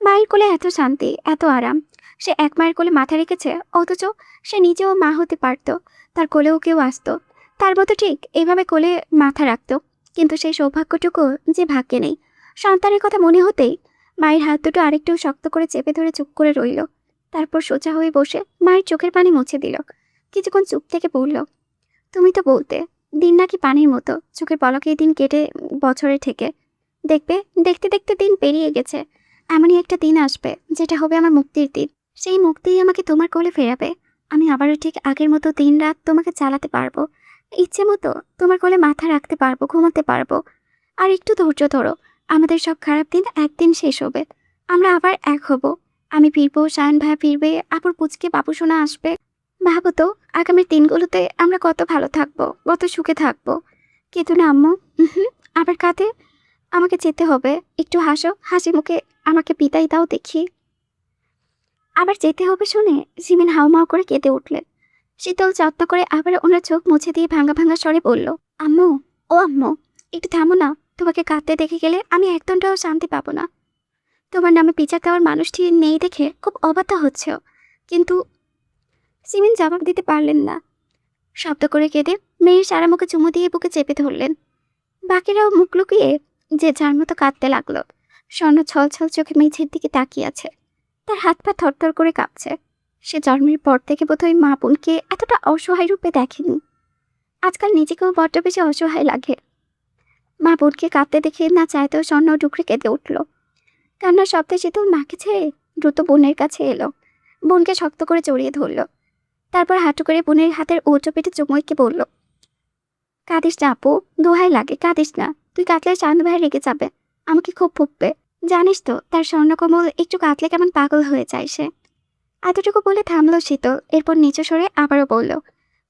মায়ের কোলে এত শান্তি, এত আরাম। সে এক মায়ের কোলে মাথা রেখেছে, অথচ সে নিজেও মা হতে পারত। তার কোলেও কেউ আসতো, তার মতো ঠিক এভাবে কোলে মাথা রাখত। কিন্তু সেই সৌভাগ্যটুকু যে ভাগ্যে নেই। সন্তানের কথা মনে হতেই মায়ের হাত দুটো আরেকটু শক্ত করে চেপে ধরে চুপ করে রইল। তারপর সোজা হয়ে বসে মায়ের চোখের পানি মুছে দিল। কিছুক্ষণ চুপ থেকে বলল, তুমি তো বলতে দিন নাকি পানির মতো, চোখের পলকেই দিন কেটে বছরে থেকে দেখবে। দেখতে দেখতে দিন পেরিয়ে গেছে, এমনই একটা দিন আসবে যেটা হবে আমার মুক্তির দিন। সেই মুক্তিই আমাকে তোমার কোলে ফেরাবে। আমি আবারও ঠিক আগের মতো দিন রাত তোমাকে চালাতে পারবো, ইচ্ছে মতো তোমার কোলে মাথা রাখতে পারবো, ঘুমাতে পারবো। আর একটু ধৈর্য ধরো, আমাদের সব খারাপ দিন একদিন শেষ হবে, আমরা আবার এক হব। আমি ফিরবো, সায়ন ভাইয়া ফিরবে, আপুর পুচকে বাবু সোনা আসবে। ভাবো তো আগামীর দিনগুলোতে আমরা কত ভালো থাকবো, কত সুখে থাকবো। কিন্তু না আম্মু, আবার কাঁদে। আমাকে যেতে হবে, একটু হাসো, হাসি মুখে আমাকে বিদায় দাও দেখি। আবার যেতে হবে শুনে সিমিন হাউমাউ করে কেঁদে উঠলেন। শীতল যত্ন করে আবার ওনার চোখ মুছে দিয়ে ভাঙা ভাঙা স্বরে বলল, আম্মু, ও আম্মু, একটু থামো না। তোমাকে কাঁদতে দেখে গেলে আমি একদমটাও শান্তি পাবো না। তোমার নামে বিচার দেওয়ার মানুষটি নেই দেখে খুব অবাধ্য হচ্ছে। কিন্তু সিমিন জবাব দিতে পারলেন না। শব্দ করে কেঁদে মেয়ের সারা মুখে চুমু দিয়ে বুকে চেপে ধরলেন। বাকিরাও মুখ লুকিয়ে যে যার মতো কাঁদতে লাগলো। স্বর্ণ ছল ছল চোখে মেঝের দিকে তাকিয়ে আছে। তার হাত পা থরথর করে কাঁপছে। সে জন্মের পর থেকে বোধহয় মা বোনকে এতটা অসহায় রূপে দেখেনি। আজকাল নিজেকেও বড্ড বেশি অসহায় লাগে। মা বোনকে কাঁদতে দেখে না চাইতেও স্বর্ণ ডুকরে কেঁদে উঠল। কান্নার শব্দে শীতল মাকে ছেড়ে দ্রুত বোনের কাছে এলো। বোনকে শক্ত করে জড়িয়ে ধরল। তারপর হাঁটু করে বোনের হাতের উঁচু পেটে চুমুইকে বলল, কাঁদিস না আপু, দোহাই লাগে কাঁদিস না। তুই কাঁদলে শান্ত ভাই রেগে যাবে, আমাকে খুব ফুপবে। জানিস তো তার স্বর্ণকমল একটু কাঁদলে কেমন পাগল হয়ে যায় সে। এতটুকু বলে থামলো শীতল। এরপর নিচু সরে আবারও বলল,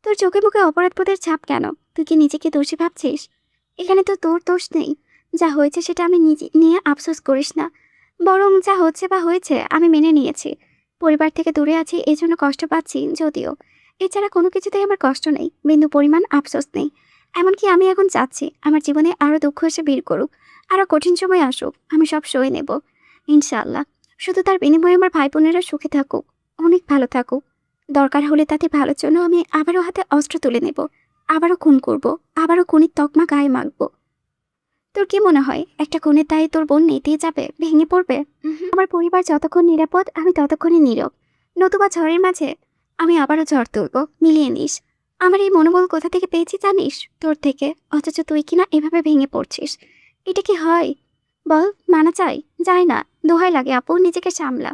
তোর চোখে মুখে অপরাধবোধের ছাপ কেন? তুই কি নিজেকে দোষী ভাবছিস? এখানে তো তোর দোষ নেই। যা হয়েছে সেটা আমি নিজে নিয়ে আফসোস করিস না। বরং যা হচ্ছে বা হয়েছে আমি মেনে নিয়েছি। পরিবার থেকে দূরে আছি, এই জন্য কষ্ট পাচ্ছি যদিও। এছাড়া কোনো কিছুতেই আমার কষ্ট নেই, বিন্দু পরিমাণ আফসোস নেই। এমনকি আমি এখন চাচ্ছি আমার জীবনে আরও দুঃখ এসে ভিড় করুক, আরও কঠিন সময় আসুক, আমি সব সয়ে নেব ইনশাআল্লাহ। শুধু তার বিনিময়ে আমার ভাই বোনেরা সুখে থাকুক, অনেক ভালো থাকুক। দরকার হলে তাদের ভালোর জন্য আমি আবারও হাতে অস্ত্র তুলে নেব, আবারও খুন করব, আবারও খুনির তকমা গায়ে মাখব। তোর কি মনে হয় একটা খুনের দায়ে তোর বোন নেতিয়ে যাবে, ভেঙে পড়বে? আমার পরিবার যতক্ষণ নিরাপদ আমি ততক্ষণই নীরব। নতুবা ঝড়ের মাঝে আমি আবারও ঝড় তুলব, মিলিয়ে নিস। আমার এই মনোবল কোথা থেকে পেয়েছি জানিস? তোর থেকে। অথচ তুই কিনা এভাবে ভেঙে পড়ছিস। এটা কি হয় বল? মানা চাই? যায় না। দোহাই লাগে আপু, নিজেকে সামলা।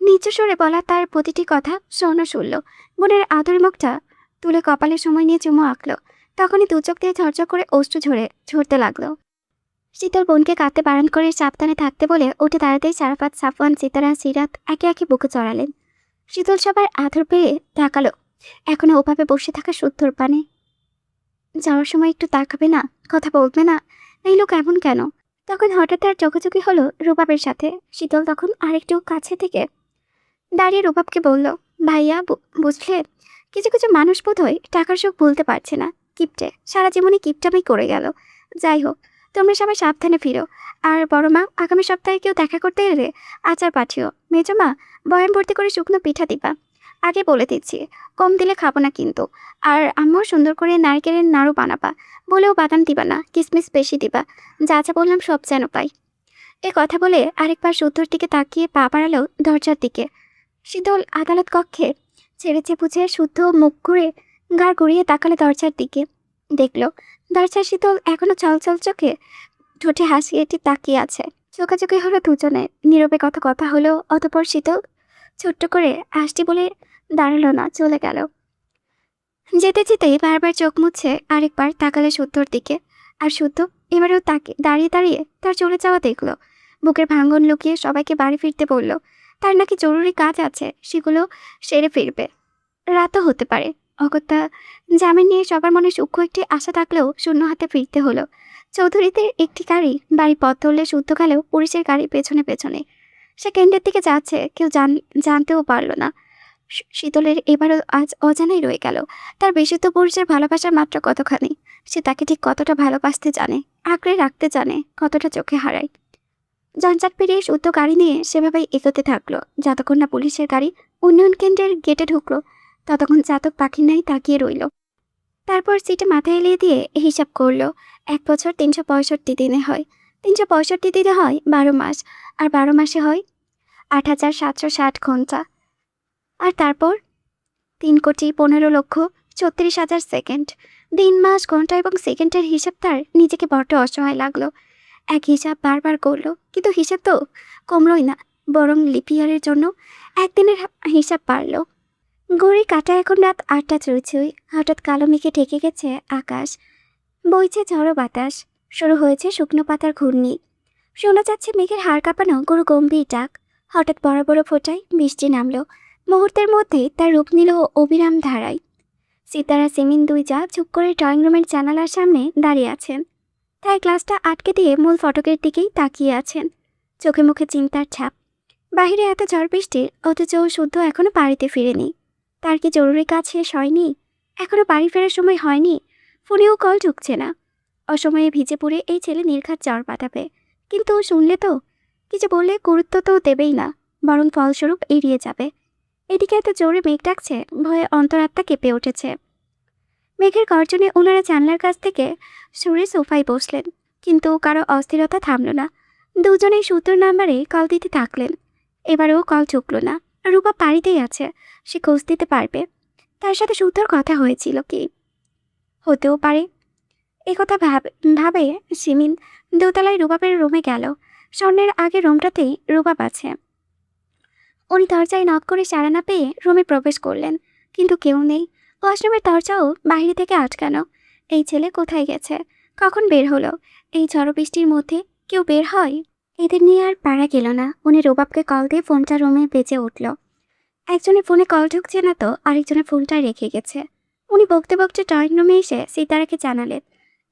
নিচু সরে বলা তার প্রতিটি কথা স্বর্ণ শুনল। বোনের আদর মুখটা তুলে কপালে সময় নিয়ে চুমু আঁকলো। তখনই দু চোখ দিয়ে ঝরঝর করে অশ্রু ঝরতে লাগলো। শীতল বোনকে কাঁদতে বারণ করে সাবধানে থাকতে বলে উঠে দাঁড়াতেই সারাফাত, সাফওয়ান, সিতারা, সিরাত একে একে বুকে চড়ালেন। শীতল সবার আদর পেয়ে তাকালো এখনো ওভাবে বসে থাকা শুদ্ধর পানে। যাওয়ার সময় একটু তাকাবে না? কথা বলবে না? এই লোক এমন কেন? তখন হঠাৎ তার চোখাচোখি হলো রুবাবের সাথে। শীতল তখন আরেকটু কাছে থেকে দাঁড়িয়ে রুবাবকে বলল, ভাইয়া বুঝলে, কিছু কিছু মানুষ বোধহয় টাকার সুখ ভুলতে পারছে না। কিপটে, সারা জীবনে কিপটামি করে গেল। যাই হোক, তোমরা সবাই সাবধানে ফিরো। আর বড় মা, আগামী সপ্তাহে কেউ দেখা করতে এলে আচার পাঠিও। মেজো মা, বয়াম ভর্তি করে শুকনো পিঠা দিবা। আগে বলে দিচ্ছি, কম দিলে খাবো না কিন্তু। আর আম্মু সুন্দর করে নারকেলের নাড়ু বানাবা। বলেও বাদাম দিবা না, কিসমিস বেশি দিবা। যা যা বললাম সব যেন পাই। এ কথা বলে আরেকবার শুদ্ধর দিকে তাকিয়ে পা বাড়ালো দরজার দিকে। শীতল আদালত কক্ষে ছেড়েছে বুঝে শুদ্ধ মুখ ঘুরে গাড় গড়িয়ে তাকালে দরজার দিকে। দেখল দরজার শীতল এখনো চলচল চোখে ঠোঁটে হাসি এটি তাকিয়ে আছে। চোখাচোখি হলো দুজনে। নীরবে কথা কথা হলো। অতপর শীতল ছোট্ট করে হাসটি বলে দাঁড়ালো না, চলে গেল। যেতে যেতেই বারবার চোখ মুছে আরেকবার তাকালে শুদ্ধর দিকে। আর শুদ্ধ এবারেও তাকে দাঁড়িয়ে দাঁড়িয়ে তার চলে যাওয়া দেখল। বুকের ভাঙন লুকিয়ে সবাইকে বাড়ি ফিরতে বলল। তার নাকি জরুরি কাজ আছে, সেগুলো সেরে ফিরবে। রাতও হতে পারে। অগত্যা জামিন নিয়ে সবার মনে সূক্ষ্ম একটি আশা থাকলেও শূন্য হাতে ফিরতে হলো। চৌধুরীদের একটি গাড়ি বাড়ি পথ ধরলে শুদ্ধ গেলেও পুলিশের গাড়ি পেছনে পেছনে। সে কেন্দ্রের দিকে যাচ্ছে, কেউ জানতেও পারল না। শীতলের এবারও আজ অজানাই রয়ে গেল। তার বিশুদ্ধ পুরুষের ভালোবাসার মাত্রা কতখানি, সে তাকে ঠিক কতটা ভালোবাসতে জানে, আঁকড়ে রাখতে জানে, কতটা চোখে হারায়। জঞ্জাট পেরিয়ে শুদ্ধ গাড়ি নিয়ে সেভাবেই এগোতে থাকলো। যতক্ষণ না পুলিশের গাড়ি উন্নয়ন কেন্দ্রের গেটে ঢুকলো, ততক্ষণ চাতক পাখির নাই তাকিয়ে রইল। তারপর সিটে মাথা এলিয়ে দিয়ে হিসাব করলো। 1 বছর 365 দিনে হয়। 365 দিনে হয় 12 মাস। আর 12 মাসে হয় 8,760 ঘন্টা। আর তারপর 3,15,36,000 সেকেন্ড। দিন, মাস, ঘন্টা এবং সেকেন্ডের হিসাব তার নিজেকে বড্ড অসহায় লাগলো। এক হিসাব বারবার করলো, কিন্তু হিসাব তো কমলই না, বরং লিপিয়ারের জন্য একদিনের হিসাব বাড়ল। ঘড়ি কাটা এখন রাত 8টা ছুঁই। হঠাৎ কালো মেঘে ঢেকে গেছে আকাশ। বইছে ঝড়ো বাতাস। শুরু হয়েছে শুকনো পাতার ঘূর্ণি। শোনা যাচ্ছে মেঘের হাড় কাঁপানো গরু গম্ভীর ডাক। হঠাৎ বড় বড় ফোঁটায় বৃষ্টি নামলো। মুহূর্তের মধ্যে তার রূপ নিল অবিরাম ধারায়। সিতারা, সিমিন দুই যা চুপ করে ড্রয়িং রুমের জানালার সামনে দাঁড়িয়ে আছেন। তাই গ্লাসটা আটকে দিয়ে মূল ফটকের দিকেই তাকিয়ে আছেন। চোখে মুখে চিন্তার ছাপ। বাইরে এত ঝড় বৃষ্টি, অথচ শুদ্ধ এখনো বাড়িতে ফিরেনি। তার কি জরুরি কাজ শেষ হয়নি? এখনো বাড়ি ফেরার সময় হয়নি? ফোনেও কল ঢুকছে না। অসময়ে ভিজে পড়ে এই ছেলে নির্ঘাত জ্বর পাঠাবে, কিন্তু শুনলে তো কিছু বললে গুরুত্ব তো দেবেই না, বরং ফলস্বরূপ এড়িয়ে যাবে। এদিকে এত জোরে মেঘ ডাকছে, ভয়ে অন্তরাত্মা কেঁপে উঠেছে। মেঘের গর্জনে ওনারা জানলার কাছ থেকে সরে সোফায় বসলেন, কিন্তু কারো অস্থিরতা থামল না। দুজনেই সূত্র নাম্বারে কল দিতে থাকলেন। এবারেও কল চুকল না। রূপা বাড়িতেই আছে, সে খোঁজ দিতে পারবে। তার সাথে সূত্রর কথা হয়েছিল কি? হতেও পারে। একথা ভাবে সিমিন দোতলায় রুবাবের রুমে গেল। স্বর্ণের আগে রুমটাতেই রুবাব আছে। উনি দরজায় নক করে সাড়া না পেয়ে রুমে প্রবেশ করলেন, কিন্তু কেউ নেই। ওয়াশরুমের দরজাও বাইরে থেকে আটকানো। এই ছেলে কোথায় গেছে? কখন বের হলো? এই ঝড় বৃষ্টির মধ্যে কেউ বের হয়? এদের নিয়ে আর পারা গেল না। উনি রুবাবকে কল দিয়ে ফোনটা রুমে বেজে উঠল। একজনের ফোনে কল ঢুকছে না তো আরেকজনের ফোনটাই রেখে গেছে। উনি বকতে বকতে ড্রয়িং রুমে এসে সিতারাকে জানালেন।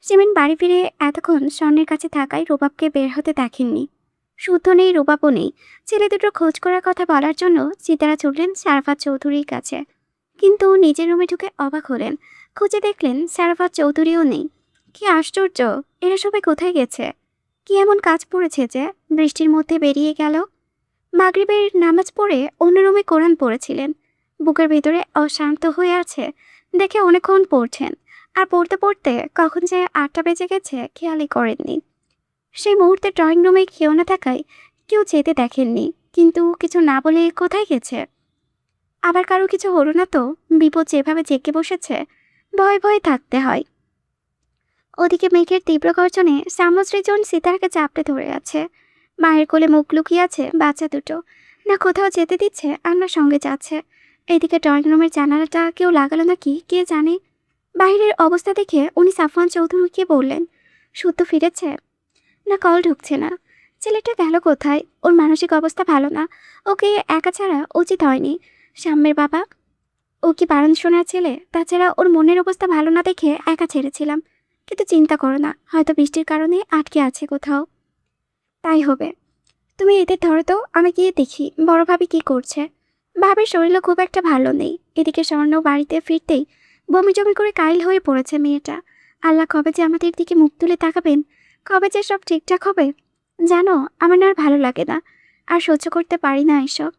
সিমেন বাড়ি ফিরে এতক্ষণ স্বর্ণের কাছে থাকায় রুবাবকে বের হতে দেখেননি। শুদ্ধ নেই, রুবাবও নেই। ছেলে দুটোর খোঁজ করার কথা বলার জন্য সিতারা ছুটলেন সারাফাত চৌধুরীর কাছে, কিন্তু নিজের রুমে ঢুকে অবাক হলেন। খুঁজে দেখলেন সারাফাত চৌধুরীও নেই। কি আশ্চর্য! এরা সবাই কোথায় গেছে? কি এমন কাজ পড়েছে যে বৃষ্টির মধ্যে বেরিয়ে গেল? মাগরিবের নামাজ পড়ে অন্য রুমে কোরআন পড়েছিলেন। বুকের ভেতরে অশান্ত হয়ে আছে দেখে অনেকক্ষণ পড়ছেন, আর পড়তে পড়তে কখন যে 8টা বেজে গেছে খেয়ালই করেননি। সেই মুহূর্তে ড্রয়িং রুমে কেউ না থাকায় কেউ যেতে দেখেননি, কিন্তু কিছু না বলে কোথায় গেছে? আবার কারো কিছু হলো না তো? বিপদ যেভাবে জেঁকে বসেছে, ভয়ে ভয়ে থাকতে হয়। ওদিকে মেঘের তীব্র গর্জনে সামশ্রীজন সিতারাকে চাপড়ে ধরে আছে। মায়ের কোলে মুখ লুকিয়ে আছে বাচ্চা দুটো। না কোথাও যেতে দিচ্ছে আর না সঙ্গে যাচ্ছে। এদিকে ড্রয়িং রুমের জানালাটা কেউ লাগালো নাকি কে জানে। বাইরের অবস্থা দেখে উনি সাফওয়ান চৌধুরীকে বললেন, শুদ্ধ ফিরেছে? না, কল ঢুকছে না। ছেলেটা গেল কোথায়? ওর মানসিক অবস্থা ভালো না, ওকে একা ছাড়া উচিত হয়নি। সাম্যের বাবা, ও কি বারণ শোনার ছেলে? তাছাড়া ওর মনের অবস্থা ভালো না দেখে একা ছেড়েছিলাম। কিন্তু চিন্তা করো না, হয়তো বৃষ্টির কারণে আটকে আছে কোথাও। তাই হবে। তুমি এদের ধরো তো, আমি গিয়ে দেখি বড় ভাবি কি করছে। ভাবির শরীরও খুব একটা ভালো নেই। এদিকে স্বর্ণ বাড়িতে ফিরতেই বমি জমি করে কাইল হয়ে পড়েছে মেয়েটা। আল্লাহ কবে যে আমাদের দিকে মুখ তুলে তাকাবেন, কবে যে সব ঠিকঠাক হবে। জানো, আমার না আর ভালো লাগে না, আর সহ্য করতে পারি না এসব।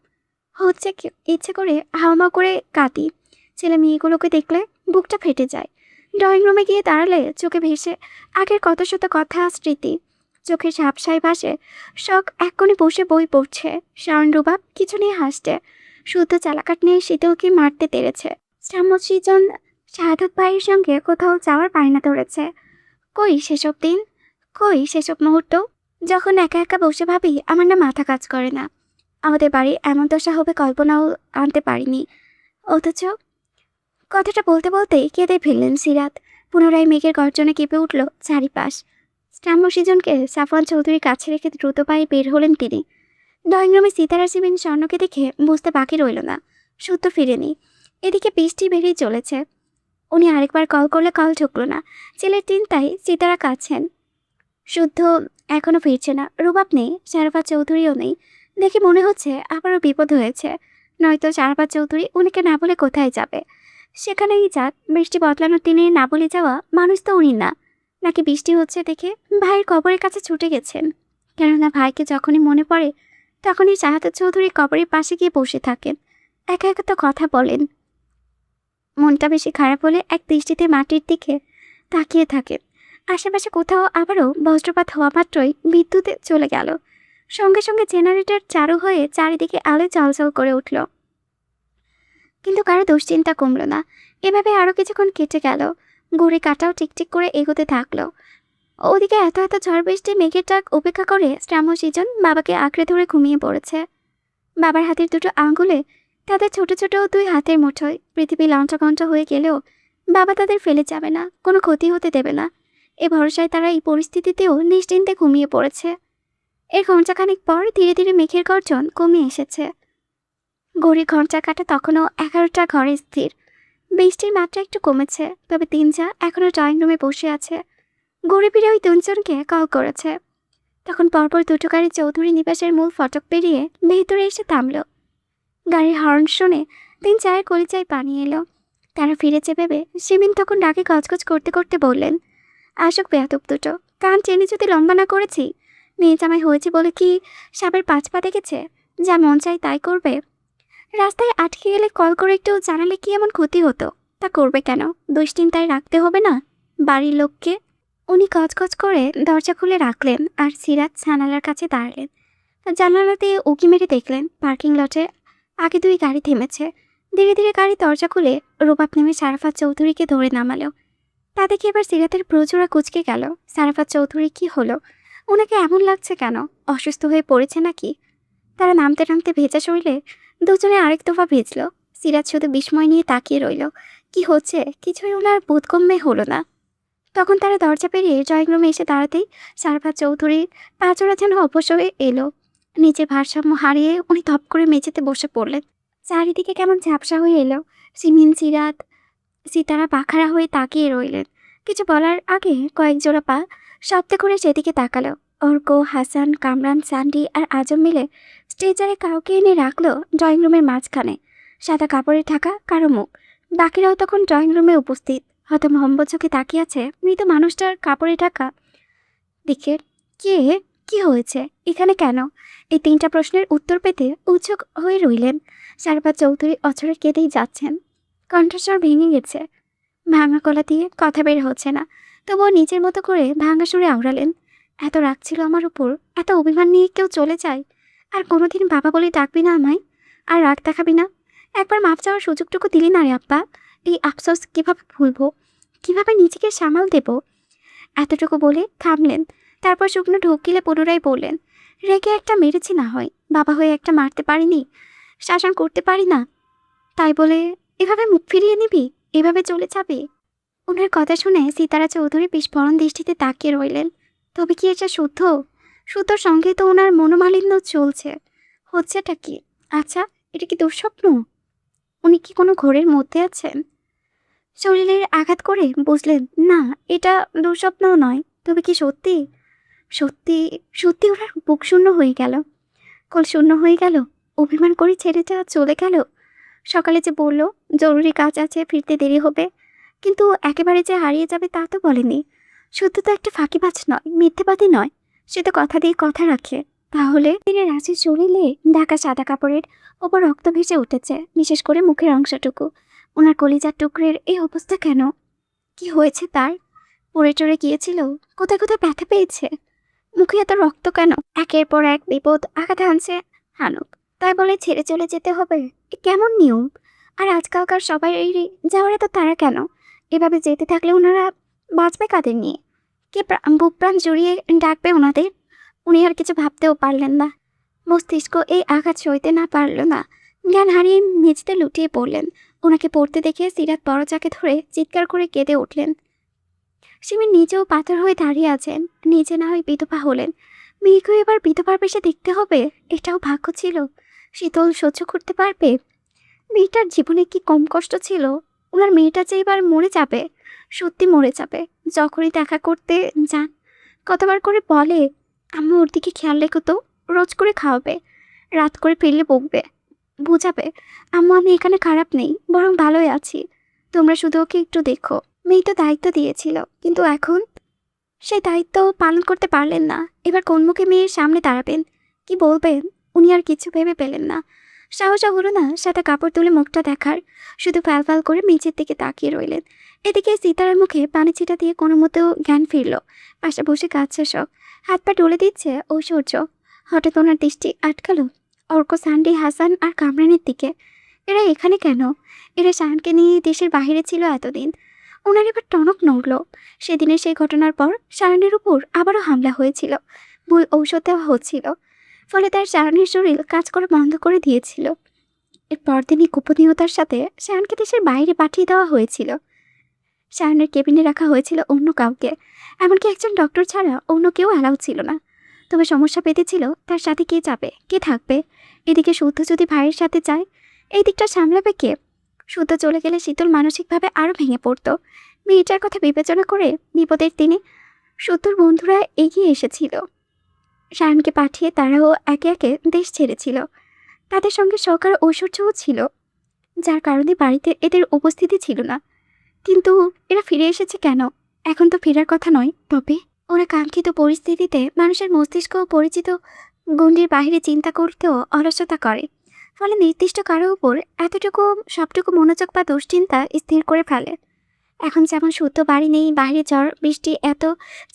হচ্ছে কি, ইচ্ছে করে হাওমাও করে কাঁদি। ছেলে মেয়েগুলোকে দেখলে বুকটা ফেটে যায়। ড্রয়িং রুমে গিয়ে দাঁড়ালে চোখে ভেসে আগের কত শত কথা, স্মৃতি। চোখের ঝাপসায় ভাসে শখ এক কোণে বসে বই পড়ছে। শাওন রুবাব কিছু নিয়ে হাসছে। শুদ্ধ চালাকাট নিয়ে শীতলকে মারতে তেড়েছে। শ্যামসিজন শাহাদত ভাইয়ের সঙ্গে কোথাও যাওয়ার বায়না ধরেছে। কই সেসব দিন, কই সেসব মুহূর্ত, যখন একা একা বসে ভাবি আমার না মাথা কাজ করে না। আমাদের বাড়ির এমন দশা হবে কল্পনাও আনতে পারিনি। অথচ কথাটা বলতে বলতেই কেঁদে ফেললেন সিরাত। পুনরায় মেঘের গর্জনে কেঁপে উঠল চারিপাশ। শ্যামসিজনকে সাফওয়ান চৌধুরীর কাছে রেখে দ্রুত পায়ে বের হলেন তিনি। ড্রয়িং রুমে সিতারা সিবিন স্বর্ণকে দেখে বুঝতে বাকি রইল না, সত্য ফিরেনি। এদিকে বৃষ্টি বেরিয়ে চলেছে। উনি আরেকবার কল করলে কল ঢুকল না। ছেলের চিন্তায় সিতারা কাঁদছেন। শুদ্ধ এখনো ফিরছে না। রুবাব নেই, শারাফাত চৌধুরীও নেই। দেখে মনে হচ্ছে আবারও বিপদ হয়েছে। নয়তো শারাফাত চৌধুরী উনিকে না বলে কোথায় যাবে? সেখানেই যাক, বৃষ্টি বদলানোর দিনে না বলে যাওয়া মানুষ তো উনি না। নাকি বৃষ্টি হচ্ছে দেখে ভাইয়ের কবরের কাছে ছুটে গেছেন? কেননা ভাইকে যখনই মনে পড়ে তখনই শাহাদাত চৌধুরী কবরের পাশে গিয়ে বসে থাকেন, একা একা তো কথা বলেন। মনটা বেশি খারাপ হলে এক দৃষ্টিতে মাটির দিকে তাকিয়ে থাকেন। আশেপাশে কোথাও আবারও বজ্রপাত হওয়া মাত্রই বিদ্যুতে চলে গেল। সঙ্গে সঙ্গে জেনারেটর চালু হয়ে চারিদিকে আলো চলচল করে উঠল। কিন্তু কারো দুশ্চিন্তা কমল না। এভাবে আরও কিছুক্ষণ কেটে গেল। ঘড়ি কাটাও টিকটিক করে এগোতে থাকলো। ওদিকে এত এত ঝড় বৃষ্টি মেঘের ডাক উপেক্ষা করে শ্যামসিজন বাবাকে আঁকড়ে ধরে ঘুমিয়ে পড়েছে। বাবার হাতের দুটো আঙ্গুলে তাদের ছোট ছোট দুই হাতের মুঠোয়। পৃথিবী লঞ্চকঞ্চ হয়ে গেলেও বাবা তাদের ফেলে যাবে না, কোনো ক্ষতি হতে দেবে না। এ ভরসায় তারা এই পরিস্থিতিতেও নিশ্চিন্তে ঘুমিয়ে পড়েছে। এর ঘণ্টাখানিক পর ধীরে ধীরে মেঘের গর্জন কমে এসেছে। ঘড়ির ঘণ্টা কাটা তখনও 11টা ঘরে স্থির। বৃষ্টির মাত্রা একটু কমেছে, তবে তিনজা এখনও ড্রয়িং রুমে বসে আছে। ঘুরে ফিরে ওই তিনজনকে কল করেছে। তখন পরপর দুটো গাড়ি চৌধুরী নিবাসের মূল ফটক পেরিয়ে ভেতরে এসে থামল। গাড়ির হর্ন শুনে 3 চায়ের কলিচায় পানি এলো। তারা ফিরেছে ভেবে শিমিন তখন ডাকে গজগজ করতে করতে বললেন, আসুক বেয়াদব দুটো, কান টেনে যদি লম্বা না করেছি, মেয়ে জামাই হয়েছে বলে কি সাপের 5 পা দেখেছে? যা মন চাই তাই করবে। রাস্তায় আটকে গেলে কল করে একটু জানালে কি এমন ক্ষতি হতো? তা করবে কেন? দুশ্চিন্তায় রাখতে হবে না বাড়ির লোককে। উনি গজগজ করে দরজা খুলে রাখলেন আর সিরাজ জানালার কাছে দাঁড়ালেন। জানালা দিয়ে উঁকি মেরে দেখলেন পার্কিং লটে আগে 2 গাড়ি থেমেছে। ধীরে ধীরে গাড়ি দরজা খুলে রুবাব নেমে সারাফাত চৌধুরীকে ধরে নামালো। তা দেখে এবার সিরাতের প্রচুরা কুচকে গেল। সারাফাত চৌধুরী কি হলো? ওনাকে এমন লাগছে কেন? অসুস্থ হয়ে পড়েছে নাকি? তারা নামতে নামতে ভেজা শরীরে দুজনে আরেক দফা ভিজল। সিরাজ শুধু বিস্ময় নিয়ে তাকিয়ে রইল। কি হচ্ছে কিছুই ওনার বোধগম্যে হলো না। তখন তারা দরজা পেরিয়ে ড্রয়িং রুমে এসে দাঁড়াতেই সারাফাত চৌধুরীর পাঁচড়া যেন অবশ হয়ে এলো। নিজের ভারসাম্য হারিয়ে উনি ধপ করে মেঝেতে বসে পড়লেন। চারিদিকে কেমন ঝাপসা হয়ে এলো। সিমিন, সিরাত, সিতারা পাখারা হয়ে তাকিয়ে রইলেন। কিছু বলার আগে কয়েক জোড়া পা শব্দে করে সেদিকে তাকালো। অর্ক, হাসান, কামরান, সান্ডি আর আজম মিলে স্ট্রেচারে কাউকে এনে রাখলো ড্রয়িং রুমের মাঝখানে। সাদা কাপড়ে ঢাকা কারো মুখ। বাকিরাও তখন ড্রয়িং রুমে উপস্থিত। হয়তো মোহাম্মদ চোখে তাকিয়ে আছে মৃত মানুষটার কাপড়ে ঢাকা দিকে। কে? কি হয়েছে? এখানে কেন? এই 3টা প্রশ্নের উত্তর পেতে উৎসুক হয়ে রইলেন। সারাফাত চৌধুরী অছরে কেঁদেই যাচ্ছেন। কণ্ঠস্বর ভেঙে গেছে। ভাঙা গলা দিয়ে কথা বের হচ্ছে না। তবুও নিজের মতো করে ভাঙা সুরে আওড়ালেন, এত রাগ ছিল আমার উপর, এত অভিমান নিয়ে কেউ চলে যায়? আর কোনোদিন বাবা বলে ডাকবি না আমায়? আর রাগ দেখাবি না? একবার মাপ চাওয়ার সুযোগটুকু দিলি না রে আব্বা। এই আফসোস কিভাবে ভুলবো? কিভাবে নিজেকে সামাল দেব? এতটুকু বলে থামলেন। তারপর শুকনো ঢোক গিলে পুনরায় বললেন, রেগে একটা মেরেছি না হয়, বাবা হয়ে একটা মারতে পারিনি, শাসন করতে পারি না, তাই বলে এভাবে মুখ ফিরিয়ে নিবি? এভাবে চলে যাবে? ওনার কথা শুনে সিতারা চৌধুরী বিস্ফোরণ দৃষ্টিতে তাকিয়ে রইলেন। তবে কি এটা শুদ্ধ? শুদ্ধর সঙ্গে তো ওনার মনোমালিন্য চলছে। হচ্ছেটা কি? আচ্ছা, এটা কি দুঃস্বপ্ন? উনি কি কোনো ঘোরের মধ্যে আছেন? শরীরের আঘাত করে বুঝলেন না, এটা দুঃস্বপ্নও নয়। তবে কি সত্যি? সত্যি সত্যি ওনার বুক শূন্য হয়ে গেল, কোল শূন্য হয়ে গেল। অভিমান করে ছেলেটা চলে গেল। সকালে যে বলল জরুরি কাজ আছে, ফিরতে দেরি হবে, কিন্তু একেবারে যে হারিয়ে যাবে তা তো বলেনি। শুধু তো একটা ফাঁকিবাজ নয়, মিথ্যেবাদী নয়, সে তো কথা দিয়ে কথা রাখে। তাহলে তিনি রাঁচির শরীরে ঢাকা সাদা কাপড়ের ওপর রক্ত ভেসে উঠেছে, বিশেষ করে মুখের অংশটুকু। ওনার কলিজার টুকরের এই অবস্থা কেন? কি হয়েছে তার? পড়ে টরে গিয়েছিল? কোথায় কোথায় ব্যথা পেয়েছে? মুখে এত রক্ত কেন? একের পর এক বিপদ আঘাত হানছে। হানুক, তাই বলে ছেড়ে চলে যেতে হবে? এ কেমন নিয়ম? আর আজকালকার সবাই এই যাওয়ার এত তারা কেন? এভাবে যেতে থাকলে ওনারা বাঁচবে কাদের নিয়ে? কে বুক প্রাণ জড়িয়ে ডাকবে ওনাদের? উনি আর কিছু ভাবতেও পারলেন না। মস্তিষ্ক এই আঘাত সইতে না পারল না। জ্ঞান হারিয়ে মেঝেতে লুটিয়ে পড়লেন। ওনাকে পড়তে দেখে সিরাত বড়জাকে ধরে চিৎকার করে কেঁদে উঠলেন। সিমি নিজেও পাথর হয়ে দাঁড়িয়ে আছেন। নিজে না হয় বিধবা হলেন, মেয়েকেও এবার বিধবার বেশে দেখতে হবে। এটাও ভাগ্য ছিল। শীতল সহ্য করতে পারবে? মেয়েটার জীবনে কি কম কষ্ট ছিল? ওনার মেয়েটা যে এবার মরে যাবে, সত্যি মরে যাবে। যখনই দেখা করতে যান কতবার করে বলে, আম্মু ওর দিকে খেয়াল রেখো তো, রোজ করে খাওয়াবে, রাত করে ফিরলে বকবে, বুঝাবে আম্মু আমি এখানে খারাপ নেই, বরং ভালোই আছি, তোমরা শুধু ওকে একটু দেখো। মেয়ে তো দায়িত্ব দিয়েছিল, কিন্তু এখন সেই দায়িত্ব পালন করতে পারলেন না। এবার কোন মুখে মেয়ের সামনে দাঁড়াবেন, কি বলবেন? উনি আর কিছু ভেবে পেলেন না। সাহসা হলো না সাদা কাপড় তুলে মুখটা দেখার। শুধু ফ্যাল করে মেঝের দিকে তাকিয়ে রইলেন। এদিকে সিতারার মুখে পানি ছিটা দিয়ে কোনো মতেও জ্ঞান ফিরল। পাশে বসে কাঁদছে সব, হাত পা ডলে দিচ্ছে ঐশ্বর্য। হঠাৎ ওনার দৃষ্টি আটকালো অর্ক, সান্ডি, হাসান আর কামরানের দিকে। এরা এখানে কেন? এরা শাহানকে নিয়ে দেশের বাইরে ছিল এতদিন। ওনার এবার টনক নড়ল। সেদিনের সেই ঘটনার পর শাহানের উপর আবারও হামলা হয়েছিল। ভুল ঔষধ দেওয়া হচ্ছিল, ফলে তার শাহানের শরীর কাজ করা বন্ধ করে দিয়েছিল। এর পরদিনই গোপনীয়তার সাথে শাহানকে দেশের বাইরে পাঠিয়ে দেওয়া হয়েছিল। শাহানের কেবিনে রাখা হয়েছিল অন্য কাউকে, এমনকি একজন ডক্টর ছাড়া অন্য কেউ অ্যালাউ ছিল না। তবে সমস্যা পেতেছিল তার সাথে কে যাবে, কে থাকবে। এদিকে শুদ্ধ যদি ভাইয়ের সাথে যায়, এই দিকটা সামলাবে কে? শুদ্ধ চলে গেলে শীতল মানসিকভাবে আরও ভেঙে পড়ত। মেয়েটার কথা বিবেচনা করে বিপদের দিনে শুদ্ধর বন্ধুরা এগিয়ে এসেছিল। সায়নকে পাঠিয়ে তারাও একে একে দেশ ছেড়েছিল। তাদের সঙ্গে সরকার ঐশ্বর্যও ছিল, যার কারণে বাড়িতে এদের উপস্থিতি ছিল না। কিন্তু এরা ফিরে এসেছে কেন? এখন তো ফেরার কথা নয়। তবে ওরা কাঙ্ক্ষিত পরিস্থিতিতে মানুষের মস্তিষ্ক ও পরিচিত গণ্ডির বাইরে চিন্তা করতেও অলসতা করে, ফলে নির্দিষ্ট কারো উপর সবটুকু মনোযোগ বা দুশ্চিন্তা স্থির করে ফেলে। এখন যেমন শুদ্ধ বাড়ি নেই, বাইরে ঝড় বৃষ্টি, এত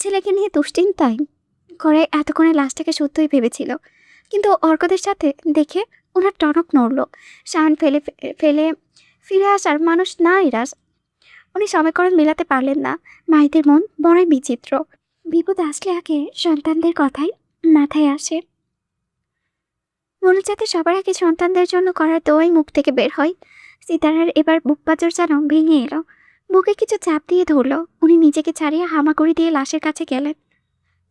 ছেলেকে নিয়ে দুশ্চিন্তায় করে এতক্ষণে লাশটাকে শুদ্ধই ভেবেছিল। কিন্তু অর্কদের সাথে দেখে ওনার টনক নড়ল। শান ফেলে ফেলে ফিরে আসার মানুষ না এরা। উনি সমীকরণ মেলাতে পারলেন না। মায়েদের মন বড়ই বিচিত্র। বিপদ আসলে আগে সন্তানদের কথাই মাথায় আসে। মনে যাতে সবার আগে সন্তানদের জন্য করার দোয়াই মুখ থেকে বের হয়। সিতারার এবার বুক পাঁজর যেন ভেঙে এলো। বুকে কিছু চাপ দিয়ে ধরল। উনি নিজেকে ছাড়িয়ে হামাগুড়ি দিয়ে লাশের কাছে গেলেন।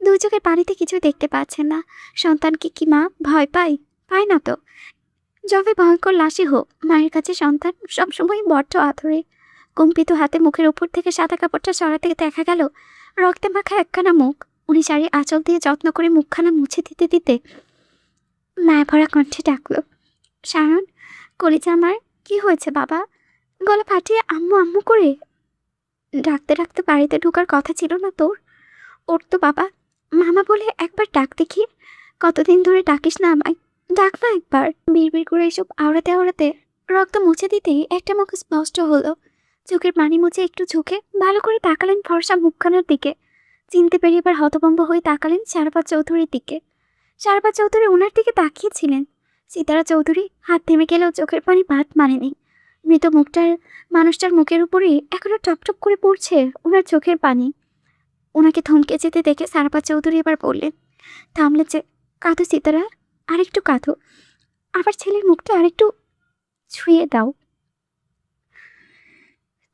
দুই চোখের পানিতে কিছু দেখতে পাচ্ছেন না। সন্তানকে কি মা ভয় পায়? পায় না তো। যবে ভয়ঙ্কর লাশই হোক, মায়ের কাছে সন্তান সবসময় বড্ড আদরে। কম্পিত হাতে মুখের উপর থেকে সাদা কাপড়টা সরাতে দেখা গেল রক্তে মাখা একখানা মুখ। উনি শাড়ির আঁচল দিয়ে যত্ন করে মুখখানা মুছে দিতে দিতে মায়া ভরা কণ্ঠে ডাকল, সায়ন, কলিজা আমার, কি হয়েছে বাবা? গলা ফাটিয়ে আম্মু আম্মু করে ডাকতে ডাকতে বাড়িতে ঢোকার কথা ছিল না তোর? ওর তো বাবা, মামা বলে একবার ডাক দেখি। কতদিন ধরে ডাকিস না আমায়, ডাক না একবার। বিড়বিড় করে এসব আওড়াতে আওড়াতে রক্ত মুছে দিতেই একটা মুখ স্পষ্ট হলো। চোখের পানি মুছে একটু ঝুঁকে ভালো করে তাকালেন ফর্সা মুখখানার দিকে। চিনতে পেরে এবার হতভম্ব হয়ে তাকালেন শারফাত চৌধুরীর দিকে। শারফাত চৌধুরী ওনার দিকে তাকিয়েছিলেন। সিতারা চৌধুরী হাত থেমে গেলেও চোখের পানি বাদ মানেনি। মৃত মানুষটার মুখের উপরেই এখনো টপটপ করে পড়ছে ওনার চোখের পানি। ওনাকে থমকে যেতে দেখে শারফাত চৌধুরী এবার বললেন, থামলে যে কাঁদো সিতারা, আরেকটু কাঁদো। আবার ছেলের মুখটা আরেকটু ছুঁয়ে দাও।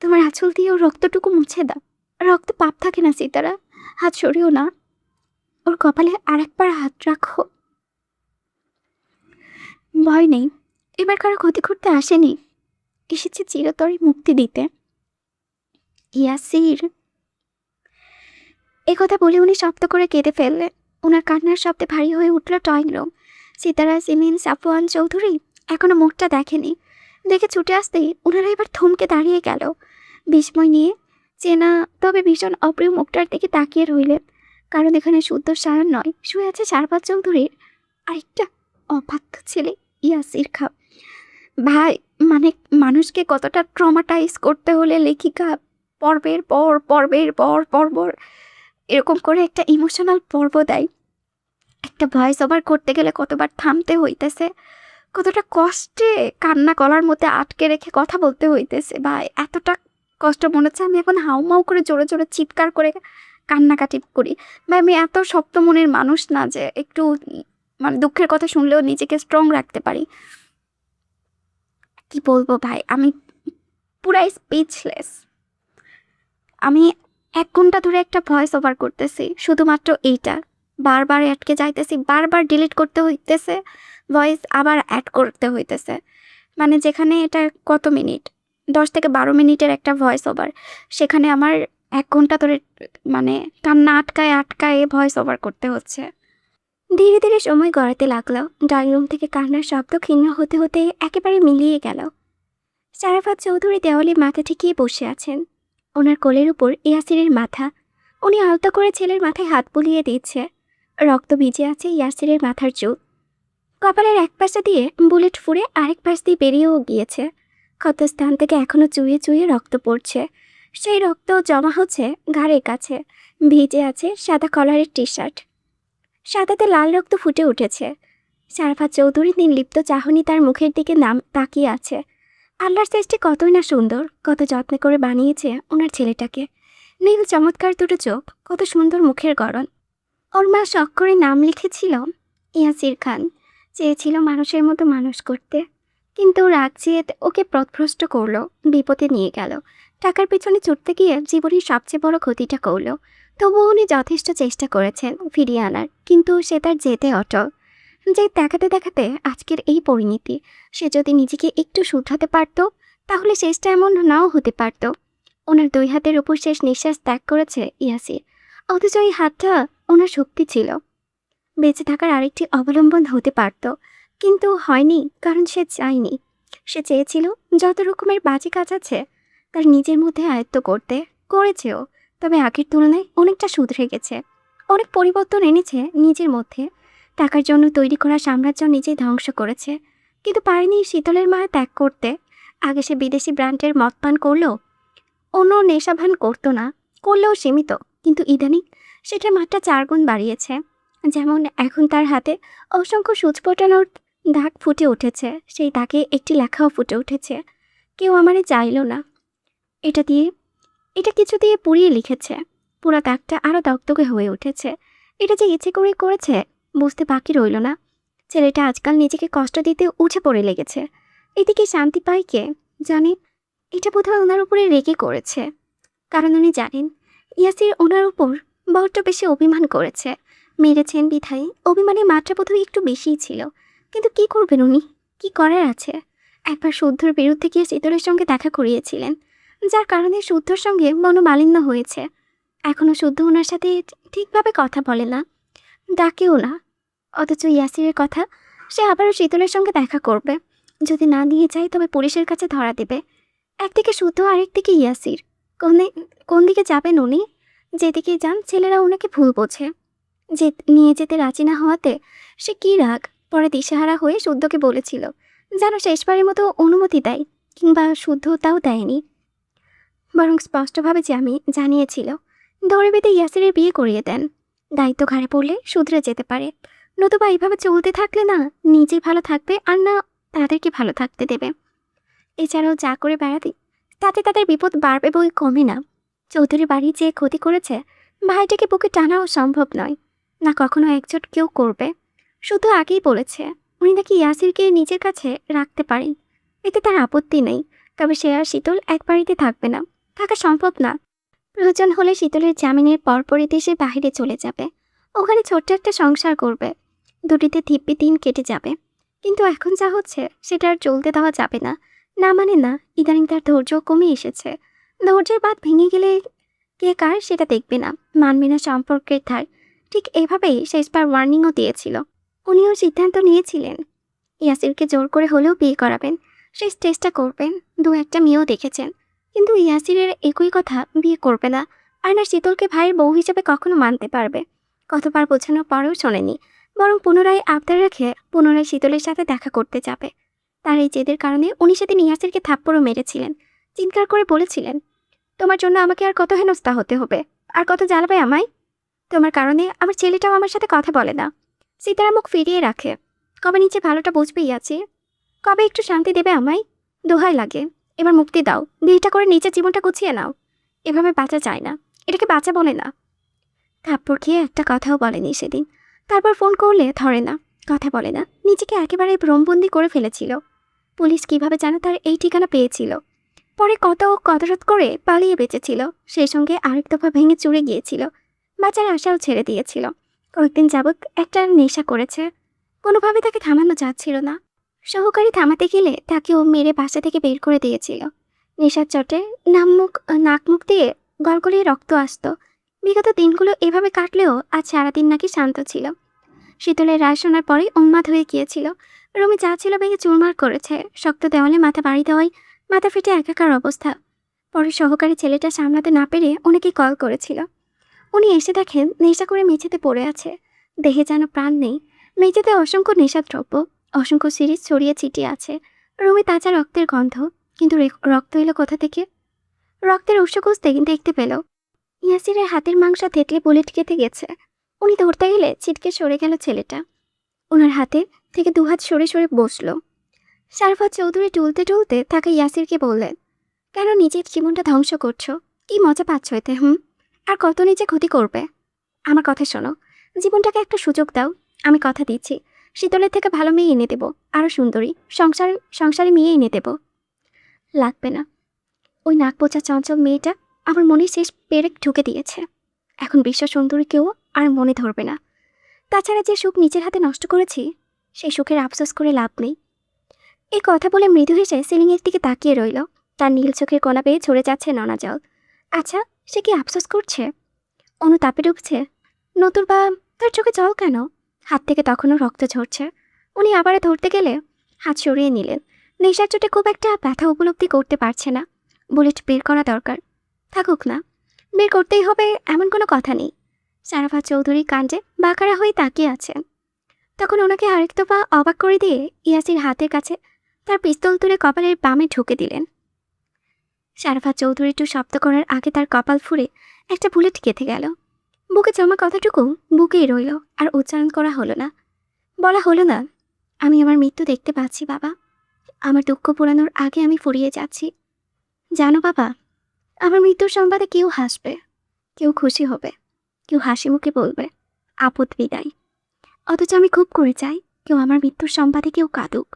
তোমার আঁচল দিয়ে ওর রক্তটুকু মুছে দাও। রক্ত পাপ থাকে না সিতারা, হাত সরিও না। ওর কপালে আরেকবার হাত রাখো। ভয় নেই, এবার কারো ক্ষতি করতে আসেনি, এসেছে চিরতরে মুক্তি দিতে। ইয়াসির। কথা বলে উনি শব্দ করে কেঁদে ফেললেন। ওনার কান্নার শব্দে ভারী হয়ে উঠল ড্রয়িং রুম। সিতারা, সিমিন, সাফওয়ান চৌধুরী এখনো মুখটা দেখেনি। দেখে ছুটে আসতেই ওনারা এবার থমকে দাঁড়িয়ে গেল, বিস্ময় নিয়ে চেনা তবে ভীষণ অপ্রিয় মুখটার দিকে তাকিয়ে রইলেন। কারণ এখানে শুদ্ধ সায়ন নয়, শুয়ে আছে শারফাত চৌধুরীর আরেকটা অবাধ্য ছেলে, ইয়াসির খাঁ। ভাই, মানে মানুষকে কতটা ট্রমাটাইজ করতে হলে লেখিকা পর্বের পর এরকম করে একটা ইমোশনাল পর্ব দেয়। একটা ভয়েস ওভার করতে গেলে কতবার থামতে হইতেছে, কতটা কষ্টে কান্না গলার মধ্যে আটকে রেখে কথা বলতে হইতেছে। ভাই, এতটা কষ্ট মনে হচ্ছে আমি এখন হাউমাউ করে জোরে জোরে চিৎকার করে কান্নাকাটি করি। ভাই, আমি এত শক্ত মনের মানুষ না যে একটু মানে দুঃখের কথা শুনলেও নিজেকে স্ট্রং রাখতে পারি। কি বলবো ভাই, আমি পুরাই স্পিচলেস। আমি 1 ঘন্টা ধরে একটা ভয়েস ওভার করতেছি, শুধুমাত্র এইটা বারবার আটকে যাইতেছি, বারবার ডিলিট করতে হইতেছে, ভয়েস আবার অ্যাড করতে হইতেছে। মানে যেখানে এটা কত মিনিট, 10 থেকে 12 মিনিটের একটা ভয়েস ওভার, সেখানে আমার 1 ঘন্টা ধরে মানে কান্না আটকায় ভয়েস ওভার করতে হচ্ছে। ধীরে ধীরে সময় গড়াতে লাগলো। ড্রয়িং রুম থেকে কান্নার শব্দ ক্ষীণ হতে হতে একেবারে মিলিয়ে গেল। শারাফাত চৌধুরী দেওয়ালে মাথা ঠেকিয়ে বসে আছেন। ওনার কোলের উপর ইয়াসিরের মাথা। উনি আলতো করে ছেলের মাথায় হাত বুলিয়ে দিচ্ছে। রক্ত ভিজে আছে ইয়াসিরের মাথার চুল। কপালের এক পাশে দিয়ে বুলেট ফুঁড়ে আরেক পাশ দিয়ে বেরিয়েও গিয়েছে। ক্ষতস্থান থেকে এখনো চুইয়ে চুইয়ে রক্ত পড়ছে। সেই রক্ত জমা হচ্ছে ঘাড়ের কাছে। ভিজে আছে সাদা কলারের টি শার্ট, সাদাতে লাল রক্ত ফুটে উঠেছে। শারাফাত চৌধুরীর নির্লিপ্ত চাহনি তার মুখের দিকে তাকিয়ে আছে। আল্লাহর সৃষ্টি কতই না সুন্দর, কত যত্ন করে বানিয়েছে ওনার ছেলেটাকে। নীল চমৎকার দুটো চোখ, কত সুন্দর মুখের গড়ন। ওর মা শখ করে নাম লিখেছিল ইয়াসির খান। চেয়েছিল মানুষের মতো মানুষ করতে, কিন্তু রাগ চেয়ে ওকে পথভ্রষ্ট করলো, বিপদে নিয়ে গেল। টাকার পিছনে ছুটতে গিয়ে জীবনের সবচেয়ে বড় ক্ষতিটা করলো। তবুও উনি যথেষ্ট চেষ্টা করেছেন ফিরিয়ে আনার, কিন্তু সে তার জেদে অটল। যে দেখাতে দেখাতে আজকের এই পরিণতি। সে যদি নিজেকে একটু শুধরাতে পারত, তাহলে শেষটা এমন নাও হতে পারত। ওনার 2 হাতের উপর শেষ নিঃশ্বাস ত্যাগ করেছে ইয়াসির, অথচ এই হাতটা ওনার শক্তি ছিল। বেঁচে থাকার আরেকটি অবলম্বন হতে পারত, কিন্তু হয়নি, কারণ সে চায়নি। সে চেয়েছিল যত রকমের বাজে কাজ আছে তার নিজের মধ্যে আয়ত্ত করতে, করেছেও। তবে আগের তুলনায় অনেকটা শুধরে গেছে, অনেক পরিবর্তন এনেছে নিজের মধ্যে। টাকার জন্য তৈরি করা সাম্রাজ্য নিজেই ধ্বংস করেছে, কিন্তু পারেনি শীতলের মায়া ত্যাগ করতে। আগে সে বিদেশি ব্র্যান্ডের মদ পান করলেও অন্য নেশাভান করতো না, করলেও সীমিত, কিন্তু ইদানিং সেটার মাত্রা 4 গুণ বাড়িয়েছে। যেমন এখন তার হাতে অসংখ্য সূচ ফোটানোর দাগ ফুটে উঠেছে, সেই দাগে একটি লেখাও ফুটে উঠেছে, কেউ আমারে চাইল না। এটা দিয়ে এটা কিছু দিয়ে পুড়িয়ে লিখেছে। পুরা দাগটা আরও দগদগে হয়ে উঠেছে। এটা যে ইচ্ছে করে করেছে বুঝতে বাকি রইল না। ছেলেটা আজকাল নিজেকে কষ্ট দিতে উঠে পড়ে লেগেছে। এদিকে শান্তি পায় কে জানে। এটা বোধহয় ওনার উপরে রেগে করেছে, কারণ উনি জানেন ইয়াসির ওনার উপর বড্ড বেশি অভিমান করেছে। মেরেছেন বিধায় অভিমানের মাত্রা বোধহয় একটু বেশিই ছিল। কিন্তু কি করবেন উনি, কি করার আছে? একবার শুদ্ধর বিরুদ্ধে গিয়ে শীতলের সঙ্গে দেখা করিয়েছিলেন, যার কারণে শুদ্ধর সঙ্গে মনোমালিন্য হয়েছে। এখনও শুদ্ধ ওনার সাথে ঠিকভাবে কথা বলে না, ডাকেও না। অথচ ইয়াসিরের কথা, সে আবারও শীতলের সঙ্গে দেখা করবে। যদি না নিয়ে যায় তবে পুলিশের কাছে ধরা দেবে। একদিকে শুদ্ধ, আরেকদিকে ইয়াসির। কোন দিকে যাবেন উনি? যেদিকে যান ছেলেরা ওনাকে ভুল বোঝে। যে নিয়ে যেতে রাজি না হওয়াতে সে কী রাগ। পরে দিশেহারা হয়ে শুদ্ধকে বলেছিল যেন শেষবারের মতো অনুমতি দেয়, কিংবা শুদ্ধ তাও দেয়নি, বরং স্পষ্টভাবে জানিয়েছিল দৌড়ে বেঁধে ইয়াসিরের বিয়ে করিয়ে দেন। দায়িত্ব ঘাড়ে পড়লে শুধরে যেতে পারে, নতুবা এইভাবে চলতে থাকলে না নিজে ভালো থাকবে আর না তাদেরকে ভালো থাকতে দেবে। এছাড়াও যা করে বেড়াতে তাতে তাদের বিপদ বাড়বে বই কমে না। চৌধুরী বাড়ি যে ক্ষতি করেছে ভাইটাকে বুকে টানাও সম্ভব নয়, না কখনো একজোট কেউ করবে। শুধু আগেই বলেছে উনি নাকি ইয়াসিরকে নিজের কাছে রাখতে পারেন, এতে তার আপত্তি নেই। তবে সে আর শীতল এক বাড়িতে থাকবে না, থাকা সম্ভব না। প্রয়োজন হলে শীতলের জামিনের পরপরই দেশে বাহিরে চলে যাবে, ওখানে ছোট্ট একটা সংসার করবে। দুটিতে দিব্যি দিন কেটে যাবে। কিন্তু এখন যা হচ্ছে সেটা আর চলতে দেওয়া যাবে না। না মানে না, ইদানিং তার ধৈর্য কমে এসেছে। ধৈর্যের বাঁধ ভেঙে গেলে কে কার সেটা দেখবে না, মানবে না সম্পর্কের ধার। ঠিক এভাবেই শেষবার ওয়ার্নিংও দিয়েছিল। উনিও সিদ্ধান্ত নিয়েছিলেন ইয়াসিরকে জোর করে হলেও বিয়ে করাবেন, শেষ চেষ্টা করবেন। দু একটা মেয়েও দেখেছেন, কিন্তু ইয়াসিরের একই কথা, বিয়ে করবে না। আর না শীতলকে ভাইয়ের বউ হিসেবে কখনো মানতে পারবে। কতবার বোঝানোর পরেও শোনেনি, বরং পুনরায় আবদার রেখে পুনরায় শীতলের সাথে দেখা করতে যাবে। তার এই জেদের কারণে উনি সেদিন ইয়াসিরকে থাপ্পড়ও মেরেছিলেন, চিৎকার করে বলেছিলেন তোমার জন্য আমাকে আর কত হেনস্থা হতে হবে, আর কত জ্বালাবে আমায়। তোমার কারণে আমার ছেলেটাও আমার সাথে কথা বলে না, সীতারা মুখ ফিরিয়ে রাখে। কবে নিচে ভালোটা বুঝবে ইয়াসির, কবে একটু শান্তি দেবে আমায়? দোহাই লাগে, এবার মুক্তি দাও, বিয়েটা করে নিজের জীবনটা গুছিয়ে নাও। এভাবে বাঁচা যায় না, এটাকে বাঁচা বলে না। থাপ্পড় খেয়ে একটা কথাও বলেনি সেদিন। তারপর ফোন করলে ধরে না, কথা বলে না, নিজেকে একেবারে ভ্রমবন্দি করে ফেলেছিল। পুলিশ কিভাবে যেন তার এই ঠিকানা পেয়েছিল, পরে কত কদরত করে পালিয়ে বেঁচেছিল। সেই সঙ্গে আরেক দফা ভেঙে চুরে গিয়েছিল, বাঁচার আশাও ছেড়ে দিয়েছিল। কয়েকদিন যাবৎ একটা নেশা করেছে, কোনোভাবে তাকে থামানো যাচ্ছিল না। সহকারী থামাতে গেলে তাকেও মেরে বাসা থেকে বের করে দিয়েছিল। নেশার চটে নাক মুখ দিয়ে গলগলিয়ে রক্ত আসতো। বিগত দিনগুলো এভাবে কাটলেও আজ সারাদিন নাকি শান্ত ছিল। শীতলের রায় শোনার পরে উন্মাদ হয়ে গিয়েছিল। রুমে যা ছিল ভেঙে চুরমার করেছে, শক্ত দেওয়ালে মাথা বাড়ি দেওয়ায় মাথা ফেটে একাকার অবস্থা। পরে সহকারী ছেলেটা সামলাতে না পেরে ওনাকে কল করেছিল। উনি এসে দেখেন নেশা করে মেঝেতে পড়ে আছে, দেহে যেন প্রাণ নেই। মেঝেতে অসংখ্য নেশাদ্রব্য, অসংখ্য সিরিজ ছড়িয়ে ছিটিয়ে আছে। রুমে তাজা রক্তের গন্ধ, কিন্তু রক্ত এলো কোথা থেকে? রক্তের উৎস খুঁজতে দেখতে পেল ইয়াসিরের হাতের মাংস থেতলে বুলেট কেটে গেছে। উনি ধরতে গেলে ছিটকে সরে গেল ছেলেটা। ওনার হাতে থেকে দুহাত সরে সরে বসল। শারফাত চৌধুরী টুলতে টুলতে তাকে ইয়াসিরকে বললেন কেন নিজের জীবনটা ধ্বংস করছো? কি মজা পাচ্ছ এতে? আর কত নিজে ক্ষতি করবে? আমার কথা শোনো, জীবনটাকে একটা সুযোগ দাও। আমি কথা দিচ্ছি শীতলের থেকে ভালো মেয়ে এনে দেবো, আরও সুন্দরী সংসারে মেয়ে এনে দেবো। লাগবে না, ওই নাক পোচা চঞ্চল মেয়েটা আমার মনে শেষ পেরেক ঢুকে দিয়েছে। এখন বিশ্ব সুন্দরী কেউ আর মনে ধরবে না। তাছাড়া যে সুখ নিজের হাতে নষ্ট করেছি, সেই সুখের আফসোস করে লাভ নেই। এই কথা বলে মৃদু হেসে সিলিংয়ের দিকে তাকিয়ে রইল। তার নীল চোখের কোনা বেয়ে ঝরে যাচ্ছে নোনা জল। আচ্ছা, সে কি আফসোস করছে? অনুতাপে ডুবছে? নতুবা তার চোখে জল কেন? হাত থেকে তখনও রক্ত ঝরছে। উনি আবারও ধরতে গেলে হাত সরিয়ে নিলেন। নেশার চোটে খুব একটা ব্যথা উপলব্ধি করতে পারছে না। বুলেট বের করা দরকার। থাকুক না, বের করতেই হবে এমন কোনো কথা নেই। সারাফাত চৌধুরী কাণ্ডে বাঁকারা হয়ে তাকিয়ে আছেন। তখন ওনাকে আরেকটু পা অবাক করে দিয়ে ইয়াসির হাতের কাছে তার পিস্তল তুলে কপালের বামে ঢুকে দিলেন। সারাফাত চৌধুরী একটু শব্দ করার আগে তার কপাল ফুঁড়ে একটা বুলেট গেঁথে গেল। বুকে জমা কথাটুকু বুকেই রইল, আর উচ্চারণ করা হলো না। বলা হলো না, আমি আমার মৃত্যু দেখতে পাচ্ছি বাবা। আমার দুঃখ পোড়ানোর আগে আমি ফুরিয়ে যাচ্ছি। জানো বাবা, আমার মৃত্যুর সংবাদে কেউ হাসবে, কেউ খুশি হবে, কেউ হাসি মুখে বলবে আপদ বিদায়। অথচ আমি খুব করে চাই কেউ আমার মৃত্যুর সংবাদে কেউ কাঁদুক।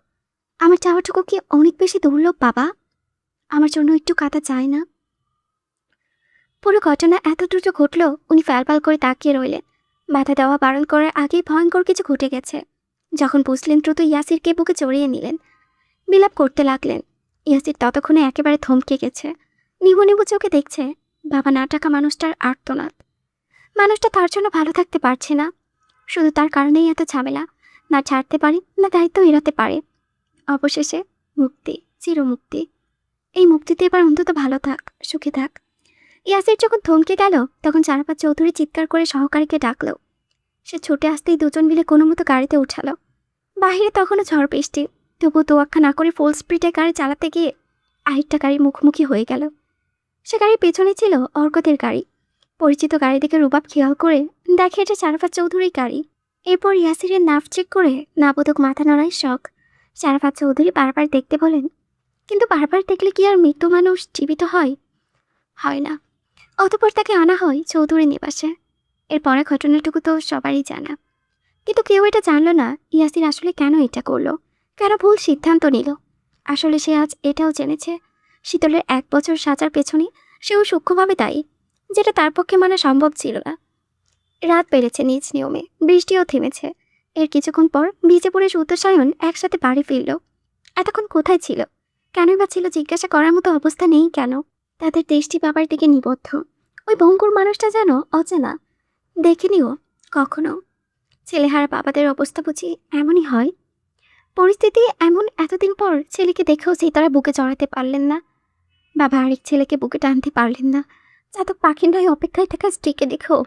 আমার চাওয়াটুকু কি অনেক বেশি দুর্লভ বাবা? আমার জন্য একটু কাঁদা চায় না? পুরো ঘটনা এত দ্রুত ঘটল, উনি ফ্যালফ্যাল করে তাকিয়ে রইলেন। বাধা দেওয়া বারণ করার আগেই ভয়ঙ্কর কিছু ঘটে গেছে। যখন বুঝলেন দ্রুত ইয়াসিরকে বুকে জড়িয়ে নিলেন, বিলাপ করতে লাগলেন। ইয়াসির ততক্ষণে একেবারে থমকে গেছে। নিভু নিভু চোখে দেখছে বাবা না টাকা মানুষটার আর্তনাদ। মানুষটা তার জন্য ভালো থাকতে পারছে না। শুধু তার কারণেই এত ঝামেলা। না ছাড়তে পারে, না দায়িত্ব এড়াতে পারে। অবশেষে মুক্তি, চিরমুক্তি। এই মুক্তিতে এবার অন্তত ভালো থাক, সুখে থাক। ইয়াসির যখন থমকে গেল, তখন সারাফাত চৌধুরী চিৎকার করে সহকারীকে ডাকলো। সে ছুটে আসতেই দুজন মিলে কোনো মতো গাড়িতে উঠালো। বাহিরে তখনও ঝড় বৃষ্টি, তবুও তোয়াক্কা না করে ফুল স্পিডে গাড়ি চালাতে গিয়ে আরেকটা গাড়ি মুখোমুখি হয়ে গেল। সে গাড়ির পেছনে ছিল অর্কদের গাড়ি। পরিচিত গাড়ি দেখে রুবাব খেয়াল করে দেখে এটা সারাফাত চৌধুরীর গাড়ি। এরপর ইয়াসিরের নার্ভ চেক করে নাবোধক মাথা নড়ায় শখ। সারাফাত চৌধুরী বারবার দেখতে বলেন, কিন্তু বারবার দেখলে কি আর মৃত্যু মানুষ জীবিত হয়? হয় না। অতঃপর তাকে আনা হয় চৌধুরী নিবাসে। এরপরে ঘটনাটুকু তো সবারই জানা। কিন্তু কেউ এটা জানল না ইয়াসির আসলে কেন এটা করলো, কেন ভুল সিদ্ধান্ত নিল। আসলে সে আজ এটাও জেনেছে শীতলের 1 বছর সাজার পেছনে সেও সূক্ষ্মভাবে দায়ী, যেটা তার পক্ষে মানা সম্ভব ছিল না। রাত বেড়েছে নিজ নিয়মে, বৃষ্টিও থেমেছে। এর কিছুক্ষণ পর ভিজে পড়ে সুতসায়ন একসাথে বাড়ি ফিরল। এতক্ষণ কোথায় ছিল, কেনই বা ছিল জিজ্ঞাসা করার মতো অবস্থা নেই কেন? তাদের দৃষ্টি বাবার দিকে নিবদ্ধ। ওই ভঙ্গুর মানুষটা যেন অচেনা, দেখেনিও কখনো। ছেলেহারা বাবাদের অবস্থা বুঝি এমনই হয়? পরিস্থিতি এমন, এতদিন পর ছেলেকে দেখেও সীতারা বুকে চড়াতে পারলেন না। বাবা আরেক ছেলেকে বুকে টানতে পারলেন না। চাতক পাখির নয় অপেক্ষায় থাকা স্ত্রীকে দেখেও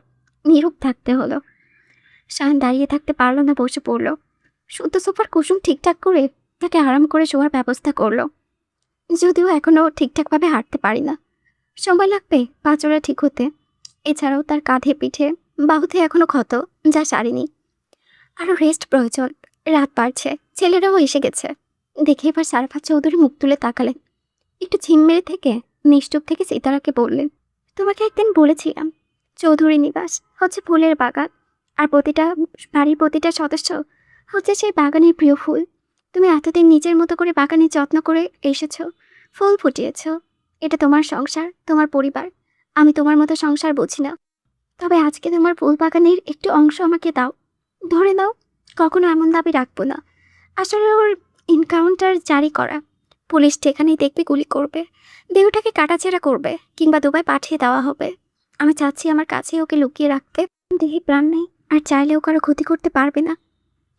নীরব থাকতে হলো। শান দাঁড়িয়ে থাকতে পারল না, বসে পড়ল। শুদ্ধ সোফার কুসুম ঠিকঠাক করে তাকে আরাম করে শোয়ার ব্যবস্থা করলো। যদিও এখনও ঠিকঠাকভাবে হাঁটতে পারি না, সময় লাগবে পা চড়া ঠিক হতে। এছাড়াও তার কাঁধে পিঠে বাহুতে এখনও ক্ষত, যা সারেনি। আরও রেস্ট প্রয়োজন। রাত বাড়ছে, ছেলেরাও এসে গেছে। দেখে এবার সারাফাত চৌধুরী মুখ তুলে তাকালেন। একটু ঝিম মেরে থেকে নিশ্চুপ থেকে সীতারাকে বললেন, তোমাকে একদিন বলেছিলাম চৌধুরী নিবাস হচ্ছে ফুলের বাগান, আর বাড়ির প্রতিটা সদস্য হচ্ছে সেই বাগানের প্রিয় ফুল। তুমি এতদিন নিজের মতো করে বাগানের যত্ন করে এসেছ, ফুল ফুটিয়েছ। এটা তোমার সংসার, তোমার পরিবার। আমি তোমার মতো সংসার বুঝি না। তবে আজকে তোমার ফুল বাগানের একটু অংশ আমাকে দাও, ধরে নাও। কখনো এমন দাবি রাখবো না। আসলে ওর এনকাউন্টার জারি করা, পুলিশ যেখানেই দেখবে গুলি করবে, দেহটাকে কাটাছেঁড়া করবে, কিংবা দুবাই পাঠিয়ে দেওয়া হবে। আমি চাচ্ছি আমার কাছে ওকে লুকিয়ে রাখতে। দেহে প্রাণ নেই, আর চাইলেও কারো ক্ষতি করতে পারবে না।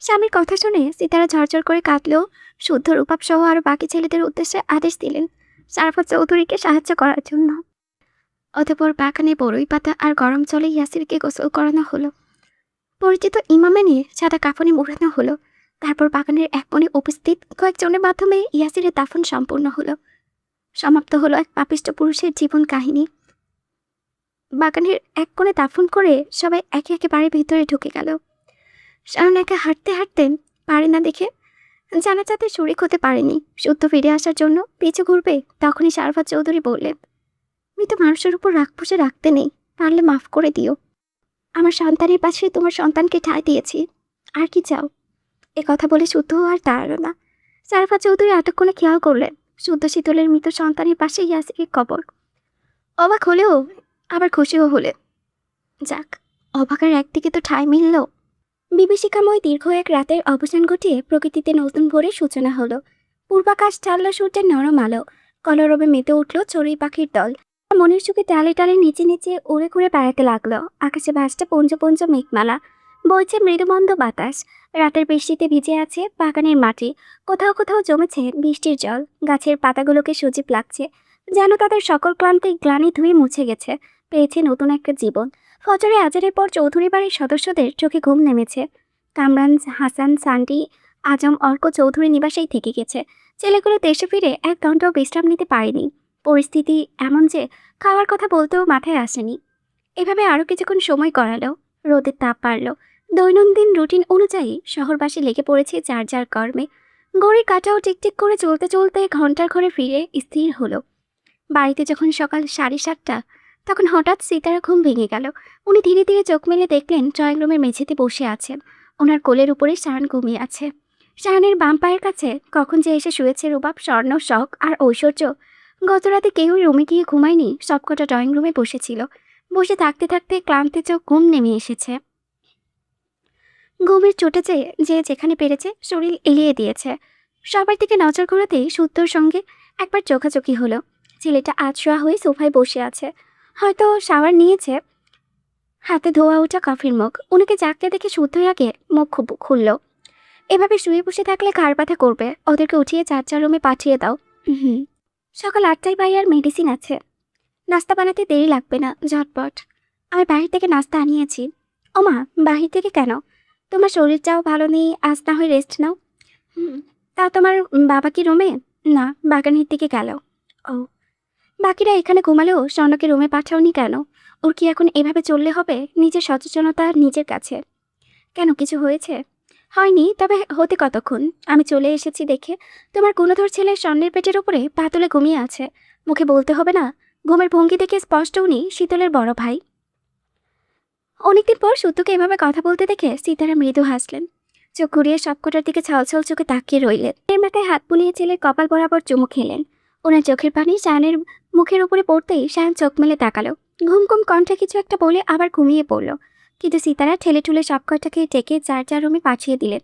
স্বামীর কথা শুনে সীতারা ঝরঝর করে কাঁদলেও শুদ্ধ রূপাপ সহ আরও বাকি ছেলেদের উদ্দেশ্যে আদেশ দিলেন সারাফাত চৌধুরীকে সাহায্য করার জন্য। অতঃপর বাগানে বড়ই পাতা আর গরম জলে ইয়াসিরকে গোসল করানো হলো। পরিচিত ইমামে নিয়ে সাদা কাফনে মোড়ানো হলো। তারপর বাগানের এক কোণে উপস্থিত কয়েকজনের মাধ্যমে ইয়াসিরের দাফন সম্পূর্ণ হলো। সমাপ্ত হলো এক পাপিষ্ট পুরুষের জীবন কাহিনী। বাগানের এক কোণে দাফন করে সবাই একে একে বাড়ির ভিতরে ঢুকে গেল। শাওন একা হাঁটতে হাঁটতে পারে না দেখে জানাজাতে শরিক হতে পারেনি। শুদ্ধ ফিরে আসার জন্য পিছু ঘুরবে, তখনই সারাফাত চৌধুরী বললেন, মৃত মানুষের উপর রাগ পুষে রাখতে নেই, পারলে মাফ করে দিও। আমার সন্তানের পাশে তোমার সন্তানকে ঠাঁই দিয়েছি, আর কি চাও? এ কথা বলে শুদ্ধ আর দাঁড়ালো না। সারাফাত চৌধুরী এতক্ষণে খেয়াল করলেন শুদ্ধ শীতলের মৃত সন্তানের পাশে ইয়াসিরের কবর। অবাক হলেও আবার খুশিও হলেন। যাক, অবাকের একদিকে তো ঠাঁই মিলল। বিভীষিকাময় দীর্ঘ এক রাতের অবসান ঘটিয়ে প্রকৃতিতে নতুন ভোরের সূচনা হলো। পূর্বাকাশ চাল্লা সূর্যের নরম আলো, কলরবে মেতে উঠল চড়ুই পাখির দল। মনের সুখে টালে টালে নিচে নিচে উড়ে ঘুরে বেড়াতে লাগলো। আকাশে ভাসছে পঞ্চ পঞ্চ মেঘমালা। বইছে মৃদুমন্দ বাতাস। রাতের বৃষ্টিতে ভিজে আছে বাগানের মাটি। কোথাও কোথাও জমেছে বৃষ্টির জল। গাছের পাতাগুলোকে সজীব লাগছে, যেন তাদের সকল ক্লান্তি গ্লানি ধুয়ে মুছে গেছে, পেয়েছে নতুন একটা জীবন। ফজরে আজানের পর চৌধুরী বাড়ির সদস্যদের চোখে ঘুম নেমেছে। কামরান, হাসান, সান্ডি, আজম, অর্ক চৌধুরী নিবাসেই থেকে গেছে। ছেলেগুলো দেশে ফিরে এক ঘন্টাও বিশ্রাম নিতে পারেনি। পরিস্থিতি এমন যে খাওয়ার কথা বলতেও মাথায় আসেনি। এভাবে আরও কিছুক্ষণ সময় করালো। রোদের তাপ বাড়ল। দৈনন্দিন রুটিন অনুযায়ী শহরবাসী লেগে পড়েছে যার যার কর্মে। ঘড়ির কাঁটাও টিকটিক করে চলতে চলতে ঘন্টার ঘরে ফিরে স্থির হলো। বাড়িতে যখন সকাল 7:30, তখন হঠাৎ সিতারা ঘুম ভেঙে গেল। উনি ধীরে ধীরে চোখ মেলে দেখলেন ড্রয়িং রুমের মেঝেতে বসে আছেন। ওনার কোলের উপরে শাহান ঘুমিয়ে আছে। শাহানের বাম পায়ের কাছে কখন যে এসে শুয়েছে রুবাব, স্বর্ণ, শখ আর ঐশ্বর্য। গতরাতে কেউই রুমে গিয়ে ঘুমায়নি, সবকটা ড্রয়িং রুমে বসেছিল। বসে থাকতে থাকতে ক্লান্তি চোখ ঘুম নেমে এসেছে। ঘুমের চোটে যে যেখানে পেরেছে শরীর এলিয়ে দিয়েছে। সবার দিকে নজর ঘোরাতেই সূত্রর সঙ্গে একবার চোখাচোখি হলো। ছেলেটা আছড়া হয়ে সোফায় বসে আছে, হয়তো শাওয়ার নিয়েছে। হাতে ধোয়া ওঠা কফির মুখ। উনাকে জাগতে দেখে শুদ্ধই আগে মুখ খুলল। এভাবে শুয়ে বসে থাকলে ঘাড় ব্যথা করবে, ওদেরকে উঠিয়ে চার চার রুমে পাঠিয়ে দাও। হুম, সকাল 8টায় ভাইয়ার মেডিসিন আছে। নাস্তা বানাতে দেরি লাগবে না, ঝটপট। আমি বাহির থেকে নাস্তা আনিয়েছি। ওমা, বাহির থেকে কেন? তোমার শরীরটাও ভালো নেই, আজ না হয় রেস্ট নাও। তা তোমার বাবা কি রুমে? না, বাগানের দিকে গেল। ও, বাকিরা এখানে ঘুমালেও স্বর্ণকে রুমে পাঠাওনি কেন? ওর কি এখন এভাবে চললে হবে? নিজের সচেতনতা নিজের কাছে। কেন, কিছু হয়েছে? হয়নি, তবে হতে কতক্ষণ। আমি চলে এসেছি দেখে। তোমার গুণধর ছেলে স্বর্ণের পেটের উপরে পা তুলে ঘুমিয়ে আছে। মুখে বলতে হবে না? ঘুমের ভঙ্গি দেখে স্পষ্ট উনি শীতলের বড় ভাই। অনেকদিন পর সত্যকে এভাবে কথা বলতে দেখে সীতারা মৃদু হাসলেন। চোখ ঘুরিয়ে সবকটার দিকে ছলছল চোখে তাকিয়ে রইলেন। এর মাথায় হাত বুলিয়ে ছেলের কপাল বরাবর চুমু খেলেন। ওনার চোখের পানি শায়ানের মুখের উপরে পড়তেই শায়ান চোখ মেলে তাকালো। ঘুম ঘুম কণ্ঠে কিছু একটা বলে আবার ঘুমিয়ে পড়ল। কিন্তু সীতারা ঠেলে ঠুলে সবকটাকে ডেকে যার যার রুমে পাঠিয়ে দিলেন।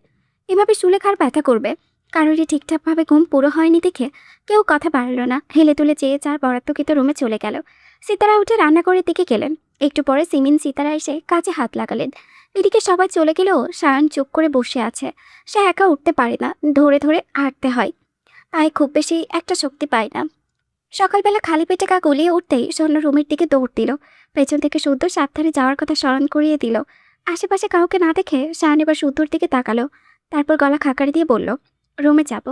এভাবে শুলে ঘাড় ব্যথা করবে। কারোরই ঠিকঠাকভাবে ঘুম পুরো হয়নি দেখে কেউ কথা বাড়ল না। হেলে তুলে চেয়ে চার বরাদ্দকৃত রুমে চলে গেল। সীতারা উঠে রান্নাঘরের দিকে গেলেন। একটু পরে সিমিন সীতারা এসে কাজে হাত লাগালেন। এদিকে সবাই চলে গেলেও শায়ান চুপ করে বসে আছে। সে একা উঠতে পারে না, ধরে ধরে হাঁটতে হয়। পায়ে খুব বেশি একটা শক্তি পায় না। সকালবেলা খালি পেটে গা গলিয়ে উঠতেই স্বর্ণ রুমের দিকে দৌড় দিল। পেছন থেকে শুদ্ধ সাবধানে যাওয়ার কথা স্মরণ করিয়ে দিল। আশেপাশে কাউকে না দেখে শায়ান এবার শুদ্ধর দিকে তাকালো। তারপর গলা খাকারি দিয়ে বলল, রুমে যাব।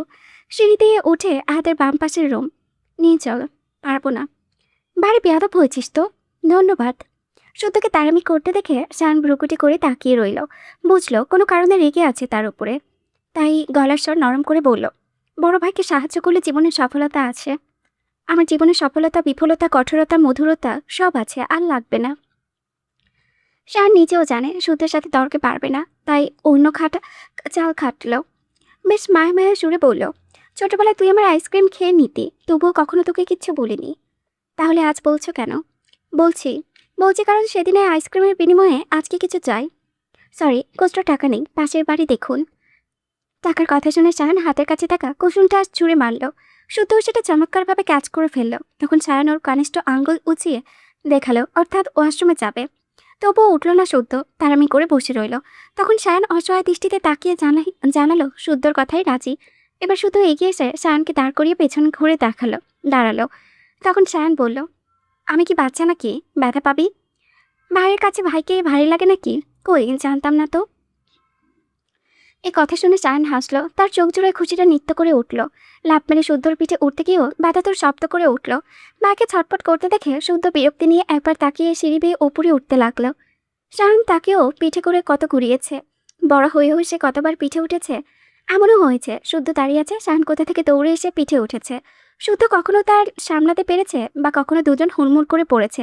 সিঁড়ি দিয়ে উঠে হাতের বাম পাশের রুম। নিয়ে চল। পারবো না। ভারী বেয়াদব হয়েছিস তো। ধন্যবাদ। শুদ্ধকে তাড়ামি করতে দেখে শায়ান ভ্রুকুটি করে তাকিয়ে রইল। বুঝলো কোনো কারণে রেগে আছে তার উপরে। তাই গলার স্বর নরম করে বলল, বড় ভাইকে সাহায্য করলে জীবনে সফলতা আছে। আমার জীবনে সফলতা, বিফলতা, কঠোরতা, মধুরতা সব আছে, আর লাগবে না। শায়ান নিজেও জানে শুদ্ধের সাথে তর্কে পারবে না, তাই অন্য চাল খাটল। বেশ মায়া মায়া সুরে বলল, ছোটবেলায় তুই আমার আইসক্রিম খেয়ে নিতি, তবুও কখনো তোকে কিচ্ছু বলিনি। তাহলে আজ বলছো কেন? বলছি বলছি কারণ সেদিনে আইসক্রিমের বিনিময়ে আজকে কিছু চাই। সরি, খুচরো টাকা নেই, পাশের বাড়ি দেখুন। টাকার কথা শুনে শায়ান হাতের কাছে থাকা কুসুমটা ছুঁড়ে মারল। শুদ্ধও সেটা চমৎকারভাবে ক্যাচ করে ফেলল। তখন শায়ান ওর কনিষ্ঠ আঙ্গুল উঁচিয়ে দেখালো, অর্থাৎ ওয়াশরুমে যাবে। তবুও উঠল না শুদ্ধ, তারামি করে বসে রইল। তখন শায়ান অসহায় দৃষ্টিতে তাকিয়ে জানালো শুদ্ধর কথাই রাজি। এবার শুধু এগিয়ে এসে শায়ানকে দাঁড় করিয়ে পেছন ঘুরে দাঁড়ালো। তখন শায়ান বলল, আমি কি বাচ্চা নাকি ব্যথা পাবি? ভাইয়ের কাছে ভাইকে ভারী লাগে নাকি? কই, জানতাম না তো। এই কথা শুনে শায়ান হাসলো। তার চোখ জোড়ায় খুশিটা নৃত্য করে উঠল। লাফ মেরে শুদ্ধর পিঠে উঠতে গিয়েও ব্যথা তোর শব্দ করে উঠল। মাকে ছটপট করতে দেখে শুদ্ধ বিরক্তি নিয়ে একবার তাকিয়ে সিঁড়ি বেয়ে ওপরে উঠতে লাগলো। শায়ান তাকেও পিঠে করে কত ঘুরিয়েছে। বড় হয়ে সে কতবার পিঠে উঠেছে। এমনও হয়েছে শুদ্ধ দাঁড়িয়ে আছে, শায়ান কোথা থেকে দৌড়ে এসে পিঠে উঠেছে। শুদ্ধ কখনো তার সামলাতে পেরেছে, বা কখনো দুজন হুড়মুড় করে পড়েছে।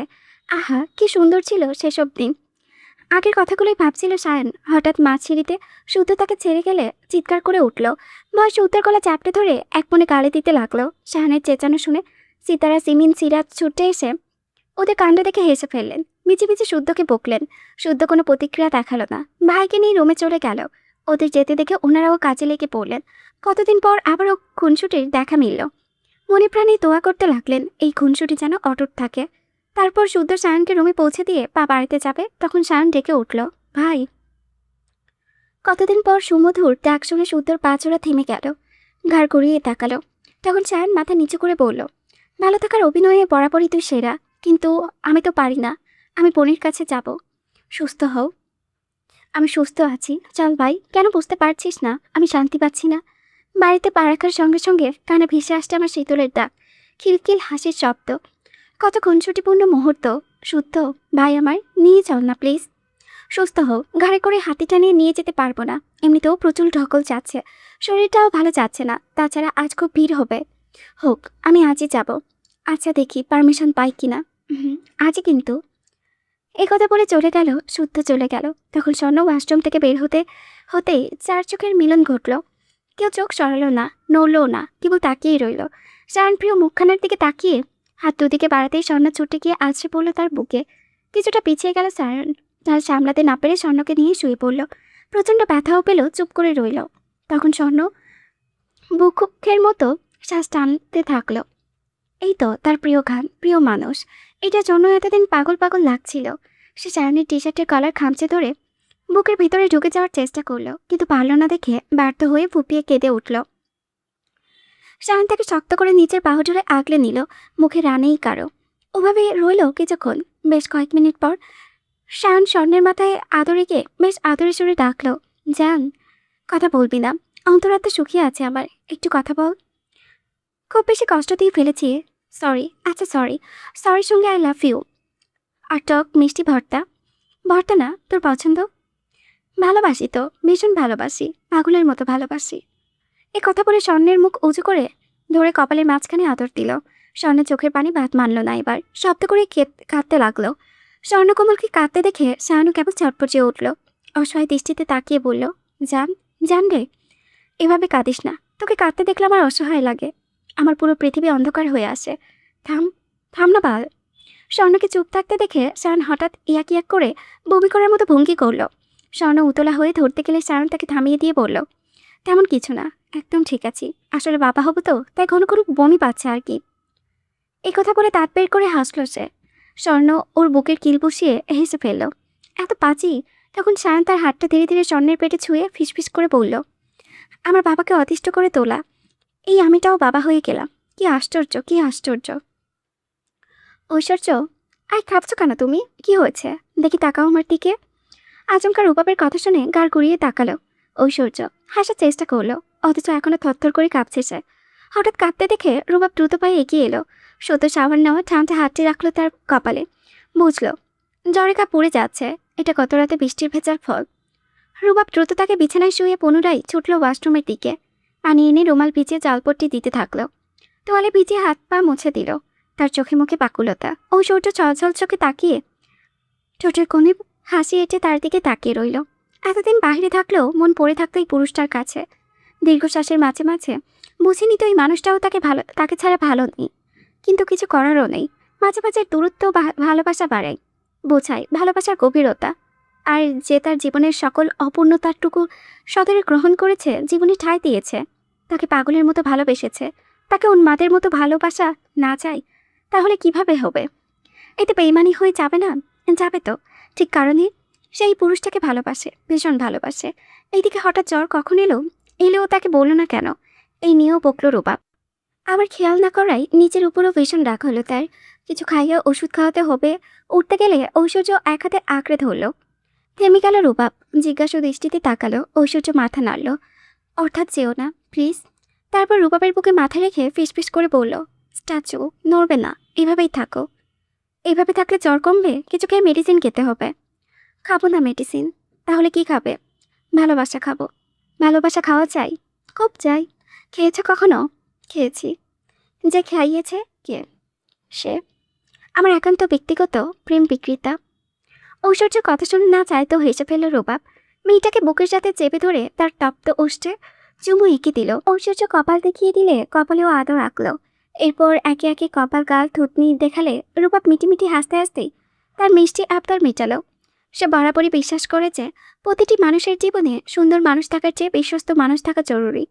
আহা, কি সুন্দর ছিল সেসব দিন। আগের কথাগুলোই ভাবছিল শায়ান। হঠাৎ সিঁড়িতে শুদ্ধ তাকে ছেড়ে গেলে চিৎকার করে উঠল। বয়স উত্তর গলা চাপটে ধরে এক মনে গালি দিতে লাগলো। শায়ানের চেঁচানো শুনে সিতারা, সিমিন, সিরাত ছুটে এসে ওদের কাণ্ড দেখে হেসে ফেললেন। মিচি মিচি শুদ্ধকে বকলেন। শুদ্ধ কোনো প্রতিক্রিয়া দেখালো না, ভাইকে নিয়ে রুমে চলে গেল। ওদের যেতে দেখে ওনারাও কাজে লেগে পড়লেন। কতদিন পর আবারও খুনসুটির দেখা মিলল। মনে প্রাণে দোয়া করতে লাগলেন এই খুনসুটি যেন অটুট থাকে। তারপর শুদ্ধ শায়ানকে রুমে পৌঁছে দিয়ে পা বাড়িতে যাবে, তখন শায়ান ডেকে উঠল, ভাই। কতদিন পর সুমধুর ডাক শুনে শুদ্ধর পা চোরা থেমে গেল, ঘাড় ঘুরিয়ে তাকালো। তখন সায়ন মাথা নিচু করে বলল, ভালো থাকার অভিনয়ে বরাবরই তুই সেরা, কিন্তু আমি তো পারি না। আমি বোনের কাছে যাব। সুস্থ হও। আমি সুস্থ আছি, চল ভাই। কেন বুঝতে পারছিস না আমি শান্তি পাচ্ছি না? বাড়িতে পা রাখার সঙ্গে সঙ্গে কানে ভেসে আসছে আমার শীতলের ডাক, খিলখিল হাসির শব্দ। কত খুনসুটিপূর্ণ মুহূর্ত। শুদ্ধ ভাই আমার, নিয়ে চল না প্লিজ। সুস্থ হোক, ঘাড়ে করে হাতি টানিয়ে নিয়ে যেতে পারবো না। এমনিতেও প্রচুর ঢকল যাচ্ছে, শরীরটাও ভালো যাচ্ছে না। তাছাড়া আজ খুব ভিড় হবে। হোক, আমি আজই যাব। আচ্ছা দেখি পারমিশন পাই কিনা। আজই কিন্তু। এই কথা বলে চলে গেল। শুদ্ধ চলে গেল। তখন স্বর্ণ ওয়াশরুম থেকে বের হতেই চার চোখের মিলন ঘটল। কেউ চোখ সরালো না, নড়লও না, কেবল তাকিয়েই রইল। প্রিয় মুখখানার দিকে তাকিয়ে হাত দুদিকে বাড়াতেই স্বর্ণ ছুটে গিয়ে আছড়ে পড়ল তার বুকে। কিছুটা পিছিয়ে গেল সায়ন। তার সামলাতে না পেরে স্বর্ণকে নিয়ে শুয়ে পড়ল। প্রচণ্ড ব্যথাও পেল, চুপ করে রইল। তখন স্বর্ণ বুকুক্ষের মতো শ্বাস টানতে থাকলো। এই তো তার প্রিয় গান, প্রিয় মানুষ। এটার জন্য এতদিন পাগল পাগল লাগছিল। সে সায়নের টি শার্টের কলার খামচে ধরে বুকের ভিতরে ঢুকে যাওয়ার চেষ্টা করলো, কিন্তু পারল না দেখে ব্যর্থ হয়ে ফুপিয়ে কেঁদে উঠল। সায়ন তাকে শক্ত করে নিচের বাহু জুড়ে আগলে নিল, মুখে রানেই কারো। ওভাবে রইল কিছুক্ষণ। বেশ কয়েক মিনিট পর সায়ন স্বর্ণের মাথায় আদরে গিয়ে বেশ আদরে সুরে ডাকল, জান, কথা বলবি না? অন্তরাত্মা সুখিয়ে আছে আমার, একটু কথা বল। খুব বেশি কষ্ট দিয়ে ফেলেছি, সরি। আচ্ছা সরি। সরির সঙ্গে আই লাভ ইউ। আর টক মিষ্টি ভর্তা। ভর্তা না, তোর পছন্দ? ভালোবাসি তো, ভীষণ ভালোবাসি, পাগলের মতো ভালোবাসি। এ কথা বলে স্বর্ণের মুখ উঁচু করে ধরে কপালের মাঝখানে আদর দিল। স্বর্ণের চোখের পানি বাদ মানল না, এবার শব্দ করে কাঁদতে লাগলো। স্বর্ণকমলকে কাঁদতে দেখে সায়নও কেবল ছটপটিয়ে উঠল। অসহায় দৃষ্টিতে তাকিয়ে বলল, জান, জান রে, এভাবে কাঁদিস না। তোকে কাঁদতে দেখলে আমার অসহায় লাগে। আমার পুরো পৃথিবী অন্ধকার হয়ে আসে। থাম, থাম না বাল। স্বর্ণকে চুপ থাকতে দেখে সায়ন হঠাৎ ইয়াক ইয়াক করে বমি করার মতো ভঙ্গি করল। স্বর্ণ উতলা হয়ে ধরতে গেলে সায়ন তাকে থামিয়ে দিয়ে বলল, তেমন কিছু না, একদম ঠিক আছি। আসলে বাবা হব তো, তাই ঘন ঘন বমি পাচ্ছে আর কি। এই কথা বলে দাঁত বের করে হাসল সে। স্বর্ণ ওর বুকের কিল বসিয়ে হেসে ফেলল। এত পাচি। তখন সায়ন তার হাতটা ধীরে ধীরে স্বর্ণের পেটে ছুঁয়ে ফিসফিস করে বলল, আমার বাবাকে অতিষ্ঠ করে তোলা। এই আমিটাও বাবা হয়ে গেলাম। কি আশ্চর্য, কি আশ্চর্য। ঐশ্বর্য, আয় কাঁপছো কেন তুমি? কি হয়েছে দেখি, তাকাও আমার দিকে। আচমকা রূপাবের কথা শুনে গাড় ঘুরিয়ে তাকালো। ঐশ্বর্য হাসার চেষ্টা করলো, অথচ এখনো থরথর করে কাঁপছে সে। হঠাৎ কাঁপতে দেখে রূপাব দ্রুত পায়ে এগিয়ে এলো। সদ্য সাবান নেওয়া ঠান্ডা হাতটি রাখলো তার কপালে। বুঝলো জ্বরে কাপ পড়ে যাচ্ছে, এটা গত রাতে বৃষ্টির ভেজার ফল। রূপাব দ্রুত তাকে বিছানায় শুয়ে পুনরায় ছুটল ওয়াশরুমের দিকে। পানি এনে রুমাল ভিজিয়ে জালপট্টি দিতে থাকলো। তোয়ালে ভিজিয়ে হাত পা মুছে দিল। তার চোখে মুখে পাকুলতা। ঐশ্বর্য ছলছল চোখে তাকিয়ে ঠোঁটের কোণে হাসি এঁটে তার দিকে তাকিয়ে রইল। এতদিন বাহিরে থাকলেও মন পড়ে থাকতো এই পুরুষটার কাছে। দীর্ঘশ্বাসের মাঝে মাঝে বুঝে নিত এই মানুষটাও তাকে ছাড়া ভালো নেই, কিন্তু কিছু করারও নেই। মাঝে মাঝে দূরত্ব ভালোবাসা বাড়ায়, বোঝায় ভালোবাসার গভীরতা। আর যে তার জীবনের সকল অপূর্ণতারটুকু সদরে গ্রহণ করেছে, জীবনে ঠাঁই দিয়েছে, তাকে পাগলের মতো ভালোবেসেছে, তাকে উন্মাদের মতো ভালোবাসা না চাই, তাহলে কিভাবে হবে? এতে বেইমানি হয়ে যাবে না? যাবে তো, ঠিক কারণে সেই পুরুষটাকে ভালোবাসে, ভীষণ ভালোবাসে। এইদিকে হঠাৎ জ্বর কখন এলেও তাকে বলল না কেন? এই নিয়েও বকল রূপাব। আবার খেয়াল না করাই নিজের উপরও ভীষণ রাগ হলো তার। কিছু খাইয়ে ওষুধ খাওয়াতে হবে। উঠতে গেলে ঐশ্বর্য এক হাতে আঁকড়ে ধরল। থেমে গেল রূপাব, জিজ্ঞাসা দৃষ্টিতে তাকালো। ঐশ্বর্য মাথা নাড়ল, অর্থাৎ যেও না প্লিজ। তারপর রূপাবের বুকে মাথা রেখে ফিসফিস করে বলল, স্ট্যাচু, নড়বে না, এভাবেই থাকো। এভাবে থাকলে জ্বর কমবে? কিছু খেয়ে মেডিসিন খেতে হবে। খাবো না মেডিসিন। তাহলে কি খাবে? ভালোবাসা খাবো। ভালোবাসা খাওয়া চাই? খুব চাই। খেয়েছ কখনো? খেয়েছি। যে খাইয়েছে কে? সে আমার একান্ত ব্যক্তিগত প্রেম বিক্রেতা। ঐশ্বর্য কথা শুনে না চাইতেও হেসে ফেলল রূপাব। মেয়েটাকে বুকের সাথে চেপে ধরে তার তপ্ত ওষ্ঠে চুমু এঁকে দিল। ঐশ্বর্য কপাল দেখিয়ে দিলে কপালেও আদর আঁকল। এরপর একে একে কপাল, গাল, থুতনি দেখালে রূপাব মিটিমিটি হাসতে হাসতেই তার মিষ্টি আবদার মেটালো। সে বরাবরই বিশ্বাস করে যে প্রতিটি মানুষের জীবনে সুন্দর মানুষ থাকার চেয়ে বিশ্বস্ত মানুষ থাকা জরুরি,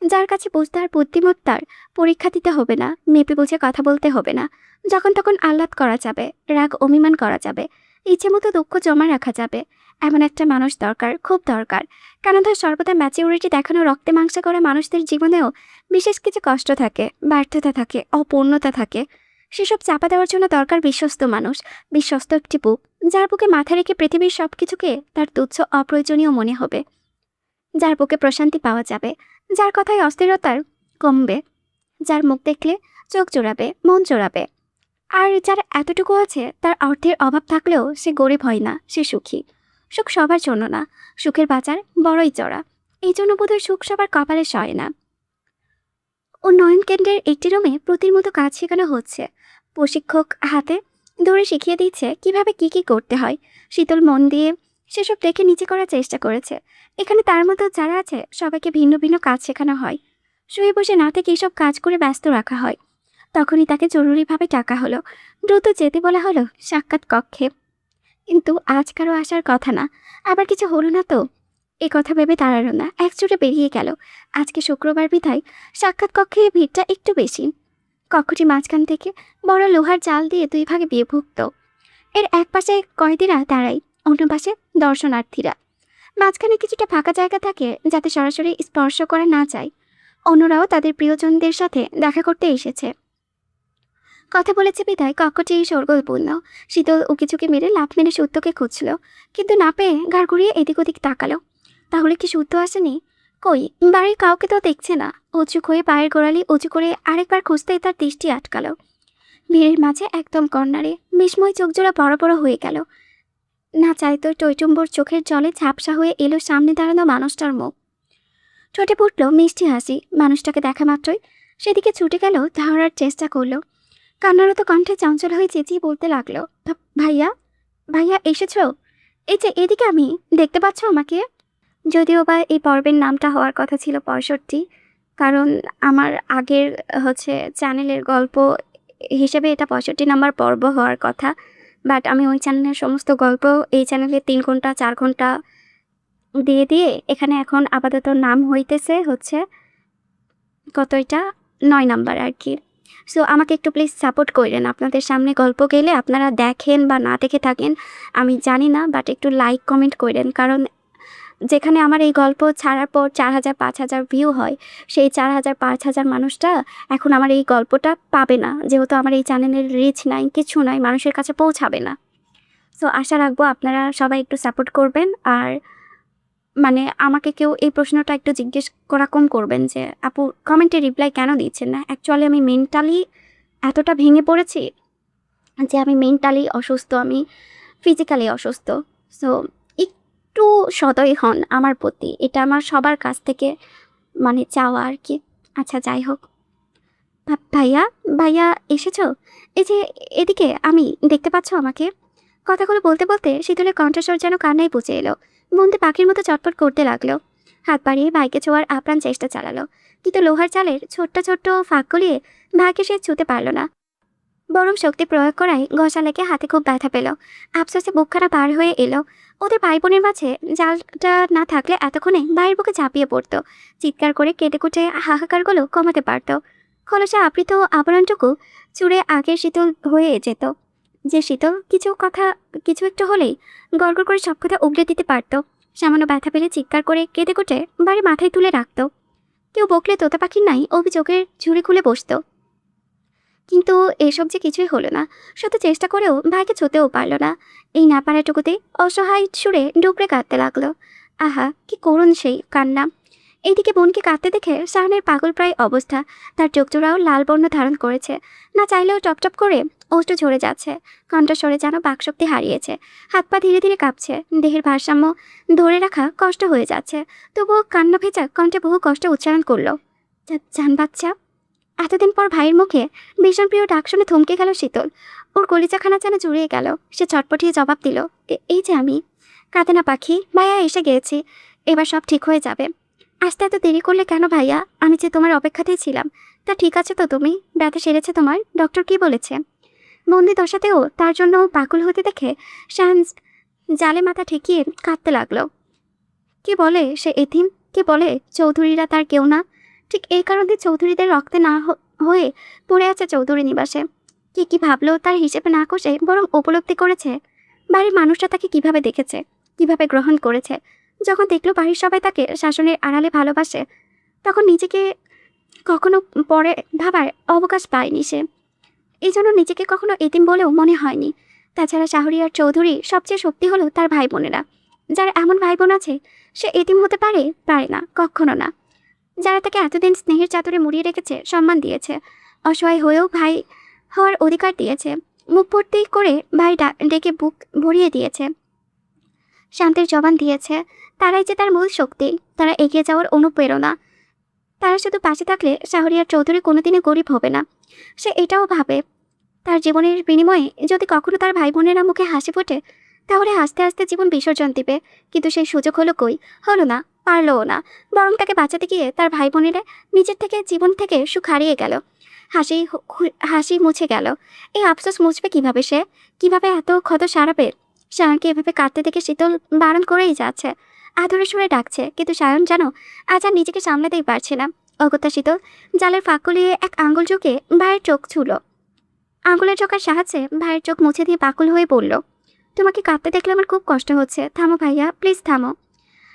যার কাছে বুঝতে আর বুদ্ধিমত্তার পরীক্ষা দিতে হবে না, মেপে বুঝে কথা বলতে হবে না, যখন তখন আহ্লাদ করা যাবে, রাগ অভিমান করা যাবে, ইচ্ছে মতো দুঃখ জমা রাখা যাবে। এমন একটা মানুষ দরকার, খুব দরকার। কেন ধর সর্বদা ম্যাচিউরিটি দেখানো রক্তে মাংসে করা মানুষদের জীবনেও বিশেষ কিছু কষ্ট থাকে, ব্যর্থতা থাকে, অপূর্ণতা থাকে। সেসব চাপা দেওয়ার জন্য দরকার বিশ্বস্ত মানুষ, বিশ্বস্ত একটি বুক, যার বুকে মাথা রেখে পৃথিবীর সব কিছুকে তার তুচ্ছ অপ্রয়োজনীয় মনে হবে, যার বুকে প্রশান্তি পাওয়া যাবে, যার কথায় অস্থিরতার কমবে, যার মুখ দেখলে চোখ জোড়াবে, মন জোড়াবে। আর যার এতটুকু আছে, তার অর্থের অভাব থাকলেও সে গরিব হয় না, সে সুখী। সুখ সবার জন্য না, সুখের বাজার বড়ই চড়া। এই জন্য বোধহয় সুখ সবার কপালে সয় না। উন্নয়ন কেন্দ্রের একটি রুমে প্রতির মতো কাজ শেখানো হচ্ছে। প্রশিক্ষক হাতে ধরে শিখিয়ে দিচ্ছে কিভাবে কি কি করতে হয়। শীতল মন দিয়ে সেসব দেখে নিচে করার চেষ্টা করেছে। এখানে তার মতো যারা আছে সবাইকে ভিন্ন ভিন্ন কাজ শেখানো হয়। শুয়ে বসে না থেকে এইসব কাজ করে ব্যস্ত রাখা হয়। তখনই তাকে জরুরিভাবে ডাকা হলো, দ্রুত যেতে বলা হলো সাক্ষাৎ কক্ষে। কিন্তু আজ কারো আসার কথা না, আবার কিছু হলো না তো, এ কথা ভেবে দাঁড়ালো না, একচুটে বেরিয়ে গেল। আজকে শুক্রবার বিধায় সাক্ষাৎ কক্ষে ভিড়টা একটু বেশি। কক্ষটি মাঝখান থেকে বড় লোহার জাল দিয়ে দুই ভাগে বিভক্ত। এর এক পাশে কয়েদিরা দাঁড়ায়, অন্য পাশে দর্শনার্থীরা। মাঝখানে কিছুটা ফাঁকা জায়গা থাকে যাতে সরাসরি স্পর্শ করা না যায়। অন্যরাও তাদের প্রিয়জনদের সাথে দেখা করতে এসেছে। কথা বলেছে বিধায় কক্ষটি শোরগোলপূর্ণ। শীতল উকিঝুঁকি মেরে লাফ মেরে সত্যকে খুঁজছিল, কিন্তু না পেয়ে ঘাড় ঘুরিয়ে এদিক ওদিক তাকালো। তাহলে কি সত্য আসেনি? কই, বাড়ির কাউকে তো দেখছে না। উঁচুক হয়ে পায়ের গোড়ালি উঁচু করে আরেকবার খুঁজতেই তার দৃষ্টি আটকালো। ভিড়ের মাঝে একদম কর্নারে বিস্ময় চোখজোড়া বড় বড় হয়ে গেল। না চাইতো টৈটুম্বর চোখের জলে ঝাপসা হয়ে এলো সামনে দাঁড়ানো মানুষটার মুখ। ঠোঁটে ফুটল মিষ্টি হাসি। মানুষটাকে দেখা মাত্রই সেদিকে ছুটে গেল, ধরার চেষ্টা করলো। কান্নারত কণ্ঠে চঞ্চল হয়ে চেঁচিয়ে বলতে লাগলো, ভাইয়া, ভাইয়া এসেছো? এই যে এদিকে, আমি দেখতে পাচ্ছ আমাকে? যদিও বা এই পর্বের নামটা হওয়ার কথা ছিল 65, কারণ আমার আগের চ্যানেলের গল্প হিসেবে এটা 65 নাম্বার পর্ব হওয়ার কথা। বাট আমি ওই চ্যানেলের সমস্ত গল্প এই চ্যানেলে 3 ঘন্টা 4 ঘন্টা দিয়ে দিয়ে এখানে এখন আপাতত নাম হইতেছে কত, এটা 9 নাম্বার আর কি। সো আমাকে একটু প্লিজ সাপোর্ট করেন। আপনাদের সামনে গল্প গেলে আপনারা দেখেন বা না দেখে থাকেন আমি জানি না, বাট একটু লাইক কমেন্ট করেন। কারণ যেখানে আমার এই গল্প ছাড়ার পর 4000 5000 ভিউ হয়, সেই 4000 5000 মানুষটা এখন আমার এই গল্পটা পাবে না, যেহেতু আমার এই চ্যানেলের রিচ নাই, কিছু নাই, মানুষের কাছে পৌঁছাবে না। সো আশা রাখবো আপনারা সবাই একটু সাপোর্ট করবেন। আর মানে আমাকে কেউ এই প্রশ্নটা একটু জিজ্ঞেস করা কম করবেন যে আপু কমেন্টে রিপ্লাই কেন দিচ্ছেন না। অ্যাকচুয়ালি আমি মেন্টালি এতটা ভেঙে পড়েছি যে আমি মেন্টালি অসুস্থ, আমি ফিজিক্যালি অসুস্থ। সো একটু সদয় হন আমার প্রতি, এটা আমার সবার কাছ থেকে চাওয়া আর কি। আচ্ছা যাই হোক, ভাইয়া, ভাইয়া এসেছো? এই যে এদিকে, আমি দেখতে পাচ্ছ আমাকে? কথাগুলো বলতে বলতে শীতলের কণ্ঠস্বর যেন কান্নায় পৌঁছে এলো। মনতে পাখির মতো চটপট করতে লাগলো। হাত বাড়িয়ে ভাইকে ছোঁয়ার আপ্রাণ চেষ্টা চালালো, কিন্তু লোহার চালের ছোট্ট ছোট্ট ফাঁক গলিয়ে ভাইকে সে ছুঁতে পারল না। বরং শক্তি প্রয়োগ করায় ঘষা লেগে হাতে খুব ব্যথা পেল। আফসোসে বুকখানা পার হয়ে এলো। ওদের ভাই বোনের মাঝে জালটা না থাকলে এতক্ষণে ভাইয়ের বুকে ঝাঁপিয়ে পড়তো, চিৎকার করে কেটে কুটে হাহাকারগুলো কমাতে পারত। খোলসা আবৃত আবরণটুকু চুড়ে আগের শীতল হয়ে যেত, যে শীতল কিছু একটু হলেই গড়গড় করে সব কথা উগড়ে দিতে পারত। সামান্য ব্যথা পেলে চিৎকার করে কেঁদে কুটে বাড়ি মাথায় তুলে রাখত। কেউ বকলে তোতা পাখির নাই অভিযোগের ঝুড়ি খুলে বসত। কিন্তু এসব যে কিছুই হলো না। শত চেষ্টা করেও ভাইকে ছুঁতেও পারল না। এই না পারাটুকুতে অসহায় সুরে ডুকরে কাঁদতে লাগলো। আহা, কি করুণ সেই কান্না! এইদিকে বোনকে কাঁদতে দেখে শাহানের পাগলপ্রায় অবস্থা। তার চোখজোড়াও লাল বর্ণ ধারণ করেছে, না চাইলেও টপটপ করে অশ্রু ঝরে যাচ্ছে। কণ্ঠস্বরে যেন বাকশক্তি হারিয়েছে, হাত পা ধীরে ধীরে কাঁপছে, দেহের ভারসাম্য ধরে রাখা কষ্ট হয়ে যাচ্ছে। তবুও কান্না ভেজা কণ্ঠে বহু কষ্ট উচ্চারণ করলো, জান বাচ্চা। এতদিন পর ভাইয়ের মুখে ভীষণ প্রিয় ডাক শুনে থমকে গেল শীতল। ওর কলিজাখানা যেন জুড়িয়ে গেল। সে চটপটিয়ে জবাব দিল, এই যে আমি। কাঁদে না পাখি, ভাইয়া এসে গিয়েছি, এবার সব ঠিক হয়ে যাবে। আসতে এত দেরি করলে কেন ভাইয়া? আমি যে তোমার অপেক্ষাতেই ছিলাম। তা ঠিক আছে তো তুমি? ব্যথা সেরেছে তোমার? ডক্টর কি বলেছে? বন্দি দশাতেও তার জন্য পাগল হতে দেখে শাহান জালে মাথা ঠেকিয়ে কাঁদতে লাগলো। কি বলে সে এতিম? কি বলে চৌধুরীরা তার কেউ না? ঠিক এই কারণে চৌধুরীদের রক্তে না হয়ে পড়ে আছে চৌধুরী নিবাসে। কি ভাবলো তার হিসেবে না কষে বরং উপলব্ধি করেছে বাড়ির মানুষরা তাকে কিভাবে দেখেছে, কিভাবে গ্রহণ করেছে। যখন দেখলো বাড়ির সবাই তাকে শাসনের আড়ালে ভালোবাসে, তখন নিজেকে কখনো পরে ভাবার অবকাশ পায়নি সে। এই জন্য নিজেকে কখনো এতিম বলেও মনে হয়নি। তাছাড়া শাহরিয়ার চৌধুরী সবচেয়ে শক্তি হলো তার ভাই বোনেরা। যার এমন ভাই বোন আছে, সে এতিম হতে পারে পারে না, কখনো না। যারা তাকে এতদিন স্নেহের চাদরে মুড়িয়ে রেখেছে, সম্মান দিয়েছে, অসহায় হয়েও ভাই হওয়ার অধিকার দিয়েছে, মুখ ভর্তি করে ভাই ডেকে বুক ভরিয়ে দিয়েছে, শান্তির জবান দিয়েছে, তারাই যে তার মূল শক্তি, তারা এগিয়ে যাওয়ার অনুপ্রেরণা। তারা শুধু পাশে থাকলে শাহরিয়ার চৌধুরী কোনোদিনই গরিব হবে না। সে এটাও ভাবে, তার জীবনের বিনিময়ে যদি কখনো তার ভাই বোনেরা মুখে হাসি ফোটে, তাহলে হাসতে হাসতে জীবন বিসর্জন দিবে। কিন্তু সেই সুযোগ হলো কই, হলো না, পারলও না। বরং তাকে বাঁচাতে গিয়ে তার ভাই বোনেরা নিজের থেকে, জীবন থেকে সুখ হারিয়ে গেল। হাসি মুছে গেল। এই আফসোস মুছবে কিভাবে সে? কিভাবে এত ক্ষত সারাবে? সায়নকে এভাবে কাঁদতে দেখে শীতল বারণ করেই যাচ্ছে, আদরে সুরে ডাকছে, কিন্তু সায়ন যেন আজ আর নিজেকে সামলাতেই পারছে না। অগত্যা শীতল জালের ফাঁক গলিয়ে এক আঙ্গুল চোখে ভাইয়ের চোখ ছুল। আঙুলের চোখার সাহায্যে ভাইয়ের চোখ মুছে দিয়ে পাকুল হয়ে বলল, তোমাকে কাঁদতে দেখলে আমার খুব কষ্ট হচ্ছে, থামো ভাইয়া, প্লিজ থামো।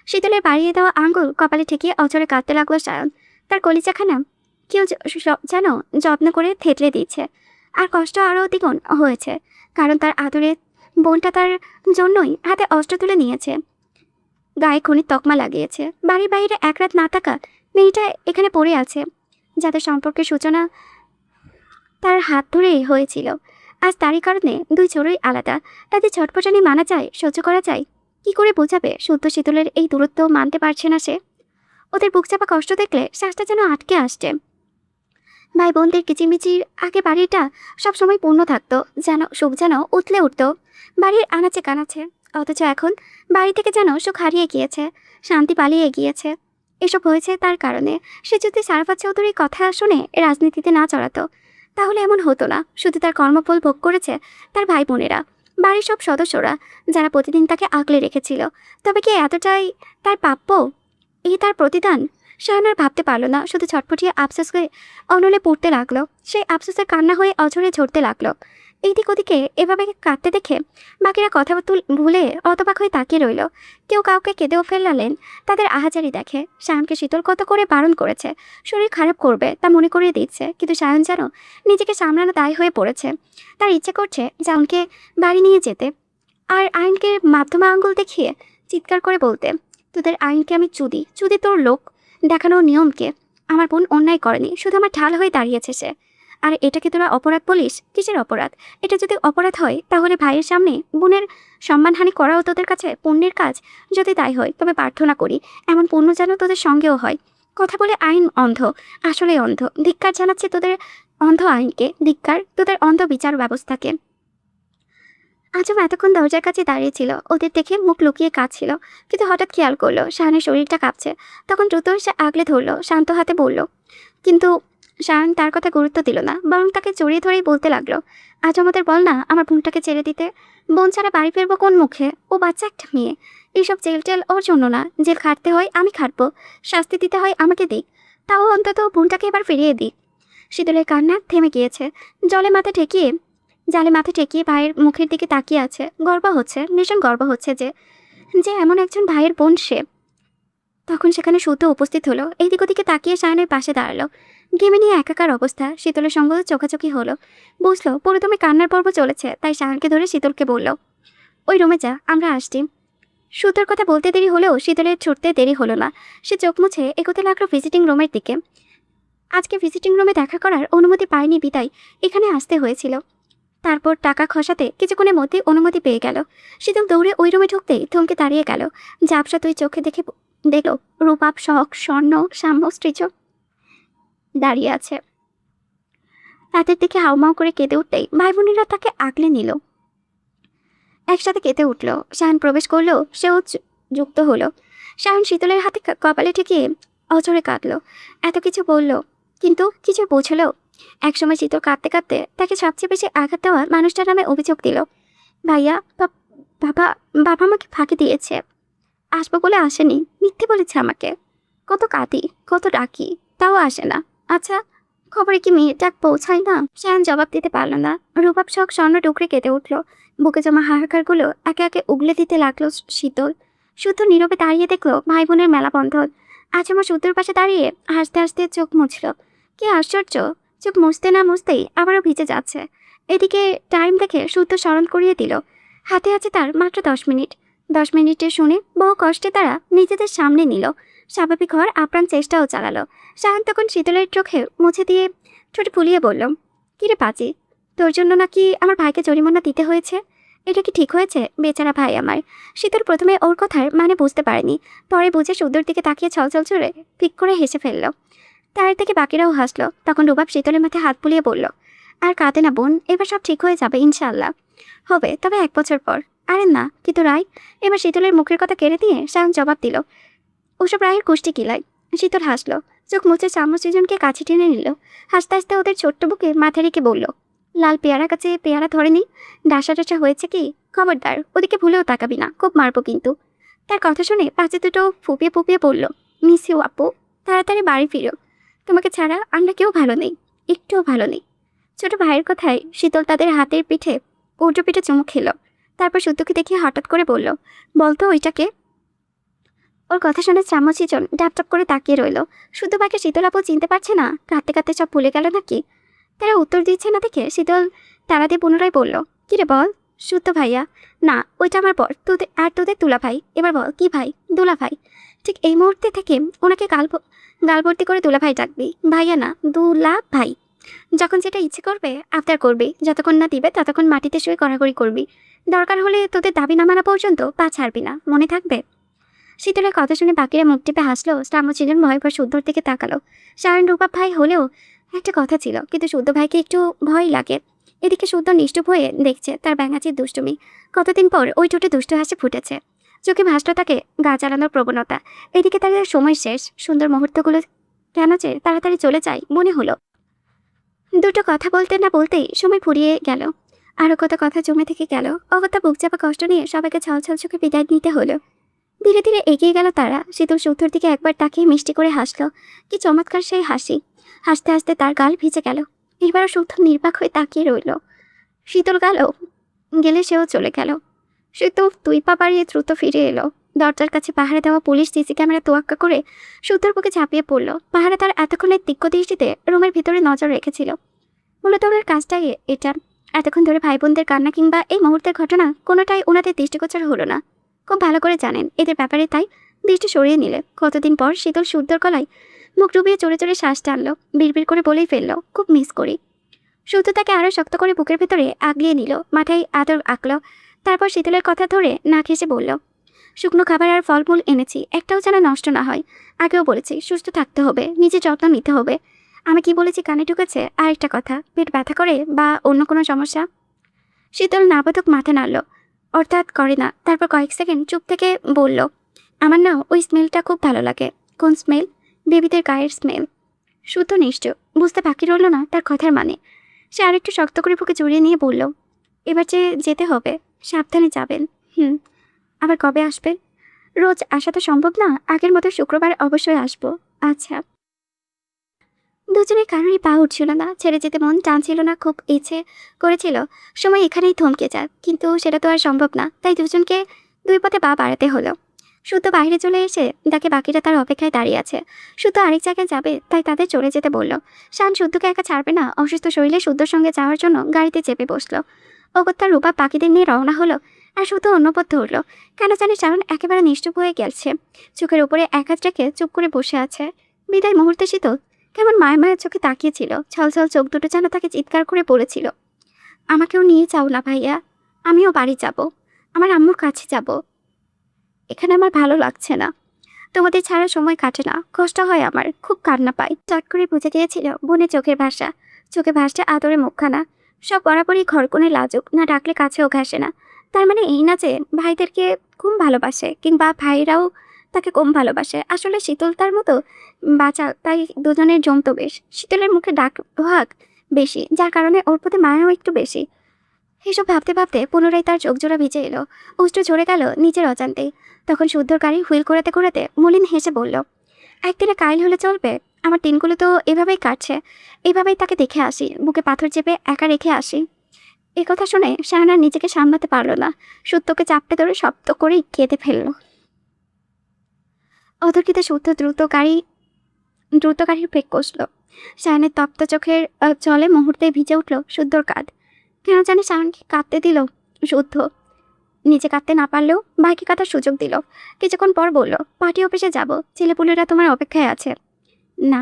শীতলের বাড়িয়ে দেওয়া আঙ্গুল কপালে ঠেকিয়ে অচরে কাঁদতে লাগলো সায়ন। তার কলিজাখানা কেউ যেন যত্ন করে থেতলে দিচ্ছে। আর কষ্ট আরও দ্বিগুণ হয়েছে, কারণ তার আদরের বোনটা তার জন্যই হাতে অস্ত্র তুলে নিয়েছে, গায়ে খনির তকমা লাগিয়েছে। বাড়ির বাইরে এক রাত না থাকা মেয়েটা এখানে পড়ে আছে, যাদের সম্পর্কের সূচনা তার হাত ধরেই হয়েছিল। আজ তারই কারণে দুই ছোড়ই আলাদা। তাদের ছটপটানি মানা যায়, সহ্য করা যায়, কি করে বোঝাবে শুদ্ধ শীতলের এই দূরত্ব মানতে পারছে না সে। ওদের বুক চাপা কষ্ট দেখলে শ্বাসটা যেন আটকে আসছে। ভাই বোনদের কিচিরমিচির আগে বাড়িটা সবসময় পূর্ণ থাকতো, যেন সুখ যেন উতলে উঠত বাড়ির আনাচে কানাচে। অথচ এখন বাড়ি থেকে যেন সুখ হারিয়ে গিয়েছে, শান্তি পালিয়ে গিয়েছে। এসব হয়েছে তার কারণে। সে যদি সারাফাত চৌধুরীর কথা শুনে রাজনীতিতে না চড়াতো, তাহলে এমন হতো না। শুধু তার কর্মফল ভোগ করেছে তার ভাই বোনেরা, বাড়ির সব সদস্যরা, যারা প্রতিদিন তাকে আগলে রেখেছিল। তবে কি এতটাই তার প্রাপ্য? এই তার প্রতিদান? শায়ন আর ভাবতে পারল না, শুধু ছটফটিয়ে আফসোস হয়ে অনলে পড়তে লাগলো। সেই আফসোসের কান্না হয়ে অঝরে ঝরতে লাগলো। এইদিক ওদিকে এভাবে কাঁদতে দেখে বাকিরা কথা ভুলে অতবাক হয়ে তাকিয়ে রইল। কেউ কাউকে কেঁদেও ফেলালেন, তাদের আহাজারি দেখে। শায়নকে শীতল কত করে বারণ করেছে, শরীর খারাপ করবে তা মনে করিয়ে দিচ্ছে, কিন্তু শায়ন যেন নিজেকে সামলানো দায় হয়ে পড়েছে। তার ইচ্ছে করছে জাউনকে বাড়ি নিয়ে যেতে, আর আইনকে মাধ্যমে আঙ্গুল দেখিয়ে চিৎকার করে বলতে, তোদের আইনকে আমি চুদি তোর লোক দেখানোর নিয়মকে। আমার বোন অন্যায় করেনি, শুধু আমার ঢাল হয়ে দাঁড়িয়েছে সে। আর এটাকে তোরা অপরাধ বলিস? কিসের অপরাধ? এটা যদি অপরাধ হয়, তাহলে ভাইয়ের সামনে বোনের সম্মানহানি করাও তোদের কাছে পুণ্যের কাজ? যদি তাই হয়, তবে প্রার্থনা করি এমন পুণ্য যেন তোদের সঙ্গেও হয়। কথা বলে আইন অন্ধ, আসলে অন্ধ। ধিক্কার জানাচ্ছে তোদের অন্ধ আইনকে, ধিক্কার তোদের অন্ধ বিচার ব্যবস্থাকে। আজম এতক্ষণ দরজার কাছে দাঁড়িয়েছিল, ওদের দেখে মুখ লুকিয়ে কাঁদছিল, কিন্তু হঠাৎ খেয়াল করলো শায়নের শরীরটা কাঁপছে। তখন দ্রুত সে আগলে ধরলো, শান্ত হাতে বলল। কিন্তু শায়ন তার কথা গুরুত্ব দিল না, বরং তাকে জড়িয়ে ধরেই বলতে লাগলো, আজ আমাদের বল না আমার বোনটাকে ছেড়ে দিতে। বোন ছাড়া বাড়ি ফিরবো কোন মুখে? ও বাচ্চা একটা মেয়ে। এইসব জেল টেল ওর জন্য না। জেল খাটতে হয় আমি খাটবো, শাস্তি দিতে হয় আমাকে দিক, তাও অন্তত বোনটাকে এবার ফিরিয়ে দিই। শীতলের কান্না থেমে গিয়েছে। জালে মাথা ঠেকিয়ে ভাইয়ের মুখের দিকে তাকিয়ে আছে। গর্ব হচ্ছে, ভীষণ গর্ব হচ্ছে যে যে এমন একজন ভাইয়ের বোন সে। তখন সেখানে শুদ্ধ উপস্থিত হলো। এইদিক ওদিকে তাকিয়ে শায়নের পাশে দাঁড়ালো। ঘেমে নিয়ে একাকার অবস্থা। শীতলের সঙ্গে চোখাচোখি হলো। বুঝলো পুরোদমে কান্নার পর্ব চলেছে, তাই শায়নকে ধরে শীতলকে বলল, ওই রুমে যা, আমরা আসছি। শুদ্ধর কথা বলতে দেরি হলেও শীতলের ছুটতে দেরি হলো না। সে চোখ মুছে এগোতে লাগলো ভিজিটিং রুমের দিকে। আজকে ভিজিটিং রুমে দেখা করার অনুমতি পায়নি বিদায় এখানে আসতে হয়েছিল। তারপর টাকা খসাতে কিছুক্ষণের মধ্যেই অনুমতি পেয়ে গেল। শীতল দৌড়ে ওই রুমে ঢুকতেই থমকে দাঁড়িয়ে গেল। ঝাপসা তুই চোখে দেখে দেখল রূপাপ শখ স্বর্ণ সাম্য স্ত্রীচ দাঁড়িয়ে আছে। তাদের দিকে হাউমাউ করে কেঁদে উঠতেই ভাই বোনেরা তাকে আগলে নিল, একসাথে কেঁদে উঠল। শায়ন প্রবেশ করলো, সেও যুক্ত হলো। শায়ন শীতলের হাতে কপালে ঠেকিয়ে অঝরে কাঁদল। এত কিছু বলল, কিন্তু কিছু বোঝলো। একসময় শীতল কাঁদতে কাঁদতে তাকে সবচেয়ে বেশি আঘাত দেওয়া মানুষটার নামে অভিযোগ দিল। ভাইয়া, বাবা বাবা আমাকে ফাঁকি দিয়েছে, আসবো বলে আসেনি, মিথ্যে বলেছে আমাকে। কত কাঁদি, কত ডাকি, তাও আসে না। আচ্ছা, খবরে কি মেয়েটা পৌঁছায় না? শায়ন জবাব দিতে পারল না। রূপাপ শখ স্বর্ণ টুকরে কেঁদে উঠল। বুকে জমা হাহাকারগুলো একে একে উগলে দিতে লাগলো শীতল। শুদ্ধ নীরবে দাঁড়িয়ে দেখলো ভাই বোনের মেলাবন্ধন। আজ আমার শুদ্ধর পাশে দাঁড়িয়ে হাসতে হাসতে চোখ মুছল। কি আশ্চর্য, চোখ মুছতে না মুছতেই আবারও ভিজে যাচ্ছে। এদিকে টাইম দেখে শুদ্ধ স্মরণ করিয়ে দিল হাতে আছে তার মাত্র 10 মিনিট। 10 মিনিটে শুনে বহু কষ্টে তারা নিজেদের সামনে নিল। স্বাভাবিক হওয়ার আপ্রাণ চেষ্টাও চালালো। শাহান তখন শীতলের চোখে মুছে দিয়ে ঠোঁট ফুলিয়ে বলল, কিরে পাজি, তোর জন্য নাকি আমার ভাইকে জরিমানা দিতে হয়েছে? এটা কি ঠিক হয়েছে? বেচারা ভাই আমার। শীতল প্রথমে ওর কথার মানে বুঝতে পারেনি, পরে বুঝে শুদ্ধর দিকে তাকিয়ে ছলছল চড়ে পিক করে হেসে ফেলল। তার থেকে বাকিরাও হাসলো। তখন রুবাব শীতলের মাথায় হাত বুলিয়ে বলল, আর কাঁদে না বোন, এবার সব ঠিক হয়ে যাবে ইনশাআল্লাহ। হবে, তবে 1 বছর পর। আরে না, কিন্তু রায়। এবার শীতলের মুখের কথা কেড়ে দিয়ে শাহান জবাব দিল, ওসব রায়ের কুষ্টি কিলাই। শীতল হাসলো, চোখ মুছে চামচ দুজনকে কাছে টেনে নিল। হাসতে হাসতে ওদের ছোট্ট বুকে মাথা রেখে বলল, লাল পেয়ারা গাছে পেয়ারা ধরেনি, ডাসা ডাসা হয়েছে কি? খবরদার ওদিকে ভুলেও তাকাবি না, খুব মারবো কিন্তু। তার কথা শুনে পাশে দুটো ফুপিয়ে ফুপিয়ে বলল, মিস ইউ আপু, তাড়াতাড়ি বাড়ি ফিরো। তোমাকে ছাড়া আমরা কেউ ভালো নেই, একটুও ভালো নেই। ছোট ভাইয়ের কথায় শীতল তাদের হাতের পিঠে উল্টো পিঠে চুমু খেল। তারপর শুদ্ধকে দেখিয়ে হঠাৎ করে বলল, বলতো ওইটাকে। ওর কথা শুনে চামচিজন ডাপটাপ করে তাকিয়ে রইল। শুদ্ধ ভাইকে শীতল আপু চিনতে পারছে না, কাঁদতে কাঁদতে সব ভুলে গেল নাকি? তারা উত্তর দিচ্ছে না দেখে শীতল তারা দিয়ে পুনরায় বলল, কিরে বল। শুদ্ধ ভাইয়া, না ওইটা আমার বর, তোদের তুলা ভাই। এবার বল কি ভাই? দুলা ভাই। ঠিক এই মুহূর্তে থেকে ওনাকে গালভর্তি করে দুলা ভাই ডাকবি, ভাইয়া না, দুলা ভাই। যখন যেটা ইচ্ছে করবে আবদার করবি, যতক্ষণ না দিবে ততক্ষণ মাটিতে শুয়ে কড়াকড়ি করবি। দরকার হলে তোদের দাবি না মানা পর্যন্ত পা ছাড়বি না, মনে থাকবে? শীতলের কথা শুনে বাকিরা মুখ টিপে হাসলো। শ্রাম্যচিজন ভয় ভয় শুদ্ধর দিকে তাকালো। শায়ন রূপাব ভাই হলেও একটা কথা ছিল, কিন্তু শুদ্ধ ভাইকে একটু ভয় লাগে। এদিকে শুদ্ধ নিষ্ঠুপ হয়ে দেখছে তার ব্যাঙাচির দুষ্টুমি। কতদিন পর ওই ঠোঁটে দুষ্ট হাসি ফুটেছে, চোখে ভাসলো তাকে গা জ্বালানোর প্রবণতা। এদিকে তাদের সময় শেষ, সুন্দর মুহূর্তগুলো কেন যে তাড়াতাড়ি চলে যায় মনে হলো। দুটো কথা বলতে না বলতেই সময় ফুরিয়ে গেল। আরও কত কথা জমে থেকে গেল। অগত্যা বুক চাপা কষ্ট নিয়ে সবাইকে ছলছল চোখে বিদায় নিতে হলো। ধীরে ধীরে এগিয়ে গেল তারা। শীতল শুদ্ধর দিকে একবার তাকিয়ে মিষ্টি করে হাসলো। কি চমৎকার সেই হাসি! হাসতে হাসতে তার গাল ভিজে গেল। এবারও শুদ্ধ নির্বাক হয়ে তাকিয়ে রইল। শীতল গেলে সেও চলে গেল। শুদ্ধ তুই পা বাড়িয়ে দ্রুত ফিরে এলো। দরজার কাছে পাহারা দেওয়া পুলিশ সিসি ক্যামেরা তোয়াক্কা করে শুদ্ধর বুকে ঝাঁপিয়ে পড়ল। পাহারা তার এতক্ষণের তীক্ষ্ণ দৃষ্টিতে রুমের ভিতরে নজর রেখেছিল। মূলত ওনার কাজটাই এটা। এতক্ষণ ধরে ভাই বোনদের কান্না কিংবা এই মুহূর্তের ঘটনা কোনোটাই ওনাদের দৃষ্টিগোচর হলো না। খুব ভালো করে জানেন এদের ব্যাপারে, তাই দৃষ্টি সরিয়ে নিলে। কতদিন পর শীতল শুদ্ধর গলায় মুখ ডুবিয়ে চড়ে চড়ে শ্বাস টানলো। বিড়বিড় করে বলেই ফেললো, খুব মিস করি। শুদ্ধ তাকে আরও শক্ত করে বুকের ভেতরে আগলিয়ে নিল, মাথায় আদর আঁকলো। তারপর শীতলের কথা ধরে না ঘেঁষে বলল, শুকনো খাবার আর ফলমূল এনেছি, একটাও যেন নষ্ট না হয়। আগেও বলেছি সুস্থ থাকতে হবে, নিজের যত্ন নিতে হবে। আমি কি বলেছি কানে ঢুকেছে? আর একটা কথা, পেট ব্যথা করে বা অন্য কোনো সমস্যা? শীতল নাবাতক মাথা নাড়ল, অর্থাৎ করে না। তারপর কয়েক সেকেন্ড চুপ থেকে বলল, আমার না ওই স্মেলটা খুব ভালো লাগে। কোন স্মেল? বেবিদের গায়ের স্মেল। শুদ্ধ নিশ্চয় বুঝতে বাকি রইল না তার কথার মানে। সে আরেকটু শক্ত করে বুকে জড়িয়ে নিয়ে বলল, এবার যে যেতে হবে, সাবধানে যাবেন। আবার কবে আসবেন? রোজ আসা তো সম্ভব না, আগের মতো শুক্রবার অবশ্যই আসবো। আচ্ছা। দুজনের কারোরই পা উঠছিল না, ছেড়ে যেতে মন টানছিল না। খুব ইচ্ছে করেছিল সময় এখানেই থমকে যাক, কিন্তু সেটা তো আর সম্ভব না। তাই দুজনকে দুই পথে পা বাড়াতে হলো। শুদ্ধ বাইরে চলে এসে তাকে বাকিরা তার অপেক্ষায় দাঁড়িয়ে আছে। শুদ্ধ আরেক জায়গায় যাবে, তাই তাদের চলে যেতে বলল। শান শুদ্ধকে একা ছাড়বে না। অসুস্থ শরীরে শুদ্ধর সঙ্গে যাওয়ার জন্য গাড়িতে চেপে বসলো। অগত্যার রূপা পাখিদের নিয়ে রওনা হলো। আর শুদ্ধ অন্য পথ ধরল। কেন জানি শান একেবারে নিশ্চুপ হয়ে গেছে। চোখের উপরে এক হাত রেখে চুপ করে বসে আছে। বিদায় মুহূর্তে শীতল কেমন মায়ের মায়ের চোখে তাকিয়েছিল। ছলছল চোখ দুটো যেন তাকে চিৎকার করে বলেছিল, আমাকেও নিয়ে যাও না ভাইয়া, আমিও বাড়ি যাব, আমার আম্মুর কাছে যাব। এখানে আমার ভালো লাগছে না, তোমাদের ছাড়া সময় কাটে না, কষ্ট হয় আমার, খুব কান্না পাই। চট করে বুঝে গিয়েছিল বোনের চোখের ভাষা। চোখে ভাষা আদরে মুখখানা, সব বরাবরই ঘরকোণে লাজুক, না ডাকলে কাছেও ঘাসে না। তার মানে এই না যে ভাইদেরকে কম ভালোবাসে কিংবা ভাইরাও তাকে কম ভালোবাসে। আসলে শীতল তার মতো বাঁচা, তাই দুজনের জমতো বেশ। শীতলের মুখে ডাক ভাগ বেশি, যার কারণে ওর প্রতি মায়াও একটু বেশি। এসব ভাবতে ভাবতে পুনরায় তার চোখ জোড়া ভিজে এলো, উষ্ঠ ঝরে গেল নিজের অজান্তেই। তখন শুদ্ধর গাড়ি হুইল করাতে করাতে মলিন হেসে বলল, একদিনে কাইল হলে চলবে? আমার দিনগুলো তো এভাবেই কাটছে, এভাবেই তাকে দেখে আসি, বুকে পাথর চেপে একা রেখে আসি। এ কথা শুনে শাহানা নিজেকে সামলাতে পারল না, সত্যকে চাপটে ধরে শব্দ করেই কেঁদে ফেলল। অতর্কিতে শুদ্ধ দ্রুত গাড়ির ব্রেক কষল। শাহানের তপ্ত চোখের জলে মুহূর্তে ভিজে উঠল শুদ্ধর কাঁধ। কেন জানি শাহানকে কাঁদতে দিল শুদ্ধ। নিজে কাঁদতে না পারলেও ভাইকে কাঁদার সুযোগ দিল। কিছুক্ষণ পর বলল, পার্টি অফিসে যাব, ছেলেপুলেরা তোমার অপেক্ষায় আছে। না,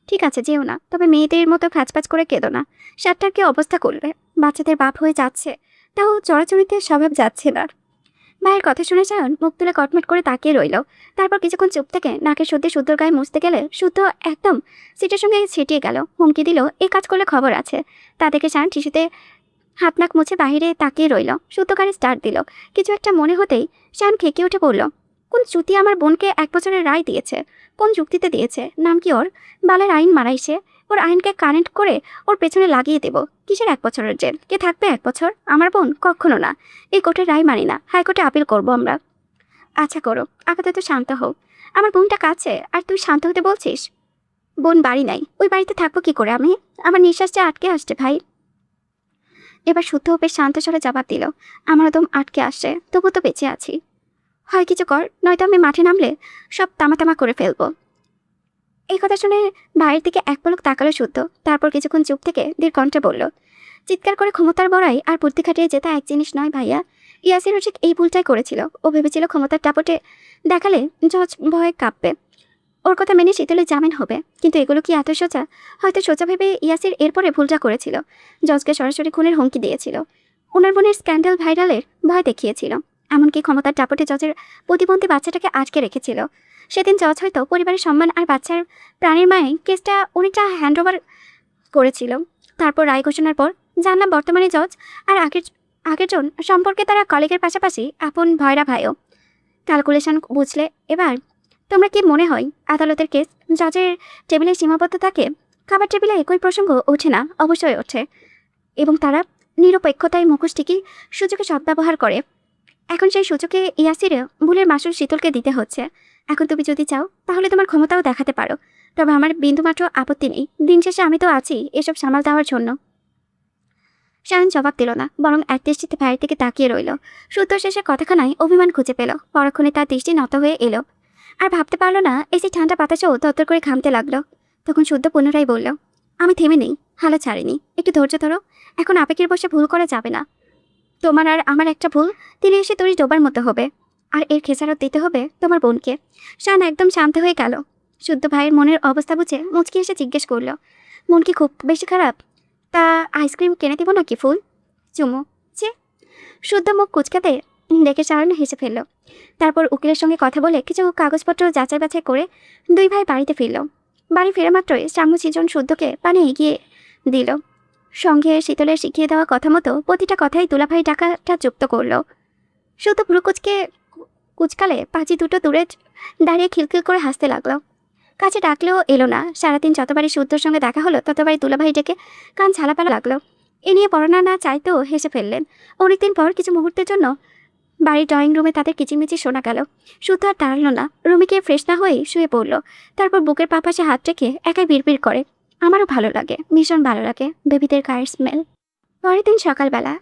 ঠিক আছে, যেও না, তবে মেয়েদের মতো খাচপাচ করে কেঁদো না। সাতটার কি অবস্থা করবে? বাচ্চাদের বাপ হয়ে যাচ্ছে, তাও চড়াচড়িতে স্বভাব যাচ্ছে না। ভাইয়ের কথা শুনে শায়ন মুখ তুলে কটমট করে তাকিয়ে রইল। তারপর কিছুক্ষণ চুপ থেকে নাকের সত্যি শুদ্ধর গায়ে মুছতে গেলে শুদ্ধ একদম সিটের সঙ্গে ছিটিয়ে গেল। হুমকি দিল, এই কাজ করলে খবর আছে। তা দেখে শায়ন টিস্যুতে হাত নাক মুছে বাহিরে তাকিয়ে রইল। শুদ্ধ গাড়ি স্টার্ট দিল। কিছু একটা মনে হতেই শায়ন খেকে উঠে বলল, কোন চুতি আমার বোনকে 1 বছরের রায় দিয়েছে? কোন যুক্তিতে দিয়েছে? নাম কি ওর? বালের আইন মারাইছে। ওর আইনকে কানেক্ট করে ওর পেছনে লাগিয়ে দেব। কিসের 1 বছরের জেল? কে থাকবে 1 বছর? আমার বোন? কখনো না। এই কোর্টের রায় মানি না, হাইকোর্টে আপিল করব আমরা। আচ্ছা করো, আপাতত শান্ত হও। আমার বোনটা কাছে আর তুই শান্ত হতে বলছিস? বোন বাড়ি নাই, ওই বাড়িতে থাকবো কি করে আমি? আমার নিঃশ্বাসটা আটকে আসছে ভাই। এবার শুদ্ধ বেশ শান্ত স্বরে জবাব দিল, আমার দম আটকে আসছে, তবু তো বেঁচে আছি। হয় কিছু কর, নয়তো আমি মাঠে নামলে সব তামা করে ফেলবো। এই কথা শুনে ভাইয়ের দিকে এক পলক তাকালো শুদ্ধ। তারপর কিছুক্ষণ চুপ থেকে দীর কণ্ঠে বলল, চিৎকার করে ক্ষমতার বড়াই আর বুদ্ধি খাটিয়ে জেতা এক জিনিস নয় ভাইয়া। ইয়াসিরও ঠিক এই ভুলটাই করেছিল। ও ভেবেছিল ক্ষমতার দাপটে দেখালে জজ ভয়ে কাঁপবে, ওর কথা মেনে শীতলে জামিন হবে। কিন্তু এগুলো কি এত সোজা? হয়তো সোজা ভেবে ইয়াসির এরপরে ভুলটা করেছিল। জজকে সরাসরি খুনের হুমকি দিয়েছিল, ওনার বোনের স্ক্যান্ডাল ভাইরালের ভয় দেখিয়েছিল, এমনকি ক্ষমতার দাপটে জজের প্রতিবন্ধী বাচ্চাটাকে আটকে রেখেছিল। সেদিন জজ হয়তো পরিবারের সম্মান আর বাচ্চার প্রাণীর মায়ে কেসটা অনেকটা হ্যান্ডওভার করেছিল। তারপর রায় ঘোষণার পর জানলাম বর্তমানে জজ আর আগের জন সম্পর্কে তারা কলিগের পাশাপাশি আপন ভয়রা ভাইও। ক্যালকুলেশন বুঝলে এবার তোমরা কি মনে হয় আদালতের কেস জজের টেবিলে সীমাবদ্ধ থাকে? খাবার টেবিলে একই প্রসঙ্গ ওঠে না? অবশ্যই ওঠে, এবং তারা নিরপেক্ষতায় মুখোশ ঠিকই সুযোগে সদ্ব্যবহার করে। এখন সেই সুযোগে ইয়াসিরে ভুলের মাসুল শীতলকে দিতে হচ্ছে। এখন তুমি যদি চাও তাহলে তোমার ক্ষমতাও দেখাতে পারো, তবে আমার বিন্দুমাত্র আপত্তি নেই। দিন শেষে আমি তো আছি এসব সামাল দেওয়ার জন্য। শায়ন জবাব দিল না, বরং এক দৃষ্টিতে ভাইয়ের দিকে তাকিয়ে রইল। সূত্র শেষে কথাখানায় অভিমান খুঁজে পেল। পরক্ষণে তার দৃষ্টি নত হয়ে এলো, আর ভাবতে পারলো না এসে ঠান্ডা বাতাসেও তরতর করে ঘামতে লাগলো। তখন শুদ্ধ পুনরায় বলল, আমি থেমে নেই, হালো ছাড়িনি, একটু ধৈর্য ধরো। এখন আবেগের বসে ভুল করা যাবে না। তোমার আর আমার একটা ভুল তীরে এসে তরি ডোবার মতো হবে, আর এর খেসারত দিতে হবে তোমার বোনকে। শান একদম শান্ত হয়ে গেল। শুদ্ধ ভাইয়ের মনের অবস্থা বুঝে মুচকি এসে জিজ্ঞেস করল, মন কি খুব বেশি খারাপ? তা আইসক্রিম কিনে দিব নাকি ফুল? চুমু। চে। শুদ্ধ মুখ কুচকাতে দেখে শায়ন হেসে ফেলল। তারপর উকিলের সঙ্গে কথা বলে কিছু কাগজপত্র যাচাই বাছাই করে দুই ভাই বাড়িতে ফিরল। বাড়ি ফেরা মাত্রই শ্যামু সিজন শুদ্ধকে পানে এগিয়ে দিল। সঙ্গে শীতলের শিখিয়ে দেওয়া কথা মতো প্রতিটা কথাই দুলাভাই ডাকাটা যুক্ত করল। শুদ্ধ ভ্রু কুচকালে পাঁচি দুটো দূরে দাঁড়িয়ে খিলখিল করে হাসতে লাগলো। কাছে ডাকলেও এলো না। সারাদিন যতবারই শুদ্ধর সঙ্গে দেখা হলো ততবারই দুলাভাই ডেকে কান ঝালাপালা লাগলো। এ নিয়ে পড়ানা না চাইতেও হেসে ফেললেন। অনেকদিন পর কিছু মুহূর্তের জন্য বাড়ির ড্রয়িং রুমে তাদের কিচিমিচি শোনা গেল। শুদ্ধ আর দাঁড়ালো না, রুমে গিয়ে ফ্রেশ না হয়ে শুয়ে পড়ল। তারপর বুকের পাশে হাত রেখে একাই বিড়বিড় করে, আমারও ভালো লাগে, ভীষণ ভালো লাগে বেবিদের গায়ের স্মেল। পরের দিন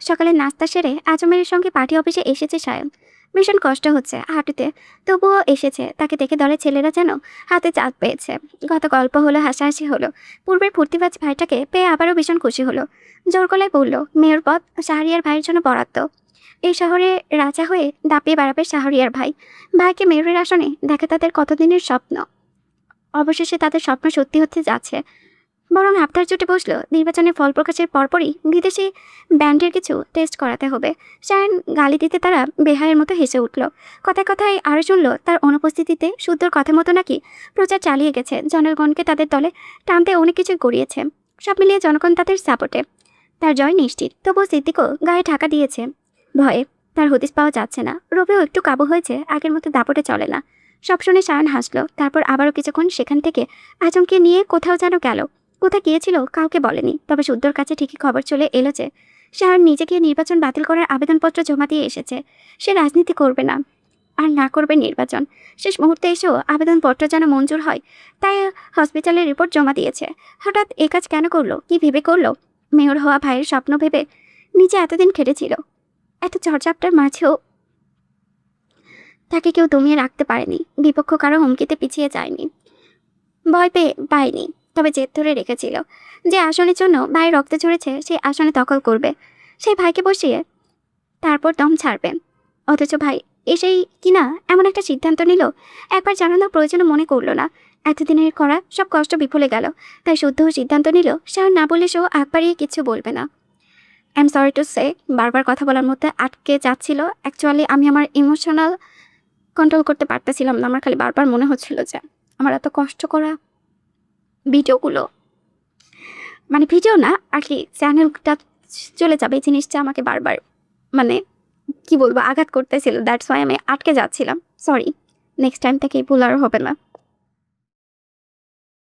সকালের নাস্তা সেরে আজমের সঙ্গে পার্টি অফিসে এসেছে সায়ন। ভীষণ কষ্ট হচ্ছে হাঁটুতে, তবুও এসেছে। তাকে দেখে দলের ছেলেরা যেন হাতে চাঁদ পেয়েছে। গত গল্প হলো, হাসাহাসি হলো। পূর্বের ফুর্তিবাজ ভাইটাকে পেয়ে আবারও ভীষণ খুশি হলো। জোর গলায় বলল, মেয়র পদ শাহরিয়ার ভাইয়ের জন্য বরাদ্দ। এই শহরে রাজা হয়ে দাপিয়ে বেড়াবে শাহরিয়ার ভাই। ভাইকে মেয়রের আসনে দেখা তাদের কতদিনের স্বপ্ন। অবশেষে তাদের স্বপ্ন সত্যি হতে যাচ্ছে। বরং আবদার জুটে বসলো, নির্বাচনের ফল প্রকাশের পরপরই বিদেশি ব্যান্ডের কিছু টেস্ট করাতে হবে। শায়ন গালি দিতে তারা বেহায়ের মতো হেসে উঠল। কথায় কথায় আরও শুনল তার অনুপস্থিতিতে শুদ্ধর কথা মতো নাকি প্রচার চালিয়ে গেছে। জনগণকে তাদের দলে টানতে অনেক কিছুই করিয়েছে। সব মিলিয়ে জনগণ তাদের সাপোর্টে। তার জয় নিশ্চিত। তবুও সিদ্দিকও গায়ে ঢাকা দিয়েছে ভয়ে। তার হদিস পাওয়া যাচ্ছে না। রবিও একটু কাবু হয়েছে, আগের মতো দাপটে চলে না। সব শুনে শায়ন হাসলো। তারপর আবারও কিছুক্ষণ সেখান থেকে আজমকে নিয়ে কোথাও যেন গেল। কোথায় গিয়েছিল কাউকে বলেনি, তবে শুদ্ধর কাছে ঠিকই খবর চলে এলো যে শায়ন নিজে গিয়ে নির্বাচন বাতিল করার আবেদনপত্র জমা দিয়ে এসেছে। সে রাজনীতি করবে না, আর না করবে নির্বাচন। শেষ মুহূর্তে এসেও আবেদনপত্র যেন মঞ্জুর হয়, তাই হসপিটালের রিপোর্ট জমা দিয়েছে। হঠাৎ এ কাজ কেন করলো? কি ভেবে করলো? মেয়র হওয়া ভাইয়ের স্বপ্ন ভেবে নিজে এতদিন খেটেছিল, এত চর্চাপটার মাঝেও তাকে কেউ দমিয়ে রাখতে পারেনি, বিপক্ষ কারো হুমকিতে পিছিয়ে যায়নি, ভয় পায়নি, তবে জেদ ধরে রেখেছিল যে আসনের জন্য ভাই রক্তে ঝরেছে সেই আসনে দখল করবে, সেই ভাইকে বসিয়ে তারপর দম ছাড়বে। অথচ ভাই এসেই কিনা এমন একটা সিদ্ধান্ত নিল, একবার জানানোর প্রয়োজনও মনে করলো না। এতদিনের করা সব কষ্ট বিফলে গেল, তাই শুদ্ধ সিদ্ধান্ত নিল সে আর না বলে সেও আগ বাড়িয়ে কিচ্ছু বলবে না। I am sorry to say, বারবার কথা বলার মধ্যে আটকে যাচ্ছিল। অ্যাকচুয়ালি আমি আমার ইমোশনাল কন্ট্রোল করতে পারতেছিলাম না। আমার খালি বারবার মনে হচ্ছিল যে আমার এত কষ্ট করা ভিডিওগুলো, মানে ভিডিও না আর কি, চ্যানেলটা চলে যাবে এই জিনিসটা আমাকে বারবার মানে কি বলবো আঘাত করতেছিল। দ্যাটস ওয়াই আমি আটকে যাচ্ছিলাম। সরি, নেক্সট টাইম থেকে এই ভুল আর হবে না।